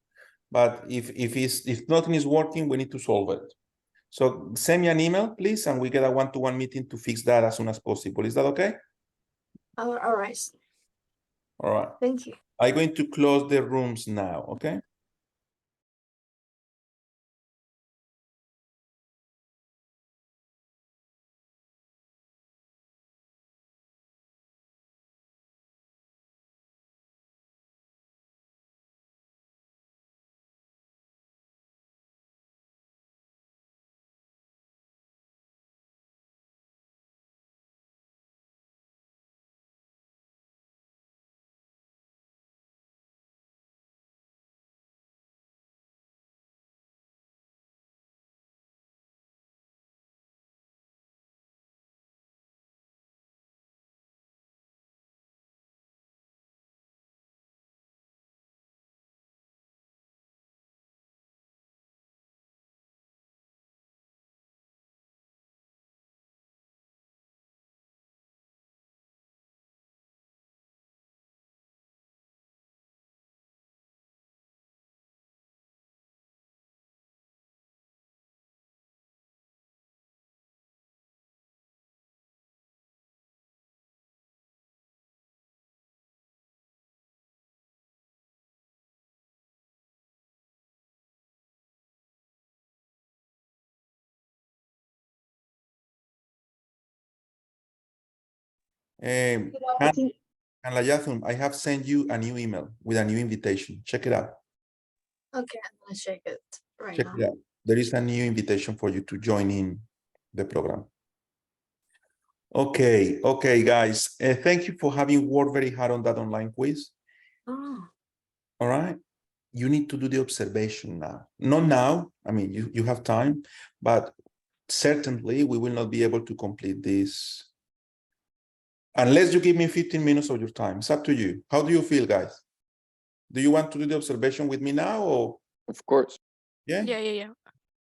But if nothing is working, we need to solve it. So send me an email, please, and we get a one-to-one meeting to fix that as soon as possible. Is that okay? all right. All right. Thank you. I'm going to close the rooms now, okay? And Yathun, I have sent you a new email with a new invitation. Check it out. Okay, I'm gonna check it right Check now. it out. There is a new invitation for you to join in the program. Okay, guys. Thank you for having worked very hard on that online quiz. Oh, All right. You need to do the observation now. Not now. I mean, you have time, but certainly we will not be able to complete this unless you give me 15 minutes of your time. It's up to you. How do you feel, guys? Do you want to do the observation with me now, or? Of course. Yeah.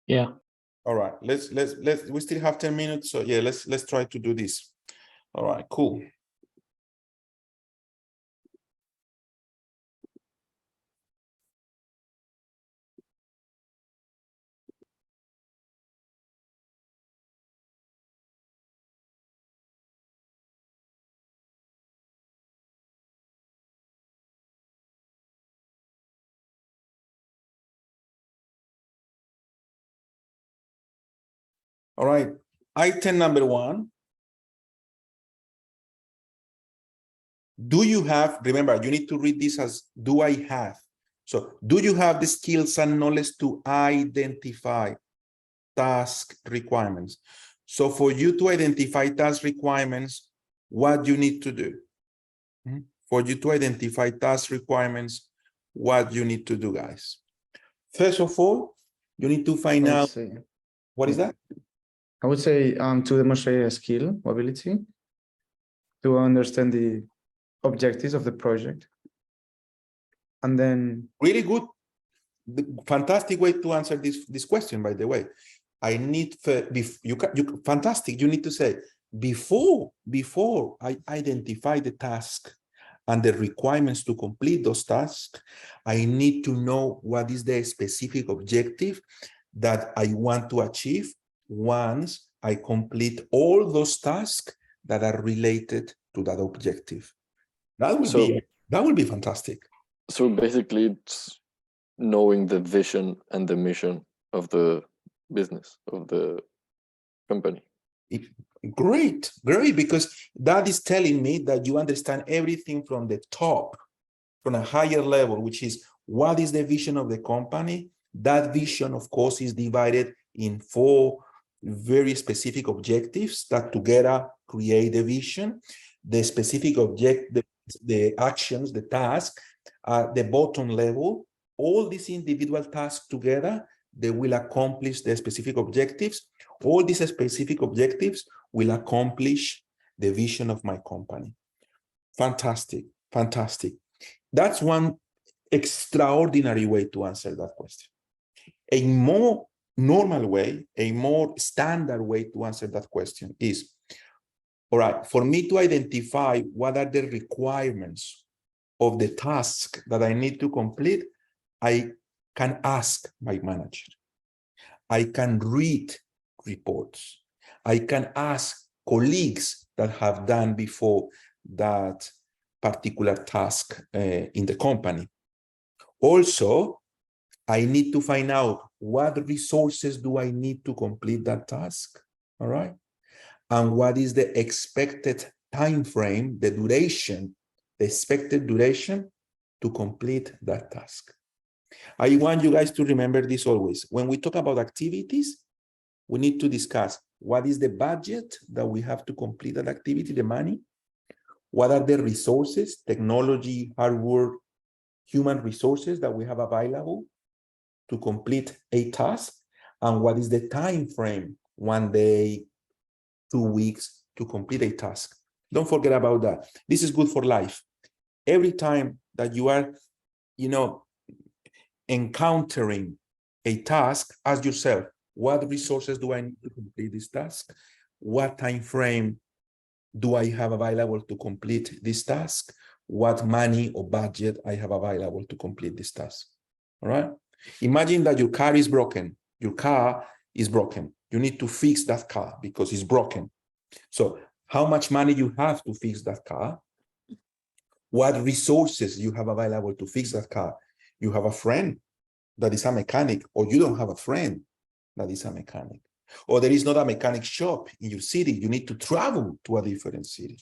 Yeah. All right. Let's. We still have 10 minutes, so yeah. Let's try to do this. All right. Cool. All right. Item number 1. Do you have, remember, you need to read this as do I have. So do you have the skills and knowledge to identify task requirements? So for you to identify task requirements, what you need to do? For you to identify task requirements, what you need to do, guys? First of all, you need to find out, what is that? I would say to demonstrate a skill or ability to understand the objectives of the project. And then really good, fantastic way to answer this question, by the way. I need fantastic. You need to say before I identify the task and the requirements to complete those tasks, I need to know what is the specific objective that I want to achieve once I complete all those tasks that are related to that objective. That will be fantastic. So basically, it's knowing the vision and the mission of the business, of the company. Great, because that is telling me that you understand everything from the top, from a higher level, which is what is the vision of the company. That vision, of course, is divided in 4 very specific objectives that together create the vision. The specific object, the actions, the task, the bottom level, all these individual tasks together, they will accomplish the specific objectives. All these specific objectives will accomplish the vision of my company. Fantastic. Fantastic. That's one extraordinary way to answer that question. A more normal way, a more standard way to answer that question is, all right, for me to identify what are the requirements of the task that I need to complete, I can ask my manager. I can read reports. I can ask colleagues that have done before that particular task in the company. Also, I need to find out what resources do I need to complete that task, all right? And what is the expected time frame, the duration, the expected duration to complete that task. I want you guys to remember this always. When we talk about activities, we need to discuss what is the budget that we have to complete that activity, the money. What are the resources, technology, hardware, human resources that we have available to complete a task? And what is the time frame, 1 day, 2 weeks to complete a task? Don't forget about that. This is good for life. Every time that you are, encountering a task, ask yourself, what resources do I need to complete this task? What time frame do I have available to complete this task? What money or budget I have available to complete this task? All right. Imagine that your car is broken. Your car is broken. You need to fix that car because it's broken. So how much money you have to fix that car? What resources you have available to fix that car? You have a friend that is a mechanic, or you don't have a friend that is a mechanic, or there is not a mechanic shop in your city. You need to travel to a different city.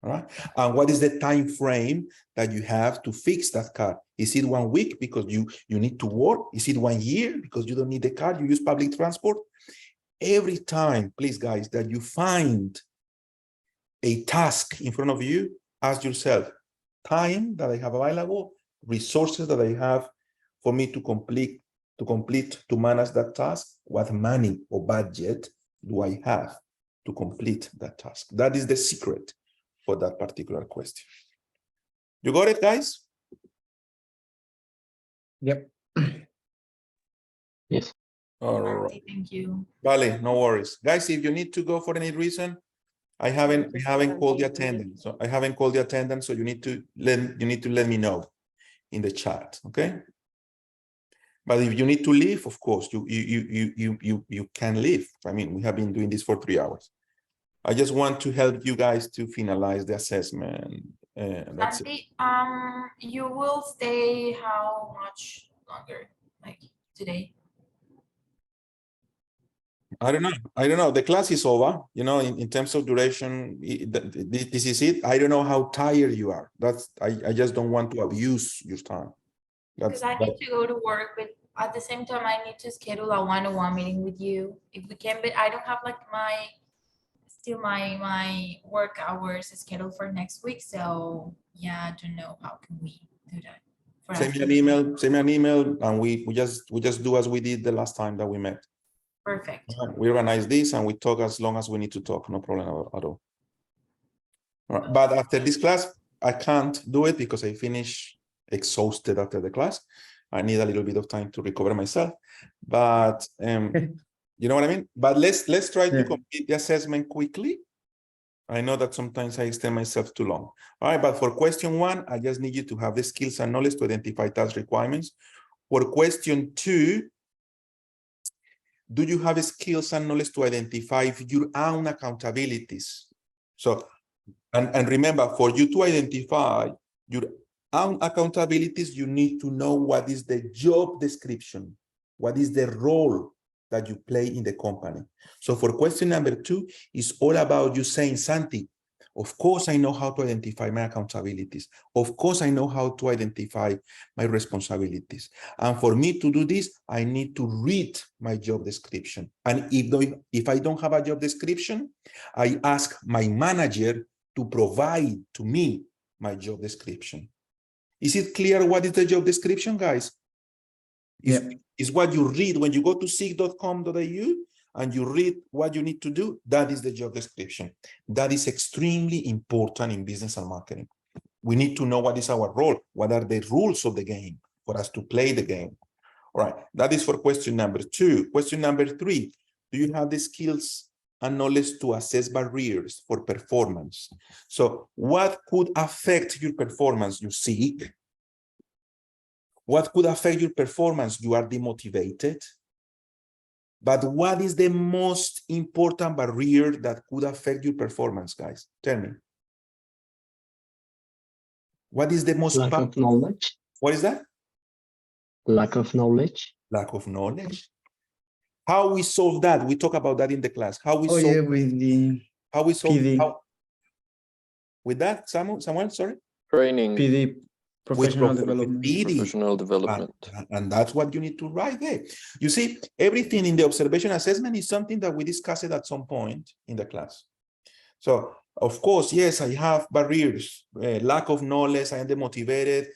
All right. And what is the time frame that you have to fix that car? Is it 1 week because you need to work? Is it 1 year because you don't need the car, you use public transport? Every time, please guys, that you find a task in front of you, ask yourself, time that I have available, resources that I have for me to complete, to manage that task, what money or budget do I have to complete that task? That is the secret for that particular question. You got it, guys? Yep. Yes. All right. Thank you. Vale, no worries. Guys, if you need to go for any reason, I haven't called the attendant. So I haven't called the attendant, so you need to let me know in the chat, okay? But if you need to leave, of course, you can leave. I mean, we have been doing this for 3 hours. I just want to help you guys to finalize the assessment. That's it. Santi, you will stay how much longer, like today? I don't know. The class is over, in terms of duration, this is it. I don't know how tired you are. I just don't want to abuse your time. Because I need to go to work, but at the same time, I need to schedule a one-on-one meeting with you if we can, but I don't have like my work hours scheduled for next week. So yeah, I don't know, how can we do that? Send me an email, and we just do as we did the last time that we met. Perfect. We organize this and we talk as long as we need to talk, no problem at all. All right. But after this class, I can't do it because I finish exhausted after the class. I need a little bit of time to recover myself, but you know what I mean? But let's try to complete the assessment quickly. I know that sometimes I extend myself too long. All right, but for question 1, I just need you to have the skills and knowledge to identify task requirements. For question 2, do you have skills and knowledge to identify your own accountabilities? So, and remember, for you to identify your own accountabilities, you need to know what is the job description, what is the role that you play in the company. So for question number 2, it's all about you saying, Santi, of course I know how to identify my accountabilities. Of course I know how to identify my responsibilities. And for me to do this, I need to read my job description. And if I don't have a job description, I ask my manager to provide to me my job description. Is it clear what is the job description, guys? Is what you read when you go to seek.com.au and you read what you need to do. That is the job description. That is extremely important in business and marketing. We need to know what is our role, what are the rules of the game for us to play the game. All right, that is for question number 2. Question number 3, do you have the skills and knowledge to assess barriers for performance? So what could affect your performance? You seek. What could affect your performance? You are demotivated. But what is the most important barrier that could affect your performance, guys? Tell me. What is the most Lack of knowledge. What is that? Lack of knowledge. Lack of knowledge. How we solve that? We talk about that in the class. How we Oh solve yeah, with the how we solve PD. how, with that, Samuel, sorry? Training. PD, professional development. PD. Professional development. And that's what you need to write there. You see, everything in the observation assessment is something that we discussed at some point in the class. So, of course, yes, I have barriers, lack of knowledge, I am demotivated.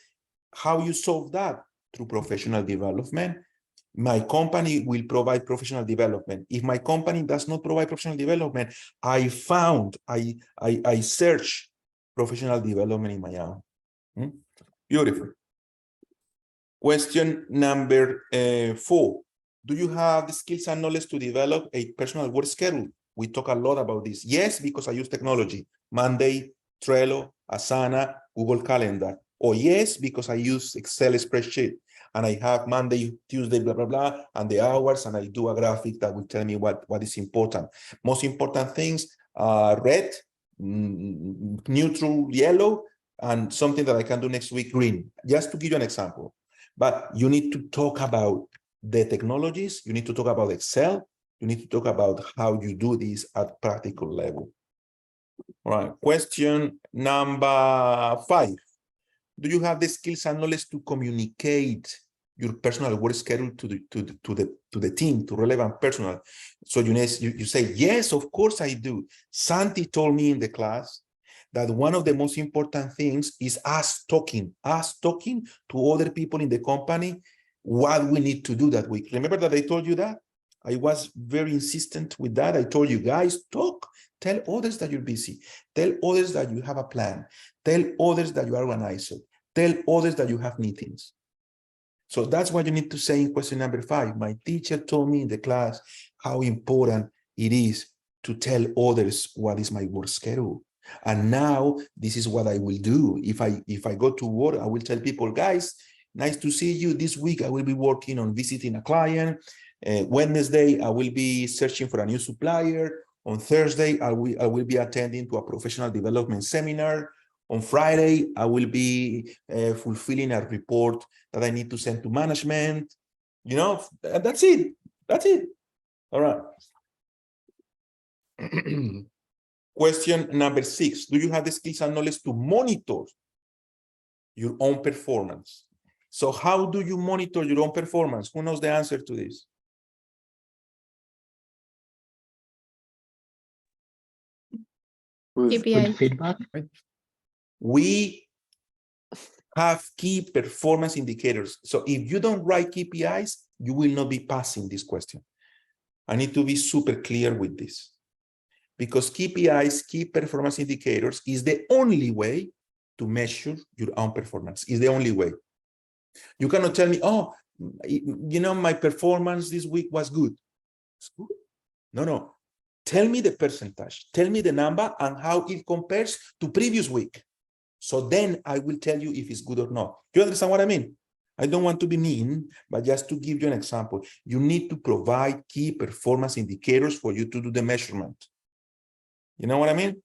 How you solve that? Through professional development. My company will provide professional development. If my company does not provide professional development, I search professional development in my own. Beautiful. Question number 4. Do you have the skills and knowledge to develop a personal work schedule? We talk a lot about this. Yes, because I use technology. Monday, Trello, Asana, Google Calendar. Or yes, because I use Excel spreadsheet. And I have Monday, Tuesday, blah, blah, blah, and the hours, and I do a graphic that will tell me what is important. Most important things are red, neutral yellow, and something that I can do next week, green, just to give you an example. But you need to talk about the technologies, you need to talk about Excel, you need to talk about how you do this at practical level. All right, question number 5. Do you have the skills and knowledge to communicate your personal work schedule to the team, to relevant personnel? So you say, yes, of course I do. Santi told me in the class that one of the most important things is us talking to other people in the company what we need to do that week. Remember that I told you that? I was very insistent with that. I told you guys, talk. Tell others that you're busy. Tell others that you have a plan. Tell others that you are organized. Tell others that you have meetings. So that's what you need to say in question number 5. My teacher told me in the class how important it is to tell others what is my work schedule. And now this is what I will do. If I go to work, I will tell people, guys, nice to see you. This week I will be working on visiting a client. Wednesday, I will be searching for a new supplier. On Thursday, I will be attending to a professional development seminar. On Friday, I will be fulfilling a report that I need to send to management. You know, that's it. That's it. All right. Question number 6. Do you have the skills and knowledge to monitor your own performance? So how do you monitor your own performance? Who knows the answer to this? With feedback. We have key performance indicators. So if you don't write KPIs, you will not be passing this question. I need to be super clear with this. Because KPIs, key performance indicators, is the only way to measure your own performance. Is the only way. You cannot tell me, oh, you know, my performance this week was good. It's good. No. Tell me the percentage. Tell me the number and how it compares to previous week. So then I will tell you if it's good or not. You understand what I mean? I don't want to be mean, but just to give you an example, you need to provide key performance indicators for you to do the measurement. You know what I mean?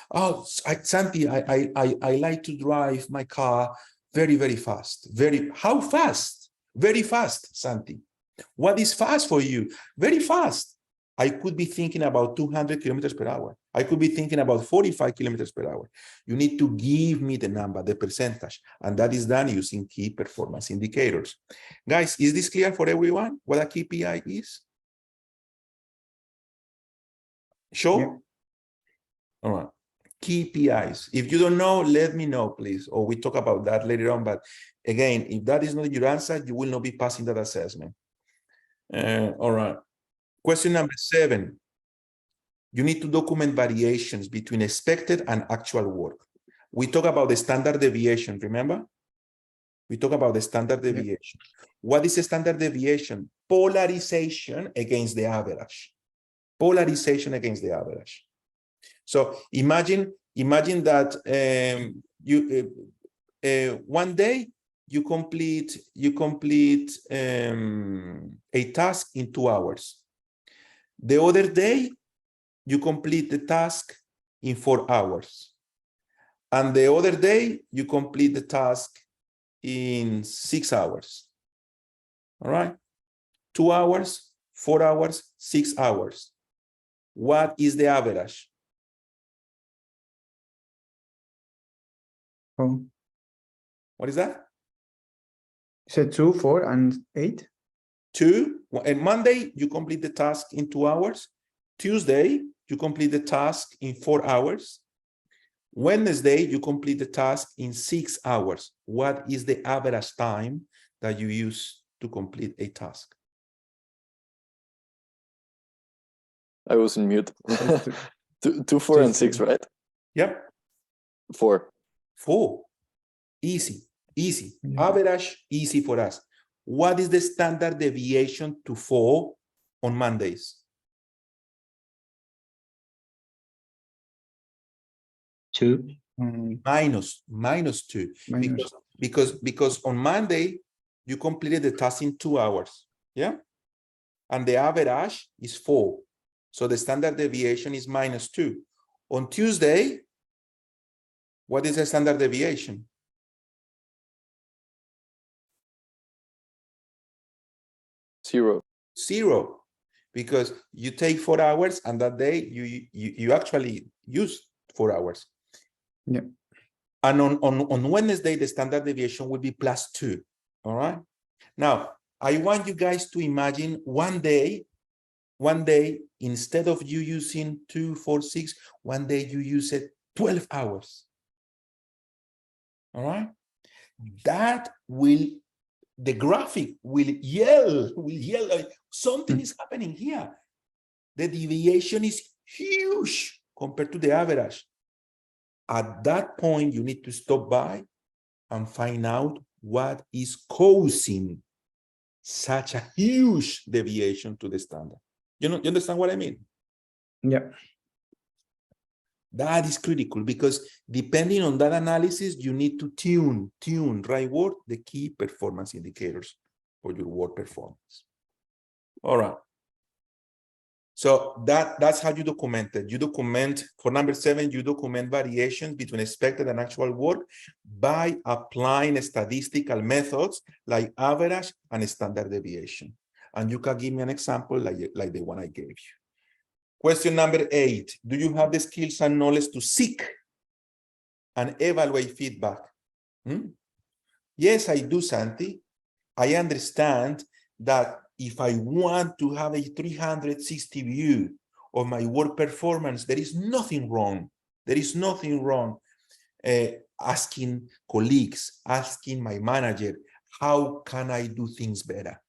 Oh, Santi, I like to drive my car very, very fast. How fast? Very fast, Santi. What is fast for you? Very fast. I could be thinking about 200 kilometers per hour. I could be thinking about 45 kilometers per hour. You need to give me the number, the percentage, and that is done using key performance indicators. Guys, is this clear for everyone what a KPI is? Sure? Yeah. All right. KPIs. If you don't know, let me know, please, or we talk about that later on. But again, if that is not your answer, you will not be passing that assessment. All right. Question number 7. You need to document variations between expected and actual work. we talk about the standard deviation, remember? We talk about the standard deviation. What is a standard deviation? Polarization against the average. Polarization against the average. So imagine that one day you complete a task in 2 hours. The other day you complete the task in 4 hours. And the other day you complete the task in 6 hours. All right. 2 hours, 4 hours, 6 hours. What is the average? Oh, What is that? you said 2, 4, and 8? 2. And Monday, you complete the task in 2 hours. Tuesday, you complete the task in 4 hours. Wednesday, you complete the task in 6 hours. What is the average time that you use to complete a task? I was in mute. 2, 4, and 6, right? Yep. 4. 4. Easy. Average, easy for us. What is the standard deviation to 4 on Mondays? 2. Minus 2. Because on Monday, you completed the task in 2 hours. Yeah. And the average is 4. So the standard deviation is -2. On Tuesday, what is the standard deviation? 0. 0. Because you take 4 hours and that day you actually use 4 hours. Yeah. And on Wednesday, the standard deviation will be +2. All right. Now, I want you guys to imagine one day, instead of you using 2, 4, 6, one day you use it 12 hours. All right. The graphic will yell like something is happening here. The deviation is huge compared to the average. At that point, you need to stop by and find out what is causing such a huge deviation to the standard. You understand what I mean? Yeah. That is critical because depending on that analysis, you need to tune, right word, the key performance indicators for your work performance. All right. So that's how you document it. You document, for number 7, you document variations between expected and actual work by applying statistical methods like average and standard deviation. And you can give me an example like the one I gave you. Question number 8, do you have the skills and knowledge to seek and evaluate feedback? Yes, I do, Santi. I understand that if I want to have a 360 view of my work performance, there is nothing wrong. There is nothing wrong asking colleagues, asking my manager, how can I do things better?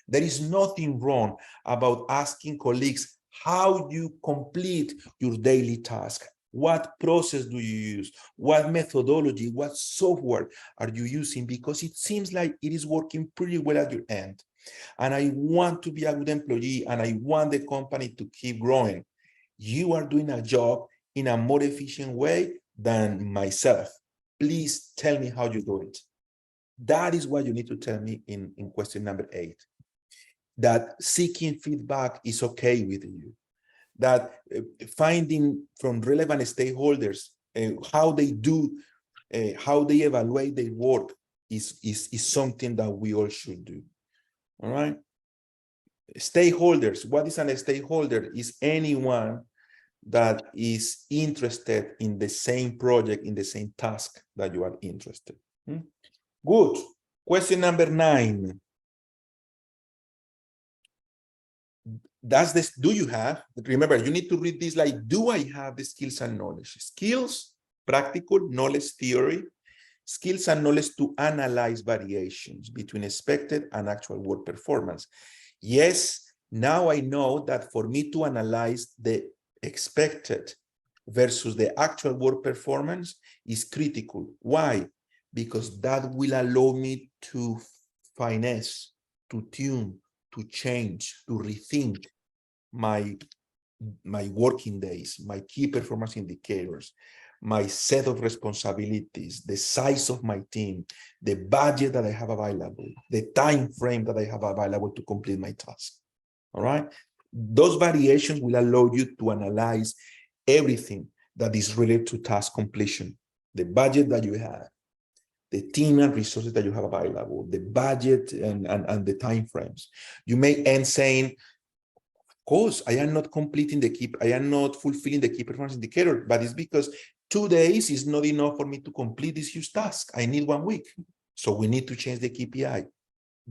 There is nothing wrong about asking colleagues how you complete your daily task. What process do you use? What methodology, what software are you using? Because it seems like it is working pretty well at your end. And I want to be a good employee and I want the company to keep growing. You are doing a job in a more efficient way than myself. Please tell me how you do it. That is what you need to tell me in question number 8. That seeking feedback is okay with you. That finding from relevant stakeholders how they do, how they evaluate their work is something that we all should do. All right. Stakeholders. What is a stakeholder? Is anyone that is interested in the same project, in the same task that you are interested. Good. Question number 9. That's this. Do you have? Remember, you need to read this like, do I have the skills and knowledge? Skills, practical, knowledge, theory. Skills and knowledge to analyze variations between expected and actual work performance. Yes, now I know that for me to analyze the expected versus the actual work performance is critical. Why? Because that will allow me to finesse, to tune, to change, to rethink my working days, my key performance indicators, my set of responsibilities, the size of my team, the budget that I have available, the time frame that I have available to complete my task. All right. Those variations will allow you to analyze everything that is related to task completion, the budget that you have, the team and resources that you have available, the budget and the time frames. You may end saying, of course, I am not completing I am not fulfilling the key performance indicator, but it's because 2 days is not enough for me to complete this huge task. I need 1 week. So we need to change the KPI.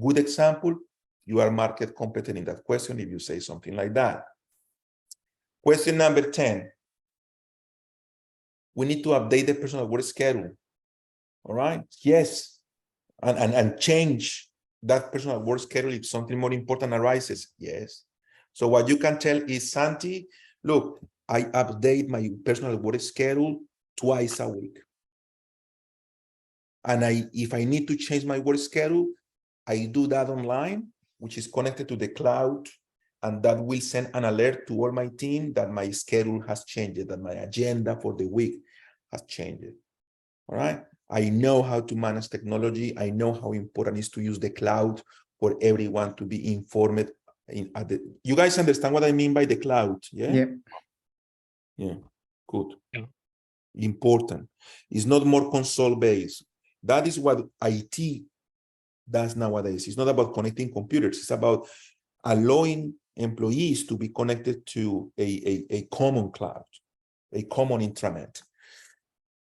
Good example, you are market competent in that question if you say something like that. Question number 10. We need to update the personal work schedule. All right. Yes. And change that personal work schedule if something more important arises. Yes. So what you can tell is, Santi, look, I update my personal work schedule twice a week. And if I need to change my work schedule, I do that online, which is connected to the cloud, and that will send an alert to all my team that my schedule has changed, that my agenda for the week has changed. All right. I know how to manage technology. I know how important it is to use the cloud for everyone to be informed. You guys understand what I mean by the cloud? Yeah. Yeah. Yeah. Good. Yeah. Important. It's not more console based. That is what IT does nowadays. It's not about connecting computers. It's about allowing employees to be connected to a common cloud, a common intranet.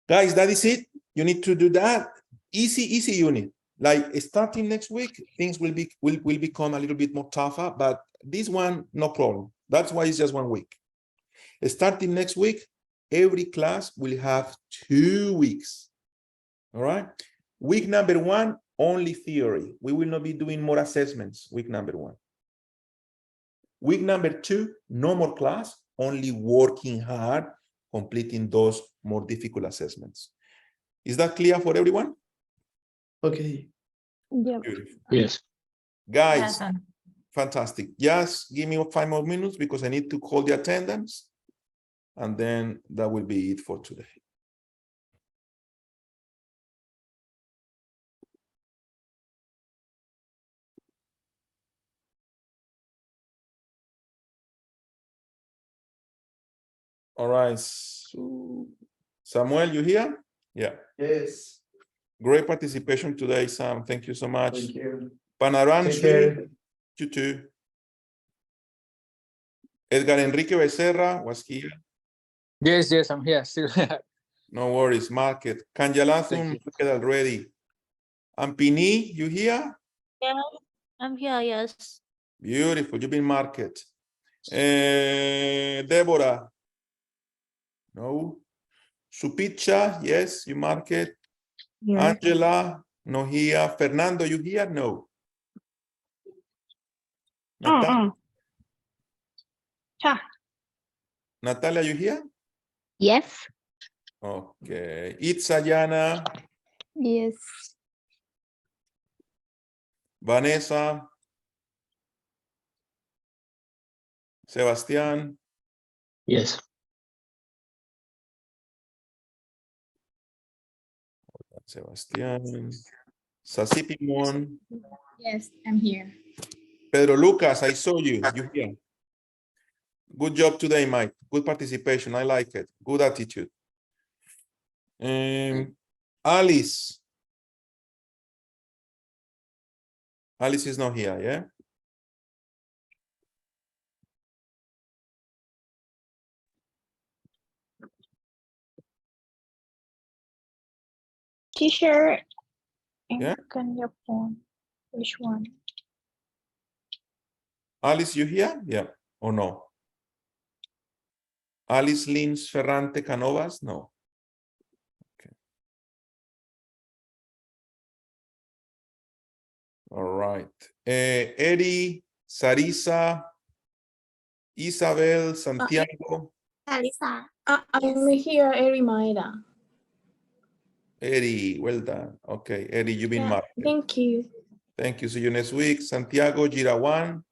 Guys, that is it. You need to do that. Easy unit. Like starting next week, things will become a little bit more tougher, but this one, no problem. That's why it's just 1 week. Starting next week, every class will have 2 weeks. All right. Week number 1, only theory. We will not be doing more assessments. Week number 1. Week number 2, no more class, only working hard, completing those more difficult assessments. Is that clear for everyone? Okay. Yeah. Beautiful. Yes. Guys, Yes, fantastic. Just give me 5 more minutes because I need to call the attendance. And then that will be it for today. All right. So, Samuel, you here? Yeah. Yes. Great participation today, Sam. Thank you so much. Thank you. Panaran, Take care. you too. Edgar Enrique Becerra was here. Yes, I'm here still. No worries, Market. Kanjalathum, look at already. Ampini, you here? Yeah, I'm here, yes. Beautiful, you've been Market. Deborah? No. Supicha, yes, you Market. Yeah. Angela, no here. Fernando, you here? No. Natalia, you here? Yes. Okay. Itzayana, Yes. Vanessa, Sebastián, Yes. Sebastián, Sasipimon, Yes, I'm here. Pedro Lucas, I saw you. You here? Good job today, Mike. Good participation. I like it. Good attitude. Alice. Alice is not here, yeah? Teacher, Yeah? can you phone? Which one? Alice, you here? Yeah. Or no? Alice Lins Ferrante Canovas? No. Okay. All right. Eddie, Sarisa, Isabel, Santiago. Alisa. I'm here, Eri Mayra. Eddie, well done. Okay, Eddie, you've been Yeah, marked. thank you. Thank you. See you next week. Santiago Girawan.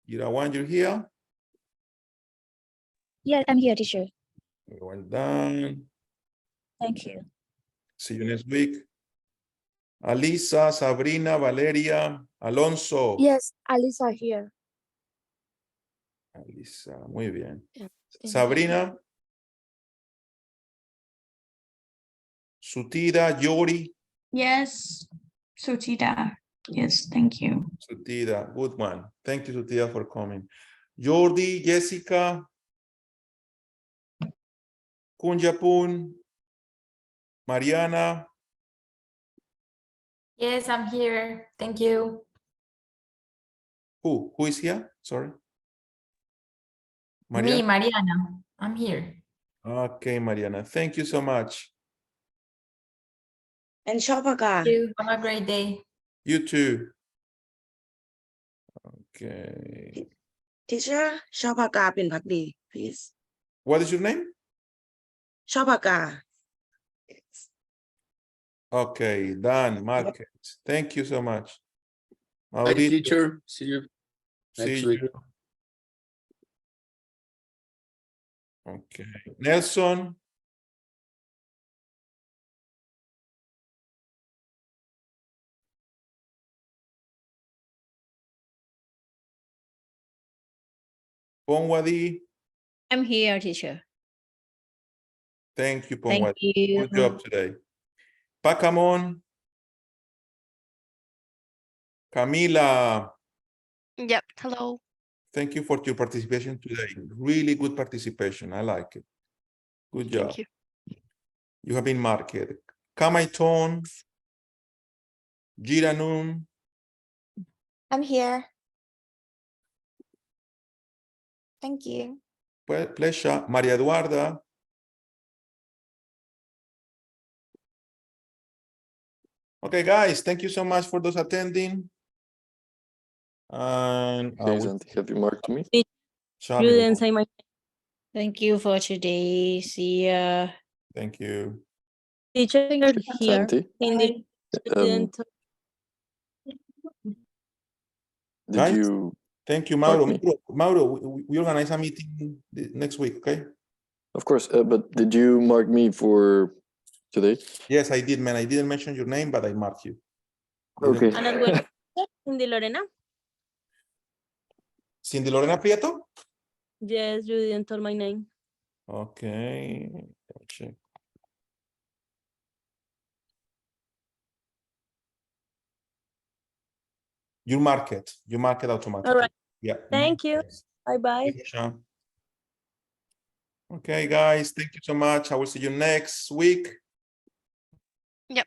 Girawan, you're here? Yes, I'm here, teacher. Well done. Thank you. See you next week. Alisa, Sabrina, Valeria, Alonso. Yes, Alisa here. Alisa, muy bien. Yeah, Sabrina. Sutida, Yori. Yes, Sutita. Yes, thank you. Sutida, good one. Thank you, Sutida, for coming. Jordi, Jessica. Kunjapun. Mariana. Yes, I'm here. Thank you. Who is here? Sorry. Me, Mariana. I'm here. Okay, Mariana. Thank you so much. And Shopaka. Thank you. Have a great day. You too. Okay. Teacher, Shopaka Pin Pakdi, please. What is your name? Shopaka. Okay, done. Mark it. Thank you so much. Bye, Mauricio, teacher. See you next see week. you. Okay. Nelson. Ponwadi. I'm here, teacher. Thank you, Thank Ponwadi. you. Good job today. Pacamon. Camila. Yep. Hello. Thank you for your participation today. Really good participation. I like it. Good job. Thank you. You have been marked. Kamaiton. Giranun. I'm here. Thank you. Pleasure. Maria Eduarda. Okay, guys, thank you so much for those attending. And Okay, Santi, have you marked me? Show me. Thank you for today. See ya. Thank you. Teacher here. Santi, In the um, did Guys, you thank you, mark Mauro. me? Mauro, we organize a meeting next week, okay? Of course, but did you mark me for today? Yes, I did, man. I didn't mention your name, but I marked you. Okay. And as well, Cindy Lorena. Cindy Lorena Prieto? Yes, you didn't tell my name. Okay. Let me check. You mark it. You mark it automatically. All right. Yeah. Thank you. Bye-bye. Okay, guys. Thank you so much. I will see you next week. Yep.